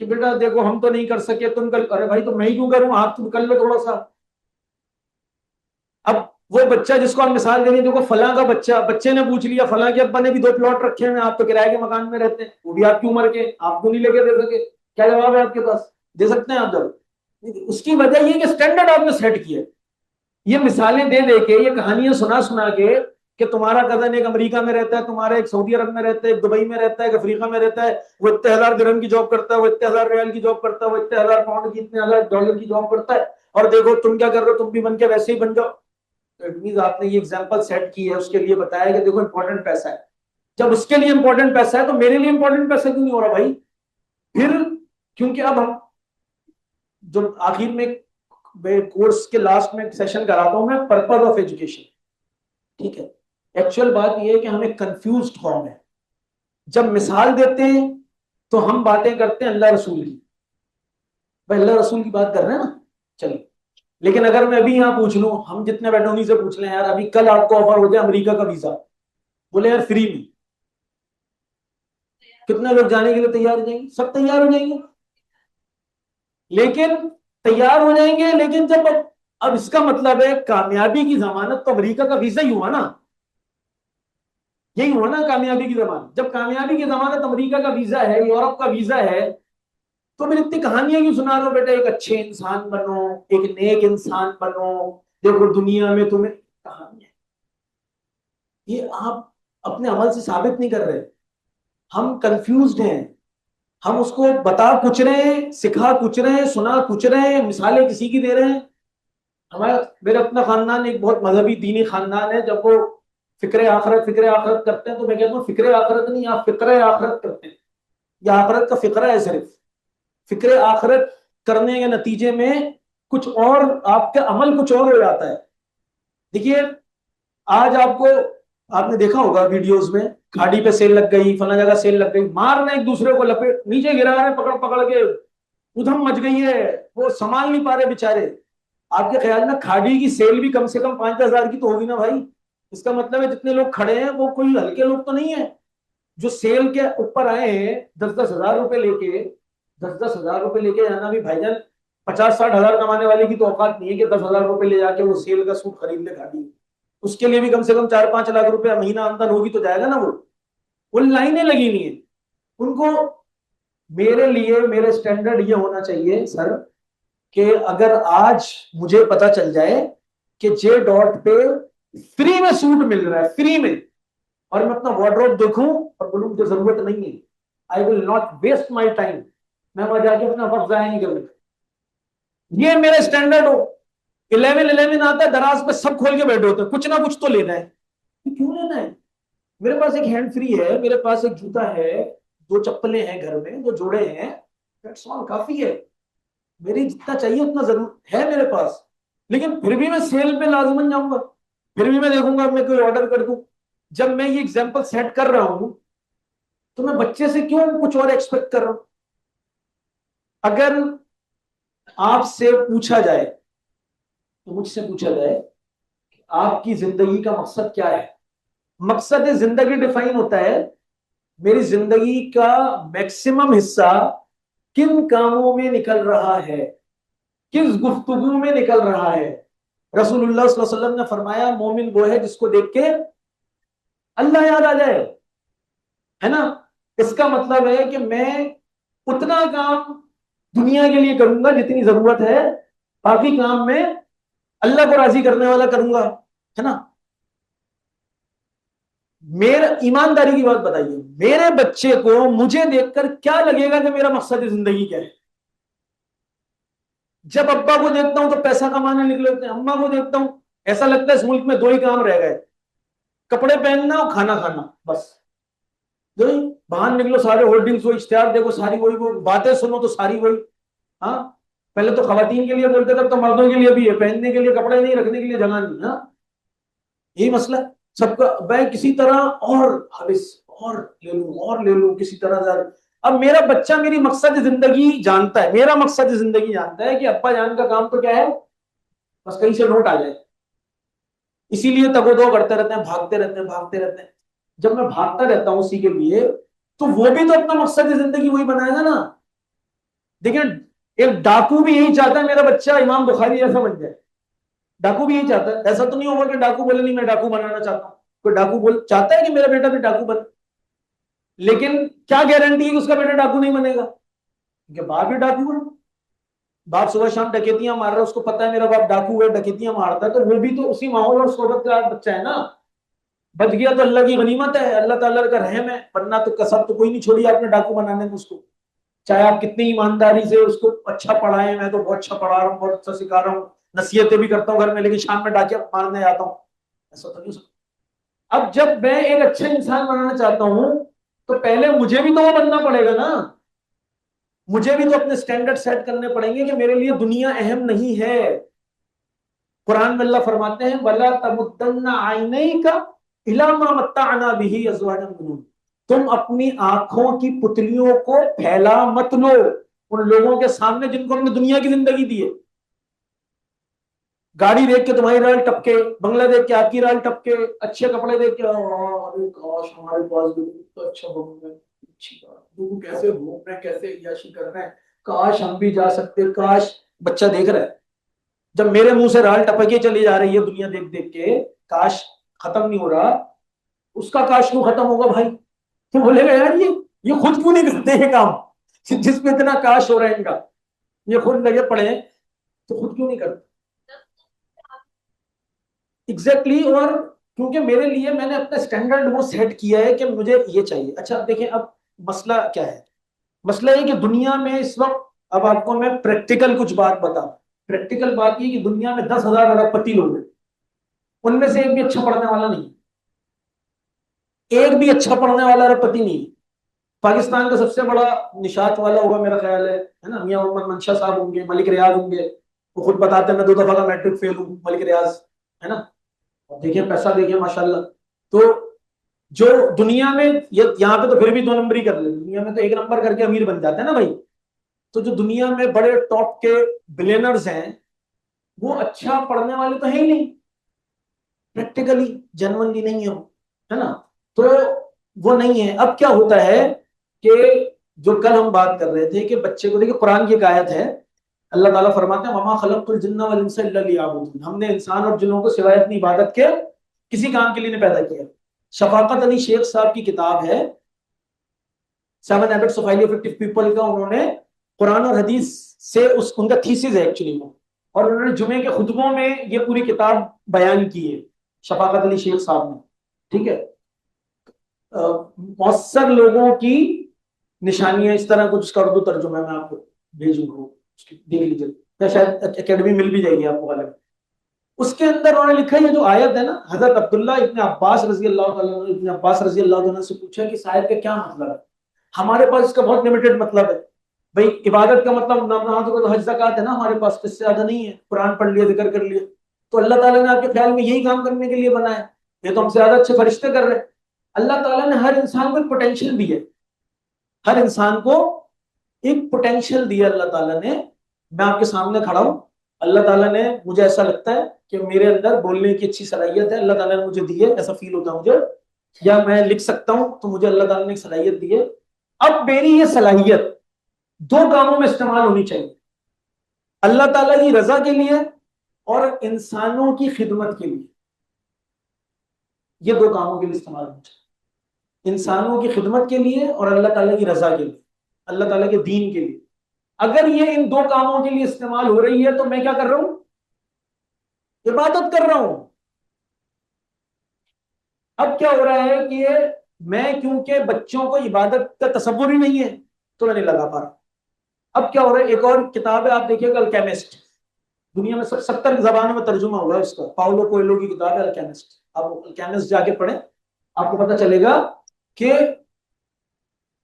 کہ بیٹا دیکھو ہم تو نہیں کر سکے, تم کر. ارے بھائی تو میں ہی کیوں کروں, آپ تم کر لو تھوڑا سا. اب وہ بچہ جس کو ہم مثال دیں گے, دیکھو فلاں کا بچے نے پوچھ لیا فلاں کے ابا نے بھی 2 پلاٹ رکھے ہیں, آپ تو کرائے کے مکان میں رہتے ہیں, وہ بھی آپ کی عمر کے, آپ کو نہیں لے کے دے سکے, کیا جواب ہے آپ کے پاس؟ دے سکتے ہیں آپ جب؟ اس کی وجہ یہ کہ اسٹینڈرڈ آپ نے سیٹ کیا. یہ مثالیں دے دے کے, یہ کہانیاں سنا سنا کے کہ تمہارا کزن ایک امریکہ میں رہتا ہے, تمہارا ایک سعودی عرب میں رہتا ہے, ایک دبئی میں رہتا ہے, ایک افریقہ میں رہتا ہے, وہ اتنے ہزار درہم کی جاب کرتا ہے, وہ اتنے ہزار ریال کی جاب کرتا ہے, وہ اتنے ہزار پاؤنڈ کی, اتنے ہزار ڈالر کی جاب کرتا ہے, اور دیکھو تم کیا کر رہے ہو, تم بھی بن کے ویسے ہی بن جاؤ. آپ نے یہ ایگزامپل سیٹ کی ہے, اس کے لیے بتایا کہ دیکھو امپورٹنٹ پیسہ ہے. جب اس کے لیے امپورٹنٹ پیسہ ہے تو میرے لیے امپورٹنٹ پیسہ کیوں نہیں ہو رہا بھائی؟ پھر کیونکہ اب ہم جو آخر میں کورس کے لاسٹ میں سیشن کراتا ہوں میں, پرپز آف ایجوکیشن, ٹھیک ہے. ایکچوئل بات یہ ہے کہ ہم ایک کنفیوزڈ قوم ہے. جب مثال دیتے ہیں تو ہم باتیں کرتے ہیں اللہ رسول کی. بھائی اللہ رسول کی بات کر رہے ہیں نا, چلیے. لیکن اگر میں ابھی یہاں پوچھ لوں, ہم جتنے بیٹھے انہیں سے پوچھ لیں یار ابھی کل آپ کو آفر ہو جائے امریکہ کا ویزا, بولے یار فری میں, کتنے لوگ جانے کے لیے تیار ہو جائیں گے؟ سب تیار ہو جائیں گے. لیکن تیار ہو جائیں گے, لیکن جب اب اس کا مطلب ہے کامیابی کی ضمانت تو امریکہ کا ویزا ہی ہوا نا, یہی ہوا نا کامیابی کی ضمانت. جب کامیابی کی ضمانت امریکہ کا ویزا ہے, یورپ کا ویزا ہے, تو پھر اتنی کہانیاں کیوں سنا رہے ہو بیٹا, ایک اچھے انسان بنو, ایک نیک انسان بنو, دیکھو دنیا میں تمہیں کہانیاں. یہ آپ اپنے عمل سے ثابت نہیں کر رہے. ہم کنفیوزڈ ہیں, ہم اس کو بتا کچھ رہے ہیں, سکھا کچھ رہے ہیں, سنا کچھ رہے ہیں, مثالیں کسی کی دے رہے ہیں. میرا اپنا خاندان ایک بہت مذہبی دینی خاندان ہے. جب وہ فکر آخرت کرتے ہیں تو میں کہتا ہوں فکر آخرت نہیں, آپ فکر آخرت کرتے ہیں. یہ آخرت کا فکرہ ہے صرف. فکر آخرت کرنے کے نتیجے میں کچھ اور, آپ کا عمل کچھ اور ہو جاتا ہے. دیکھیے آج آپ نے دیکھا ہوگا ویڈیوز میں, گاڑی پہ سیل لگ گئی, فلاں جگہ سیل لگ گئی, مار رہے ایک دوسرے کو, لپیٹ نیچے گرا رہے پکڑ پکڑ کے, ادھم مچ گئی ہے, وہ سنبھال نہیں پا رہے بےچارے. آپ کے خیال میں کھاڑی کی سیل بھی کم سے کم 5,000 کی تو ہوگی نا بھائی؟ اس کا مطلب ہے جتنے لوگ کھڑے ہیں وہ کوئی ہلکے لوگ تو نہیں ہیں. جو سیل کے اوپر آئے ہیں 10,000 روپے لے کے, 10,000 روپے لے کے جانا بھی بھائی جان, 50,000-60,000 کمانے والے کی تو اوقات نہیں ہے کہ 10,000 روپے لے جا کے وہ سیل کا سوٹ خرید لے گاڑی. اس کے لیے بھی کم سے کم 4-5 لاکھ روپے مہینہ آمدن ہوگی تو جائے گا نا. وہ لائنیں لگی ہوئی ہیں ان کو. میرے لیے میرے سٹینڈرڈ یہ ہونا چاہیے سر کہ اگر آج مجھے پتا چل جائے کہ جے ڈاٹ پہ فری میں سوٹ مل رہا ہے, فری میں, اور میں اپنا وارڈروب دیکھوں اور بولوں مجھے ضرورت نہیں ہے, I will not waste my time, میں وہاں جا کے اپنا وقت ضائع نہیں کروں. یہ میرے سٹینڈرڈ ہو. 11 آتا ہے, دراز پہ سب کھول کے بیٹھے ہوتے ہیں, کچھ نہ کچھ تو لینا ہے. کیوں لینا ہے؟ میرے پاس ایک ہینڈ فری ہے, میرے پاس ایک جوتا ہے, 2 چپلیں ہیں گھر میں, 2 جوڑے ہیں, کافی ہے. میری جتنا چاہیے اتنا ضرور ہے میرے پاس. لیکن پھر بھی میں سیل پہ لازمن جاؤں گا, پھر بھی میں دیکھوں گا میں کوئی آرڈر کر دوں. جب میں یہ ایگزامپل سیٹ کر رہا ہوں تو میں بچے سے کیوں کچھ اور ایکسپیکٹ کر رہا ہوں؟ اگر آپ سے پوچھا جائے تو مجھ سے پوچھا جائے کہ آپ کی زندگی کا مقصد کیا ہے, مقصد زندگی ڈیفائن ہوتا ہے میری زندگی کا میکسیمم حصہ کن کاموں میں نکل رہا ہے, کس گفتگو میں نکل رہا ہے. رسول اللہ صلی اللہ علیہ وسلم نے فرمایا مومن وہ ہے جس کو دیکھ کے اللہ یاد آ جائے, ہے نا. اس کا مطلب ہے کہ میں اتنا کام دنیا کے لیے کروں گا جتنی ضرورت ہے, باقی کام میں اللہ کو راضی کرنے والا کروں گا, ہے نا. میرا ایمانداری کی بات بتائیے, میرے بچے کو مجھے دیکھ کر کیا لگے گا کہ میرا مقصد زندگی کیا ہے؟ جب ابا کو دیکھتا ہوں تو پیسہ کمانے نکلے ہوتے ہیں, اما کو دیکھتا ہوں ایسا لگتا ہے اس ملک میں 2 ہی کام رہ گئے, کپڑے پہننا اور کھانا کھانا, بس. جو باہر نکلو سارے ہولڈنگز وہ اشتہار دیکھو ساری وہی, وہ باتیں سنو تو ساری وہی. ہاں پہلے تو خواتین کے لیے بولتے تھے, تو مردوں کے لیے بھی ہے, پہننے کے لیے کپڑے نہیں, رکھنے کے لیے جگہ نہیں. ہاں یہی مسئلہ سب کا. میں کسی طرح اور لے لوں کسی طرح. اب میرا بچہ میری مقصد زندگی جانتا ہے, میرا مقصد زندگی جانتا ہے کہ ابا جان کا کام تو کیا ہے, بس کہیں سے نوٹ آ جائے. اسی لیے تگ و دو کرتے رہتے ہیں, بھاگتے رہتے ہیں. جب میں بھاگتا رہتا ہوں اسی کے لیے, تو وہ بھی تو اپنا مقصد زندگی وہی بنائے گا نا. دیکھیں ایک ڈاکو بھی یہی چاہتا ہے میرا بچہ امام بخاری جیسا بن جائے. ڈاکو بھی یہی چاہتا ہے. ایسا تو نہیں ہوگا کہ ڈاکو بولے نہیں میں ڈاکو بنانا چاہتا ہوں. کوئی ڈاکو چاہتا ہے کہ میرا بیٹا بھی ڈاکو بنے, لیکن کیا گارنٹی ہے کہ اس کا بیٹا ڈاکو نہیں بنے گا؟ کیونکہ باپ بھی ڈاکو ہے. باپ صبح شام ڈکیتیاں مار رہا ہے, اس کو پتا ہے میرا باپ ڈاکو ہے, ڈکیتیاں مارتا ہے, تو وہ بھی تو اسی ماحول اور صحبت کا بچہ ہے نا. بچ گیا تو اللہ کی غنیمت ہے, اللہ تعالیٰ کا رحم ہے, ورنہ تو کسب تو کوئی نہیں چھوڑی آپ نے ڈاکو بنانے میں اس کو. چاہے آپ کتنی ایمانداری سے اس کو اچھا پڑھائیں, میں تو بہت اچھا پڑھا رہا ہوں, بہت اچھا سکھا رہا ہوں, نصیحتیں بھی کرتا ہوں گھر میں, لیکن شام میں ڈاکیا مارنے آتا ہوں, ایسا تو نہیں ہو سکتا. اب جب میں ایک اچھا انسان بنانا چاہتا ہوں تو پہلے مجھے بھی تو وہ بننا پڑے گا نا. مجھے بھی تو اپنے سٹینڈرڈ سیٹ کرنے پڑیں گے کہ میرے لیے دنیا اہم نہیں ہے. قرآن میں اللہ فرماتے ہیں وَلَا تَمُدَّنَّ عَيْنَيْكَ إِلَىٰ مَا مَتَّعْنَا بِهِ أَزْوَاجًا مِّنْهُمْ, تم اپنی آنکھوں کی پتلیوں کو پھیلا مت لو ان لوگوں کے سامنے جن کو ہم نے دنیا کی زندگی دی ہے. گاڑی دیکھ کے تمہاری رال ٹپکے, بنگلہ دیکھ کے آپ کی رال ٹپکے, اچھے کپڑے دیکھ کے ارے کاش ہمارے پاس بھی تو اچھا بنگلہ, اچھی بات, لوگ کیسے گھوم رہے ہیں, کیسے عیاشی کر رہے ہیں, کاش ہم بھی جا سکتے. کاش بچہ دیکھ رہا ہے جب میرے منہ سے رال ٹپکے چلی جا رہی ہے دنیا دیکھ دیکھ کے, کاش ختم نہیں ہو رہا, اس کا کاش کیوں ختم ہوگا بھائی؟ تو بولے گا یار یہ خود کیوں نہیں کرتے یہ کام جس میں اتنا کاش ہو رہا ہے ان کا, یہ خود لگے پڑے ہیں تو خود کیوں نہیں کرتے؟ ایگزیکٹلی. اور کیونکہ میرے لیے میں نے اپنا اسٹینڈرڈ وہ سیٹ کیا ہے کہ مجھے یہ چاہیے. اچھا اب دیکھیں, اب مسئلہ کیا ہے؟ مسئلہ یہ کہ دنیا میں اس وقت, اب آپ کو میں پریکٹیکل کچھ بات بتاؤں. پریکٹیکل بات یہ کہ دنیا میں 10,000 ارب پتی لوگ ہیں, ان میں سے ایک بھی اچھا پڑھنے والا نہیں, ایک بھی اچھا پڑھنے والا ارب پتی نہیں. پاکستان کا سب سے بڑا نشات والا ہوگا میرا خیال ہے نا, میاں محمد منشا صاحب ہوں گے, ملک ریاض ہوں گے, وہ خود بتاتے ہیں میں 2 دفعہ کا میٹرک فیل ہوں, ملک ریاض ہے نا. دیکھیں پیسہ دیکھیں ماشاءاللہ. تو جو دنیا میں یہاں پہ تو پھر بھی 2 نمبر کر لیں, دنیا میں تو 1 نمبر کر کے امیر بن جاتے ہیں نا بھائی. تو جو دنیا میں بڑے ٹاپ کے بلینرز ہیں وہ اچھا پڑھنے والے تو ہیں ہی نہیں, پریکٹیکلی جنونلی نہیں ہے نا. تو وہ نہیں ہے. اب کیا ہوتا ہے کہ جو کل ہم بات کر رہے تھے کہ بچے کو, دیکھیں قرآن کی ایک آیت ہے, اللہ تعالیٰ فرماتے ہیں وَمَا خَلَقْتُ الْجِنَّ وَالْإِنسَ إِلَّا لِيَعْبُدُونِ, ہم نے انسان اور جنوں کو سوائے اپنی عبادت کے کسی کام کے لیے نہیں پیدا کیا. شفاقت علی شیخ صاحب کی کتاب ہے 7 Habits of Highly Effective People کا, انہوں نے قرآن اور حدیث سے ان کا تھیسس ہے ایکچولی وہ, اور انہوں نے جمعے کے خطبوں میں یہ پوری کتاب بیان کی ہے شفاقت علی شیخ صاحب نے. ٹھیک ہے, مؤثر لوگوں کی نشانیاں, اس طرح کچھ کا اردو ترجمہ ہے, میں آپ کو بھیجوں گا, دیکھ لیجیے, شاید اکیڈمی مل بھی جائے گی آپ کو غالب. اس کے اندر انہوں نے لکھا یہ جو آیت ہے نا, حضرت عبداللہ ابن عباس رضی اللہ تعالیٰ ابن عباس رضی اللہ عنہ سے پوچھا کہ اس آیت کا کیا مطلب ہے. ہمارے پاس اس کا بہت لمیٹڈ مطلب ہے بھائی, عبادت کا مطلب نماز تو حج زکات ہے نا, ہمارے پاس اس سے زیادہ نہیں ہے. قرآن پڑھ لیا, ذکر کر لیا, تو اللہ تعالیٰ نے آپ کے خیال میں یہی کام کرنے کے لیے بنایا, یہ تو ہم سے زیادہ اچھے فرشتے کر رہے ہیں. اللہ تعالیٰ نے ہر انسان کو ایک پوٹینشیل دی ہے, ہر انسان کو ایک پوٹینشیل دیا اللہ تعالیٰ نے. میں آپ کے سامنے کھڑا ہوں, اللہ تعالیٰ نے, مجھے ایسا لگتا ہے کہ میرے اندر بولنے کی اچھی صلاحیت ہے, اللہ تعالیٰ نے مجھے دی ہے, ایسا فیل ہوتا ہے مجھے, یا میں لکھ سکتا ہوں تو مجھے اللہ تعالیٰ نے ایک صلاحیت دی ہے. اب میری یہ صلاحیت 2 کاموں میں استعمال ہونی چاہیے, اللہ تعالیٰ کی رضا کے لیے اور انسانوں کی خدمت کے لیے. یہ 2 کاموں کے لیے استعمال ہونی چاہیے, انسانوں کی خدمت کے لیے اور اللہ تعالیٰ کی رضا کے لیے, اللہ تعالیٰ کے دین کے لیے. اگر یہ ان 2 کاموں کے لیے استعمال ہو رہی ہے تو میں کیا کر رہا ہوں؟ عبادت کر رہا ہوں. اب کیا ہو رہا ہے کہ میں کیونکہ بچوں کو عبادت کا تصور ہی نہیں ہے تو میں نہیں لگا پا رہا. اب کیا ہو رہا ہے, ایک اور کتاب ہے آپ دیکھیے گا, الکیمسٹ, دنیا میں 70 زبانوں میں ترجمہ ہوا ہے اس کا, پاولو کوئلو کی کتاب ہے الکیمسٹ. آپ الکیمسٹ جا کے پڑھیں, آپ کو پتہ چلے گا کہ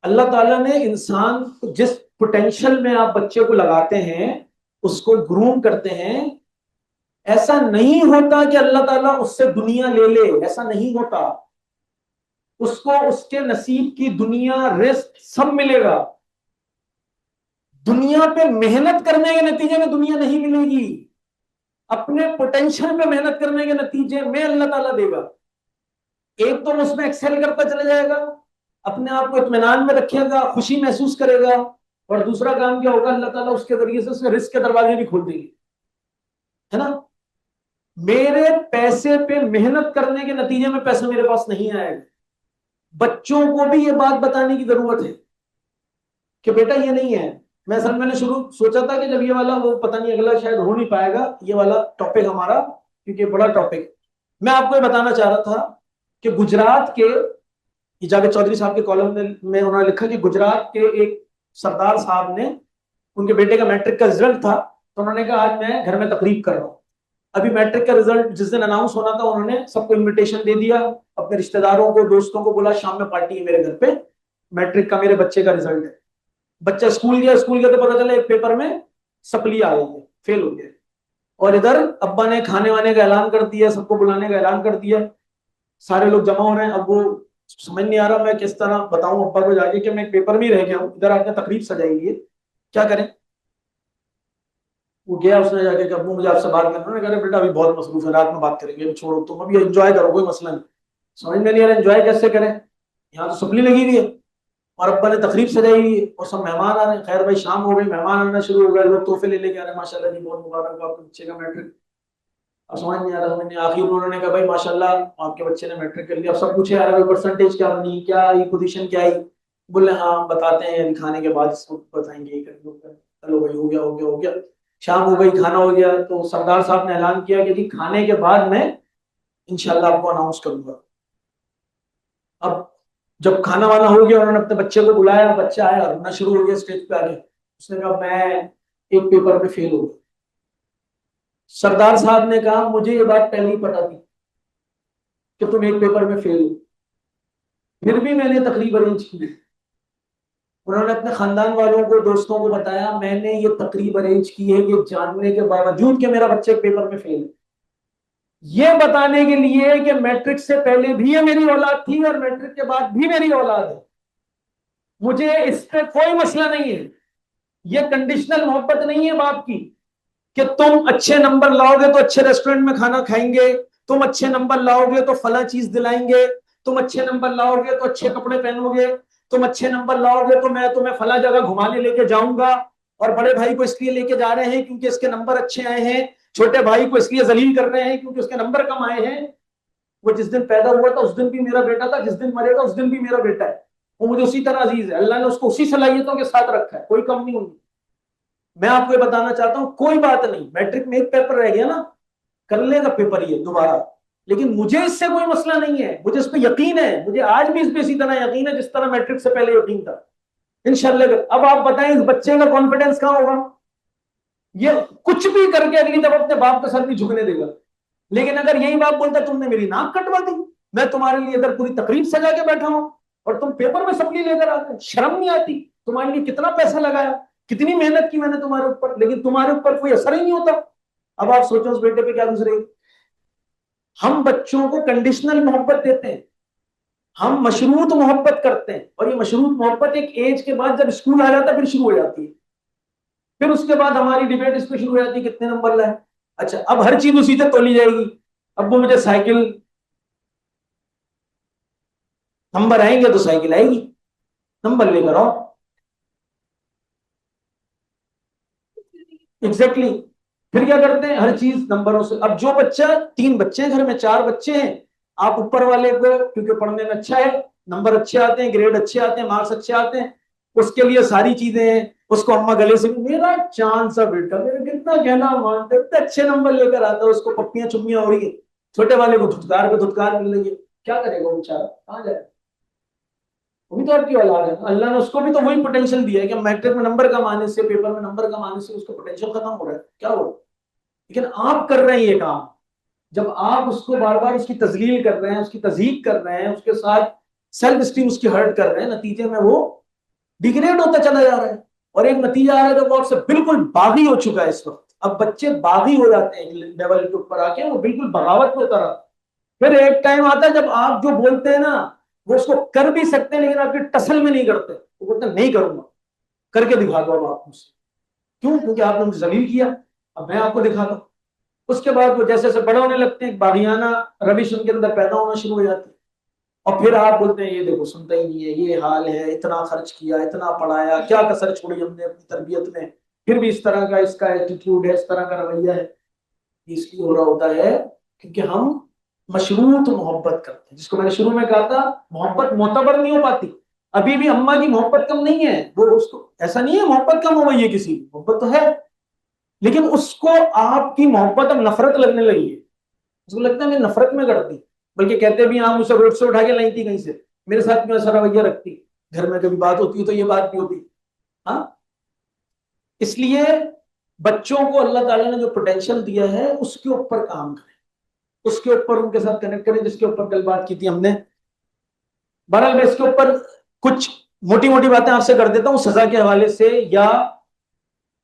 اللہ تعالیٰ نے انسان جس پوٹینشیل میں آپ بچے کو لگاتے ہیں, اس کو گروم کرتے ہیں, ایسا نہیں ہوتا کہ اللہ تعالیٰ اس سے دنیا لے لے, ایسا نہیں ہوتا. اس کو اس کے نصیب کی دنیا, رزق سب ملے گا. دنیا پہ محنت کرنے کے نتیجے میں دنیا نہیں ملے گی, اپنے پوٹینشیل پہ محنت کرنے کے نتیجے میں اللہ تعالیٰ دے گا. ایک تو اس میں ایکسل کرتا چلا جائے گا, اپنے آپ کو اطمینان میں رکھے گا, خوشی محسوس کرے گا, اور دوسرا کام کیا ہوگا, اللہ تعالیٰ اس کے ذریعے سے اس کے رزق کے دروازے بھی کھول دیں گے, ہے نا. میرے پیسے پہ محنت کرنے کے نتیجے میں پیسہ میرے پاس نہیں آئے گا. بچوں کو بھی یہ بات بتانے کی ضرورت ہے کہ بیٹا یہ نہیں ہے. میں نے شروع سوچا تھا کہ جب یہ والا, وہ پتہ نہیں اگلا شاید ہو نہیں پائے گا یہ والا ٹاپک ہمارا, کیونکہ بڑا ٹاپک. میں آپ کو یہ بتانا چاہ رہا تھا کہ گجرات کے جاوید چودھری صاحب کے کالم میں انہوں نے لکھا کہ گجرات کے ایک سردار صاحب نے, ان کے بیٹے کا میٹرک کا رزلٹ تھا, تو انہوں نے کہا آج میں گھر میں تقریب کر رہا ہوں. ابھی میٹرک کا رزلٹ جس دن اناؤنس ہونا تھا, انہوں نے سب کو انویٹیشن دے دیا, اپنے رشتہ داروں کو, دوستوں کو بولا شام میں پارٹی ہے میرے گھر پہ, میٹرک کا میرے بچے کا رزلٹ ہے. بچہ اسکول گیا تو پتا چلا ایک پیپر میں سپلی آ گئی ہے, فیل ہو گیا. اور ادھر ابا نے کھانے وانے کا اعلان کر دیا, سب کو بلانے کا اعلان کر دیا, سارے لوگ جمع ہو رہے ہیں. اب وہ سمجھ نہیں آ رہا میں کس طرح بتاؤں ابا کو جا کے کہ میں ایک پیپر میں ہی رہ گیا ہوں, ادھر آپ نے تقریب سجائی ہے, کیا کریں. وہ گیا, اس نے جا کے کہ ابو مجھے آپ سے بات کرنا. انہوں نے کہا بیٹا ابھی بہت مصروف ہے, رات میں بات کریں گے, چھوڑو تم ابھی انجوائے کرو, کوئی مسئلہ نہیں. سمجھ میں نہیں آ رہا انجوائے کیسے کریں, یہاں تو سپلی لگی ہوئی ہے اور ابا نے تقریب سجائی ہوئی ہے اور سب مہمان آ رہے ہیں. خیر بھائی شام ہو گئی, مہمان آنا شروع ہو گئے, لوگ تحفے لے کے آ رہے ہیں, ماشاء اللہ جی بہت مبارک ہو آپ کے بچے کا میٹرک. اب سمجھ نہیں آ رہا, سمجھ نہیں. آخر انہوں نے کہا بھائی ماشاء اللہ آپ کے بچے نے میٹرک کر لیا. اب سب پوچھے آ رہا ہے پرسنٹیج کیا بنی, کیا آئی, پوزیشن کیا آئی. بولے ہاں بتاتے ہیں, کھانے کے بعد اس کو بتائیں گے. چلو بھائی ہو گیا ہو گیا ہو گیا. شام ہو گئی, کھانا ہو گیا, تو سردار صاحب نے اعلان کیا کہ جی کھانے کے بعد میں انشاءاللہ آپ کو اناؤنس کروں گا. اب جب کھانا وانا ہو گیا, انہوں نے اپنے بچے کو بلایا, بچہ آیا, رونا شروع ہو گیا اسٹیج پہ آ کے. اس نے کہا میں ایک پیپر پہ فیل ہو گیا. سردار صاحب نے کہا مجھے یہ بات پہلے ہی پتا تھی کہ تم ایک پیپر میں فیل ہو, پھر بھی میں نے تقریب ارینج کی. انہوں نے اپنے خاندان والوں کو, دوستوں کو بتایا میں نے یہ تقریب ارینج کی ہے یہ جاننے کے باوجود کہ میرا بچہ ایک پیپر میں فیل ہے, یہ بتانے کے لیے کہ میٹرک سے پہلے بھی یہ میری اولاد تھی اور میٹرک کے بعد بھی میری اولاد ہے. مجھے اس پہ کوئی مسئلہ نہیں ہے. یہ کنڈیشنل محبت نہیں ہے باپ کی کہ تم اچھے نمبر لاؤ گے تو اچھے ریسٹورنٹ میں کھانا کھائیں گے, تم اچھے نمبر لاؤ گے تو فلاں چیز دلائیں گے, تم اچھے نمبر لاؤ گے تو اچھے کپڑے پہنو گے, تم اچھے نمبر لاؤ گے تو میں تمہیں فلاں جگہ گھمانے لے کے جاؤں گا. اور بڑے بھائی کو اس لیے لے کے جا رہے ہیں کیونکہ اس کے نمبر اچھے آئے ہیں, چھوٹے بھائی کو اس لیے ذلیل کر رہے ہیں کیونکہ اس کے نمبر کم آئے ہیں. وہ جس دن پیدا ہوا تھا اس دن بھی میرا بیٹا تھا, جس دن مرے گا اس دن بھی میرا بیٹا ہے. وہ مجھے اسی طرح عزیز ہے, اللہ نے اس کو اسی صلاحیتوں کے ساتھ رکھا ہے, کوئی کم نہیں ہوگی. میں آپ کو یہ بتانا چاہتا ہوں کوئی بات نہیں, میٹرک میں ایک پیپر رہ گیا نا, کر لے گا پیپر یہ دوبارہ, لیکن مجھے اس سے کوئی مسئلہ نہیں ہے, مجھے اس پہ یقین ہے, مجھے آج بھی اس پہ اسی طرح یقین ہے جس طرح میٹرک سے پہلے یقین تھا انشاءاللہ. اب آپ بتائیں اس بچے کا کانفیڈنس کہاں ہوگا, یہ کچھ بھی کر کے اگلی دفعہ اپنے باپ کے ساتھ بھی جھکنے دے گا. لیکن اگر یہی باپ بولتا تم نے میری ناک کٹوا دی, میں تمہارے لیے ادھر پوری تقریب سجا کے بیٹھا ہوں اور تم پیپر میں سپلی لے کر آتے, شرم نہیں آتی, تمہارے لیے کتنا پیسہ لگایا, کتنی محنت کی میں نے تمہارے اوپر, لیکن تمہارے اوپر کوئی اثر ہی نہیں ہوتا. اب آپ سوچو اس بیٹے پہ کیا گزرے گی. ہم بچوں کو کنڈیشنل محبت دیتے ہیں, ہم مشروط محبت کرتے ہیں, اور یہ مشروط محبت ایک ایج کے بعد جب اسکول آ جاتا ہے پھر شروع ہو جاتی ہے. پھر اس کے بعد ہماری ڈیبیٹ اس پہ شروع ہو جاتی ہے کتنے نمبر لائے. اچھا اب ہر چیز اسی تک تولی جائے گی. اب وہ مجھے سائیکل, نمبر آئیں گے تو سائیکل آئے گی, نمبر لے کر آؤ. ایگزیکٹلی. پھر کیا کرتے ہیں, ہر چیز نمبروں سے. اب جو بچہ, 3 بچے ہیں گھر میں, 4 بچے ہیں, آپ اوپر والے کو کیونکہ پڑھنے میں اچھا ہے, نمبر اچھے آتے ہیں, گریڈ اچھے آتے ہیں, مارکس اچھے آتے ہیں, اس کے لیے ساری چیزیں ہیں. اس کو اما گلے سے, میرا چاند سا بیٹا, میرا کتنا کہنا مانتے, اتنے اچھے نمبر لے کر آتا ہے, اس کو پپیاں چمیاں ہو رہی ہے. چھوٹے والے کو دھتکار پہ دھتکار مل رہی ہے. کیا کرے گا وہ بیچارہ, کہاں جائے. وہ بھی تو آپ کی اولاد ہے, اللہ نے اس کو بھی تو وہی پوٹینشیل دیا ہے کہ میٹرک میں نمبر کم آنے سے, پیپر میں نمبر کم آنے سے اس کا پوٹینشیل ختم ہو رہا ہے. کیا ہو, لیکن آپ کر رہے ہیں یہ کام. جب آپ اس کو بار بار اس کی تذلیل کر رہے ہیں, اس کی تضحیق کر رہے ہیں, اس کے ساتھ سیلف اسٹیم اس کی ہرٹ کر رہے ہیں, نتیجے میں وہ ڈیگریڈ ہوتا چلا جا رہا ہے. اور ایک نتیجہ آ رہا ہے کہ وہ آپ سے بالکل باغی ہو چکا ہے اس وقت. اب بچے باغی ہو جاتے ہیں لیول کے اوپر آ کے, وہ بالکل بغاوت میں اتر آتے. پھر ایک ٹائم آتا ہے جب آپ جو بولتے ہیں نا وہ اس کو کر بھی سکتے ہیں, لیکن آپ کی ٹسل میں نہیں کرتے. وہ بولتے ہیں نہیں کروں گا, کر کے دکھا دو اب آپ مجھ سے. کیوں, کیونکہ آپ نے مجھے ذلیل کیا, اب میں آپ کو دکھاتا ہوں. اس کے بعد وہ جیسے جیسے بڑے ہونے لگتے ہیں, باغیانہ روش ان کے اندر پیدا ہونا شروع ہو جاتی ہے. اور پھر آپ بولتے ہیں یہ دیکھو سنتا ہی نہیں ہے، یہ حال ہے، اتنا خرچ کیا، اتنا پڑھایا، کیا کسر چھوڑی ہم نے اپنی تربیت میں، پھر بھی اس طرح کا اس کا ایٹیٹیوڈ ہے، اس طرح کا رویہ ہے. اس لیے ہو رہا ہوتا ہے کیونکہ ہم مشروط محبت کرتے ہیں، جس کو میں نے شروع میں کہا تھا محبت معتبر نہیں ہو پاتی. ابھی بھی اماں کی محبت کم نہیں ہے، وہ اس کو ایسا نہیں ہے محبت کم ہو گئی ہے، کسی کی محبت تو ہے، لیکن اس کو آپ کی محبت اب نفرت لگنے لگی ہے. اس کو لگتا ہے میں نفرت میں کرتی، بلکہ کہتے بھی ہاں مجھ سے روڈ سے اٹھا کے لائی تھی کہیں سے، میرے ساتھ میں ایسا رویہ رکھتی، گھر میں کبھی بات ہوتی تو یہ بات نہیں ہوتی. ہاں، اس لیے بچوں کو اللہ تعالیٰ نے جو پوٹینشیل دیا ہے اس کے اوپر کام کریں، اس کے اوپر ان کے ساتھ کنیکٹ کریں، جس کے اوپر کل بات کی تھی ہم نے. بہرحال میں اس کے اوپر کچھ موٹی موٹی باتیں آپ سے کر دیتا ہوں، سزا کے حوالے سے یا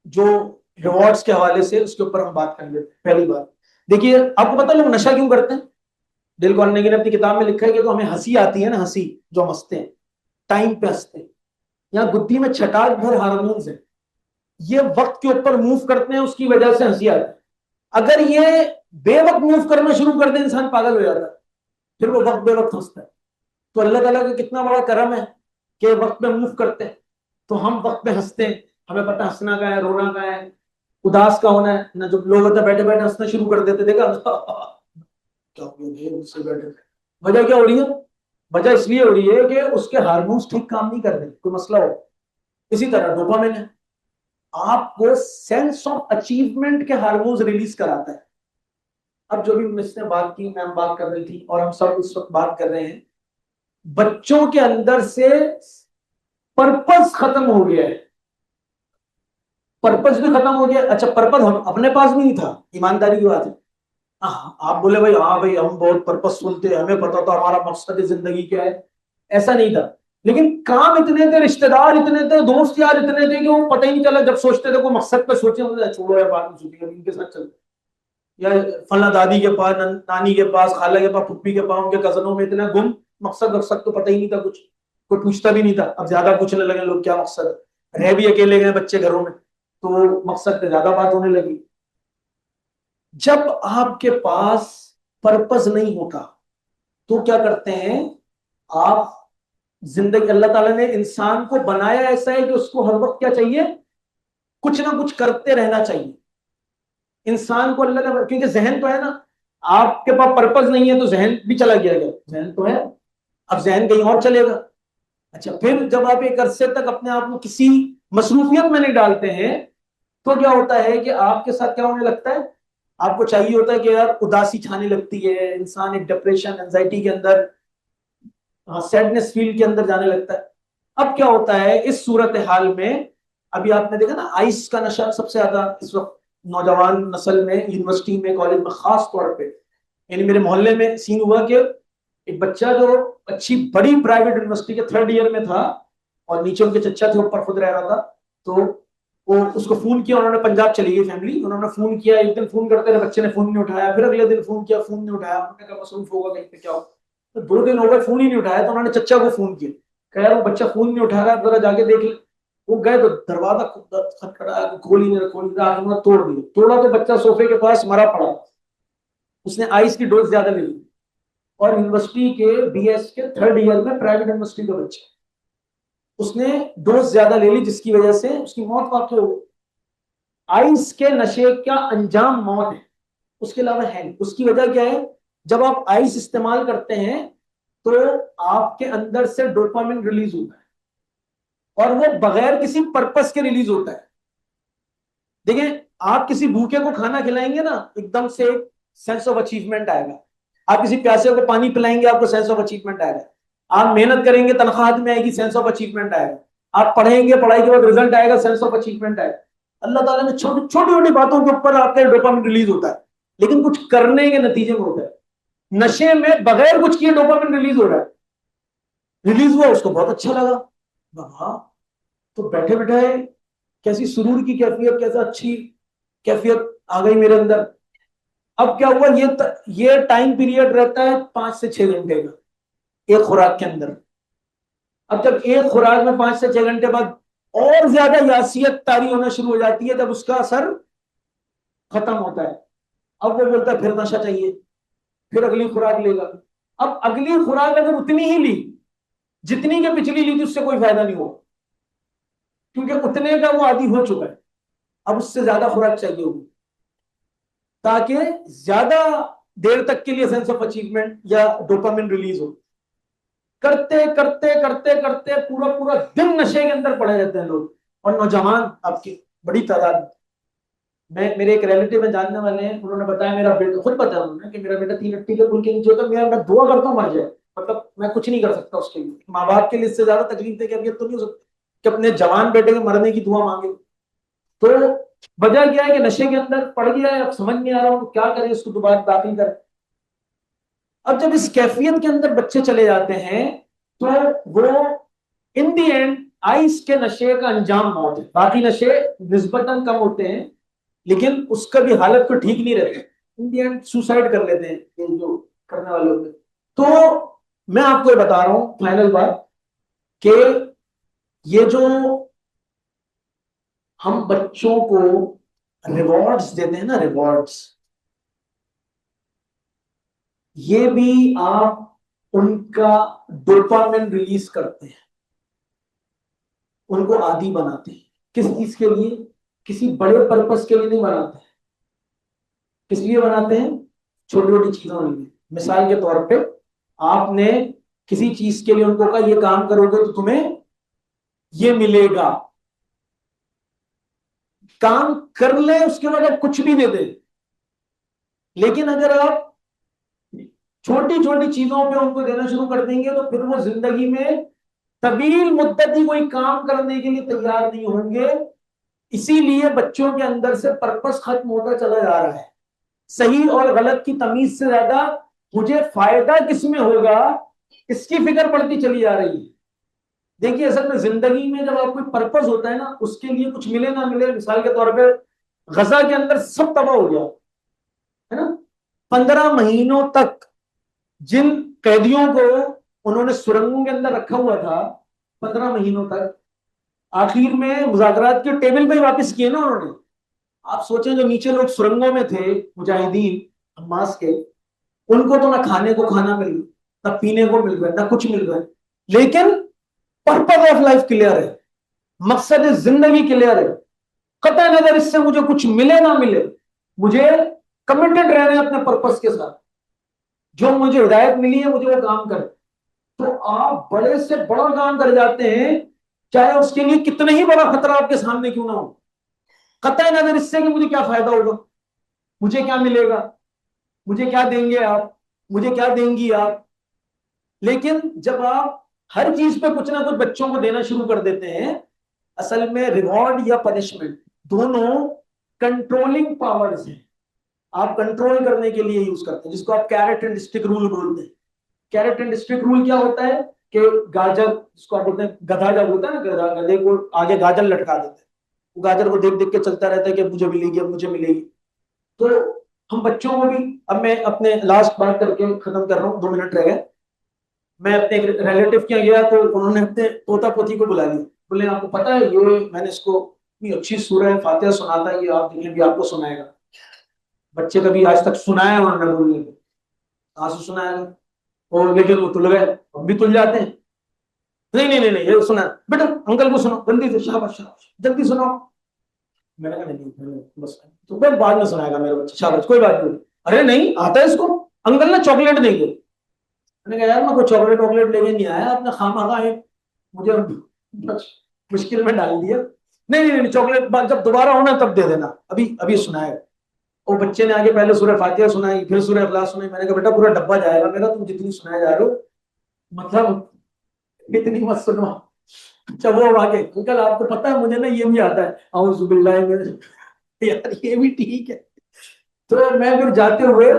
جو ریوارڈز کے حوالے سے، اس کے اوپر ہم بات کر لیتے ہیں. پہلی بات دیکھیے، آپ کو پتا لوگ نشہ کیوں کرتے ہیں؟ ڈیل کارنیگی نے اپنی کتاب میں لکھا ہے کہ تو ہمیں ہنسی آتی ہے نا، ہنسی جو ہم ہنستے ہیں ٹائم پہ ہنستے ہیں، یا گدھی میں چھٹاک بھر ہارمونز ہیں، یہ وقت کے اوپر موو کرتے ہیں، اس کی وجہ سے ہنسی آتی ہے. اگر یہ بے وقت موو کرنا شروع کر دے انسان پاگل ہو جاتا ہے، پھر وہ وقت بے وقت ہنستا ہے. تو اللہ تعالیٰ کا کتنا بڑا کرم ہے کہ وقت میں موو کرتے ہیں، تو ہم وقت میں ہنستے ہیں. ہمیں پتہ ہنسنا کا ہے، رونا کا ہے، اداس کا ہونا ہے نہ. جب لوگ ہوتے بیٹھے بیٹھے ہنسنا شروع کر دیتے، دیکھا کیا بیٹھے، وجہ کیا ہو رہی ہے؟ وجہ اس لیے ہو رہی ہے کہ اس کے ہارمونز ٹھیک کام نہیں کر رہے، کوئی مسئلہ ہو. اسی طرح ڈوپامین ہے، آپ کو سینس آف اچیومنٹ کے ہارمونز ریلیز کراتا ہے. اب جو بھی مس نے بات کی، میم بات کر رہی تھی اور ہم سب اس وقت بات کر رہے ہیں، بچوں کے اندر سے پرپس ختم ہو گیا ہے. پرپس بھی ختم ہو گیا. اچھا پرپس اپنے پاس بھی نہیں تھا، ایمانداری کی بات ہے. آپ بولے بھائی ہاں بھائی ہم بہت پرپس سنتے، ہمیں پتا تھا ہمارا مقصد زندگی کیا ہے، ایسا نہیں تھا. لیکن کام اتنے تھے، رشتہ دار اتنے تھے، دوست یار اتنے تھے کہ وہ پتہ ہی نہیں چلا. جب سوچتے تھے کوئی مقصد پہ سوچے، چھوڑو یار بات میں سوچیں ان کے ساتھ چل، یا فلاں دادی کے پاس، نانی کے پاس، خالہ کے پاس، پھپھی کے پاس، ان کے کزنوں میں اتنا گم، مقصد تو پتہ ہی نہیں تھا کچھ، کوئی پوچھتا بھی نہیں تھا. اب زیادہ پوچھنے لگے لوگ کیا مقصد ہے، رہ بھی اکیلے گئے بچے گھروں میں تو مقصد پہ زیادہ بات ہونے لگی. جب آپ کے پاس پرپس نہیں ہوتا تو کیا کرتے ہیں آپ؟ زندگی اللہ تعالیٰ نے انسان کو بنایا ایسا ہے کہ اس کو ہر وقت کیا چاہیے؟ کچھ نہ کچھ کرتے رہنا چاہیے. انسان کو اللہ کا، کیونکہ ذہن تو ہے نا، آپ کے پاس پرپس نہیں ہے تو ذہن بھی چلا گیا، ذہن تو ہے، اب ذہن کہیں اور چلے گا. اچھا پھر جب آپ ایک عرصے تک اپنے آپ کو کسی مصروفیت میں نہیں ڈالتے ہیں تو کیا ہوتا ہے کہ آپ کے ساتھ کیا ہونے لگتا ہے؟ آپ کو چاہیے ہوتا ہے کہ یار اداسی چھانے لگتی ہے، انسان ایک ڈپریشن، انزائٹی کے اندر، سیڈنس فیل کے اندر جانے لگتا ہے. اب کیا ہوتا ہے اس صورتحال میں؟ ابھی آپ نے دیکھا نا آئس کا نشہ سب سے زیادہ اس وقت نوجوان نسل میں، یونیورسٹی میں، کالج میں خاص طور پہ. یعنی میرے محلے میں سین ہوا کہ ایک بچہ جو اچھی بڑی پرائیویٹ یونیورسٹی کے 3rd ایئر میں تھا اور نیچے ان کے چچا تھے، اوپر خود رہ رہا تھا، تو وہ اس کو فون کیا، انہوں نے پنجاب چلی گئی فیملی، انہوں نے فون کیا، ایک دن فون کرتے رہے، بچے نے فون نہیں اٹھایا، پھر اگلے دن فون کیا، فون نہیں اٹھایا، انہوں نے کہا مصروف ہوگا کہیں پہ کیا ہو. تو 2 دن ہو گئے فون ہی نہیں اٹھایا، تو انہوں نے چچا کو فون کیا، کہ یار وہ بچہ فون نہیں اٹھا رہا، ذرا جا کے دیکھ لے. وہ گئے تو دروازہ کھٹکھٹایا، کھول ہی نہیں، توڑ دیا. توڑا تو بچہ صوفے کے پاس مرا پڑا، اس نے آئس کی ڈوز زیادہ لے لی. اور یونیورسٹی کے بی ایس کے 3rd ایئر میں، پرائیویٹ یونیورسٹی کا بچہ، اس نے ڈوز زیادہ لے لی جس کی وجہ سے اس کی موت واقع ہو گئی. آئس کے نشے کا انجام موت ہے، اس کے علاوہ ہے نہیں. اس کی وجہ کیا ہے؟ جب آپ آئس استعمال کرتے ہیں تو آپ کے اندر سے ڈوپامن ریلیز ہوتا ہے، اور وہ بغیر کسی پرپس کے ریلیز ہوتا ہے. دیکھیں آپ کسی بھوکے کو کھانا کھلائیں گے نا، ایک دم سے ایک سینس آف اچیومنٹ آئے گا. آپ کسی پیاسے کو پانی پلائیں گے، آپ کو سینس آف اچیومنٹ آئے گا. آپ محنت کریں گے، تنخواہ میں آئے گی، سینس آف اچیومنٹ آئے گا. آپ پڑھیں گے، پڑھائی کے بعد رزلٹ آئے گا، سینس آف اچیومنٹ آئے گا. اللہ تعالیٰ نے چھوٹی چھوٹی باتوں کے اوپر آپ کا ڈوپامن ریلیز ہوتا ہے، لیکن کچھ کرنے کے نتیجے میں ہوتا ہے. نشے میں بغیر کچھ کیے ڈوپامن ریلیز ہو رہا ہے، ریلیز ہوا، اس کو بہت اچھا لگا، ہاں تو بیٹھے بیٹھے کیسی سرور کی کیفیت، کیسا اچھی کیفیت آ گئی میرے اندر. اب کیا ہوا؟ یہ ٹائم پیریڈ رہتا ہے 5 سے 6 گھنٹے کا ایک خوراک کے اندر. اب جب ایک خوراک میں 5 سے 6 گھنٹے بعد اور زیادہ یاسیت طاری ہونا شروع ہو جاتی ہے، جب اس کا اثر ختم ہوتا ہے. اب وہ بولتا ہے پھر نشہ چاہیے، پھر اگلی خوراک لے گا. اب اگلی خوراک اگر اتنی ہی لی جتنی کہ پچھلی لی تھی اس سے کوئی فائدہ نہیں ہوا، کیونکہ اتنے کا وہ عادی ہو چکا ہے، اب اس سے زیادہ خوراک چاہیے ہوگی تاکہ زیادہ دیر تک کے لیے سینس آف اچیومنٹ یا ڈوپامن ریلیز ہو. کرتے کرتے کرتے کرتے پورا پورا دن نشے کے اندر پڑے رہتے ہیں لوگ، اور نوجوان آپ کی بڑی تعداد. میں میرے ایک ریلیٹیو میں جاننے والے ہیں، انہوں نے بتایا میرا بیٹا، خود بتایا انہوں نے کہ میرا بیٹا 3 کے پل کے نیچے ہوتا ہے، میں دعا کرتا ہوں مر جائے، مطلب میں کچھ نہیں کر سکتا اس کے لیے. ماں باپ کے لیے اس سے زیادہ تکلیف دے کہ اب یہ تو نہیں ہو سکتا کہ اپنے جوان بیٹے کے مرنے کی دعا مانگے. تو وجہ کیا ہے کہ نشے کے اندر پڑ گیا ہے، اب سمجھ نہیں آ رہا ہوں کیا کریں، اس کو دوبارہ داخل کریں. اب جب اس کیفیت کے اندر بچے چلے جاتے ہیں تو وہ ان دی اینڈ آئس کے نشے کا انجام موت ہے. باقی نشے نسبتاً کم ہوتے ہیں لیکن اس کا بھی حالت کو ٹھیک نہیں رہتے، ان دی اینڈ سوسائڈ کر لیتے ہیں یہ جو کرنے والے ہوتے ہیں. تو میں آپ کو یہ بتا رہا ہوں فائنل بات کہ یہ جو ہم بچوں کو ریوارڈز دیتے ہیں نا، ریوارڈز، یہ بھی آپ ان کا ڈوپامن ریلیز کرتے ہیں، ان کو عادی بناتے ہیں. کس چیز کے لیے؟ کسی بڑے پرپس کے لیے نہیں بناتے ہیں. کس لیے بناتے ہیں؟ چھوٹی چھوٹی چیزوں کے لیے. مثال کے طور پہ آپ نے کسی چیز کے لیے ان کو کہا یہ کام کرو گے تو تمہیں یہ ملے گا، کام کر لیں اس کے بعد آپ کچھ بھی دے دیں. لیکن اگر آپ چھوٹی چھوٹی چیزوں پہ ان کو دینا شروع کر دیں گے تو پھر وہ زندگی میں طویل مدتی کوئی کام کرنے کے لیے تیار نہیں ہوں گے. اسی لیے بچوں کے اندر سے پرپس ختم ہوتا چلا جا رہا ہے. صحیح اور غلط کی تمیز سے زیادہ مجھے فائدہ کس میں ہوگا اس کی فکر پڑتی چلی جا رہی ہے. دیکھیے اصل میں زندگی میں جب آپ کوئی پرپس ہوتا ہے نا، اس کے لیے کچھ ملے نہ ملے، مثال کے طور پہ غزہ کے اندر سب تباہ ہو گیا ہے نا. 15 مہینوں تک جن قیدیوں کو انہوں نے سرنگوں کے اندر رکھا ہوا تھا، 15 مہینوں تک، آخر میں مذاکرات کے ٹیبل پہ ہی واپس کیے نا انہوں نے. آپ سوچیں جو نیچے لوگ سرنگوں میں تھے مجاہدین حماس کے، ان کو تو نہ کھانے کو کھانا مل رہا، نہ پینے کو مل رہا ہے، نہ کچھ مل رہا ہے، لیکن پرپز آف لائف کلیئر ہے، مقصد زندگی کلیئر ہے. قطع نظر اس سے مجھے کچھ ملے نہ ملے، مجھے کمیٹڈ رہنا ہے اپنے پرپز کے ساتھ. جو مجھے ہدایت ملی ہے مجھے وہ کام کر. تو آپ بڑے سے بڑا کام کر جاتے ہیں چاہے اس کے لیے کتنا ہی بڑا خطرہ آپ کے سامنے کیوں نہ ہو. قطع نظر اس سے کہ مجھے کیا فائدہ ہوگا، مجھے کیا ملے گا، مجھے کیا دیں گے آپ، مجھے کیا دیں گی آپ. لیکن جب آپ ہر چیز پہ کچھ نہ کچھ بچوں کو دینا شروع کر دیتے ہیں، اصل میں ریوارڈ یا پنشمنٹ دونوں کنٹرولنگ پاورز ہیں. آپ کنٹرول کرنے کے لیے یوز کرتے ہیں، جس کو آپ کیرٹ اینڈ اسٹک رول بولتے ہیں. کیرٹ اینڈ اسٹک رول کیا ہوتا ہے کہ گاجر، جس کو آپ بولتے ہیں گدھا، جب ہوتا ہے نا گدھے کو آگے گاجر لٹکا دیتے ہیں، وہ گاجر کو دیکھ دیکھ کے چلتا رہتا ہے کہ مجھے ملے گی، اب مجھے ملے گی. تو ہم بچوں کو بھی، اب میں اپنے لاسٹ بات کر کے ختم کر رہا ہوں، 2 منٹ رہ گئے. میں اپنے ریلیٹیو کے یہاں گیا تو انہوں نے اپنے پوتا پوتی کو بلا لیا، بولے آپ کو پتا ہے یہ میں نے اس کو اتنی اچھی سورہ فاتحہ سناتا ہے، یہ آپ دیکھیں بھی آپ کو سنائے گا. بچے کبھی آج تک سنایا انہوں نے بولنے کو، آنسو سنایا گا، اور لیکن وہ تل گئے، ہم بھی تل جاتے ہیں. نہیں نہیں نہیں یہ سنا بیٹا، انکل کو سنو جلدی سے، شاباش شاباش جلدی سنو. میں نے کہا نہیں بس تو بعد میں سنائے گا میرا بچہ، شاباش کوئی بات نہیں. ارے نہیں آتا ہے اس کو، انکل نے چاکلیٹ دیں گے. میں نے کہا یار میں کوئی چاکلیٹ واکلیٹ لے کے نہیں آیا، آپ نے خواہ مجھے مشکل میں ڈال دیا. نہیں نہیں نہیں چاکلیٹ جب دوبارہ ہونا تب دے دینا، ابھی ابھی سنائے. اور بچے نے آگے پہلے سورہ فاتحہ سنائی، پھر سورہ اخلاص سنائی. میں نے کہا بیٹا پورا ڈبہ جائے گا میرا، تم جتنی سنائے جا رہے ہو، مطلب اتنی مت سنو. جب وہ آگے انکل آپ کو پتا ہے مجھے نا یہ بھی آتا ہے، اعوذ باللہ من، یار یہ بھی ٹھیک ہے. تو میں پھر جاتے ہوئے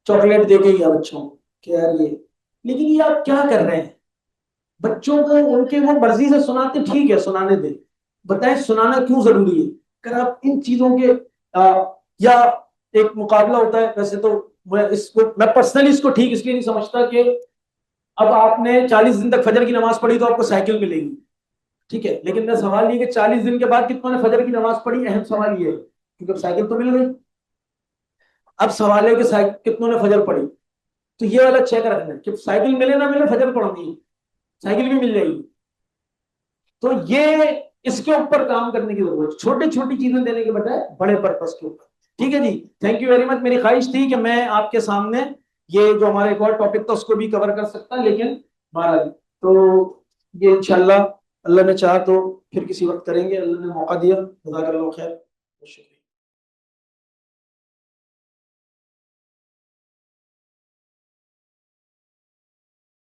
چاکلیٹ دے کے گیا بچوں کو کہ یار یہ، لیکن یہ آپ کیا کر رہے ہیں بچوں کو؟ ان کے وہ مرضی سے سناتے، ٹھیک ہے سنانے دیں، بتائیں سنانا کیوں ضروری ہے. اگر آپ ان چیزوں کے یا ایک مقابلہ ہوتا ہے، ویسے تو میں پرسنلی اس کو ٹھیک اس لیے نہیں سمجھتا کہ اب آپ نے 40 دن تک فجر کی نماز پڑھی تو آپ کو سائیکل ملے گی، ٹھیک ہے، لیکن میں سوال یہ کہ 40 دن کے بعد کتنوں نے فجر کی نماز پڑھی، اہم سوال یہ ہے، کیونکہ اب سائیکل تو مل گئی. اب سوال ہے کہ کتنوں نے فجر پڑھی. تو یہ والا چیک رکھنا ہے کہ سائیکل ملے نہ ملے فجر پڑھنی ہے، سائیکل بھی مل جائے گی. تو یہ اس کے اوپر کام کرنے کی ضرورت ہے، چھوٹی چھوٹی چیزیں دینے کے بجائے بڑے پرپس کے اوپر. ٹھیک ہے جی، تھینک یو ویری مچ. میری خواہش تھی کہ میں آپ کے سامنے یہ جو ہمارے ایک اور ٹاپک تھا اس کو بھی کور کر سکتا، لیکن مہاراج تو یہ انشاءاللہ اللہ نے چاہا تو پھر کسی وقت کریں گے. اللہ نے موقع دیا. جزاک اللہ خیر.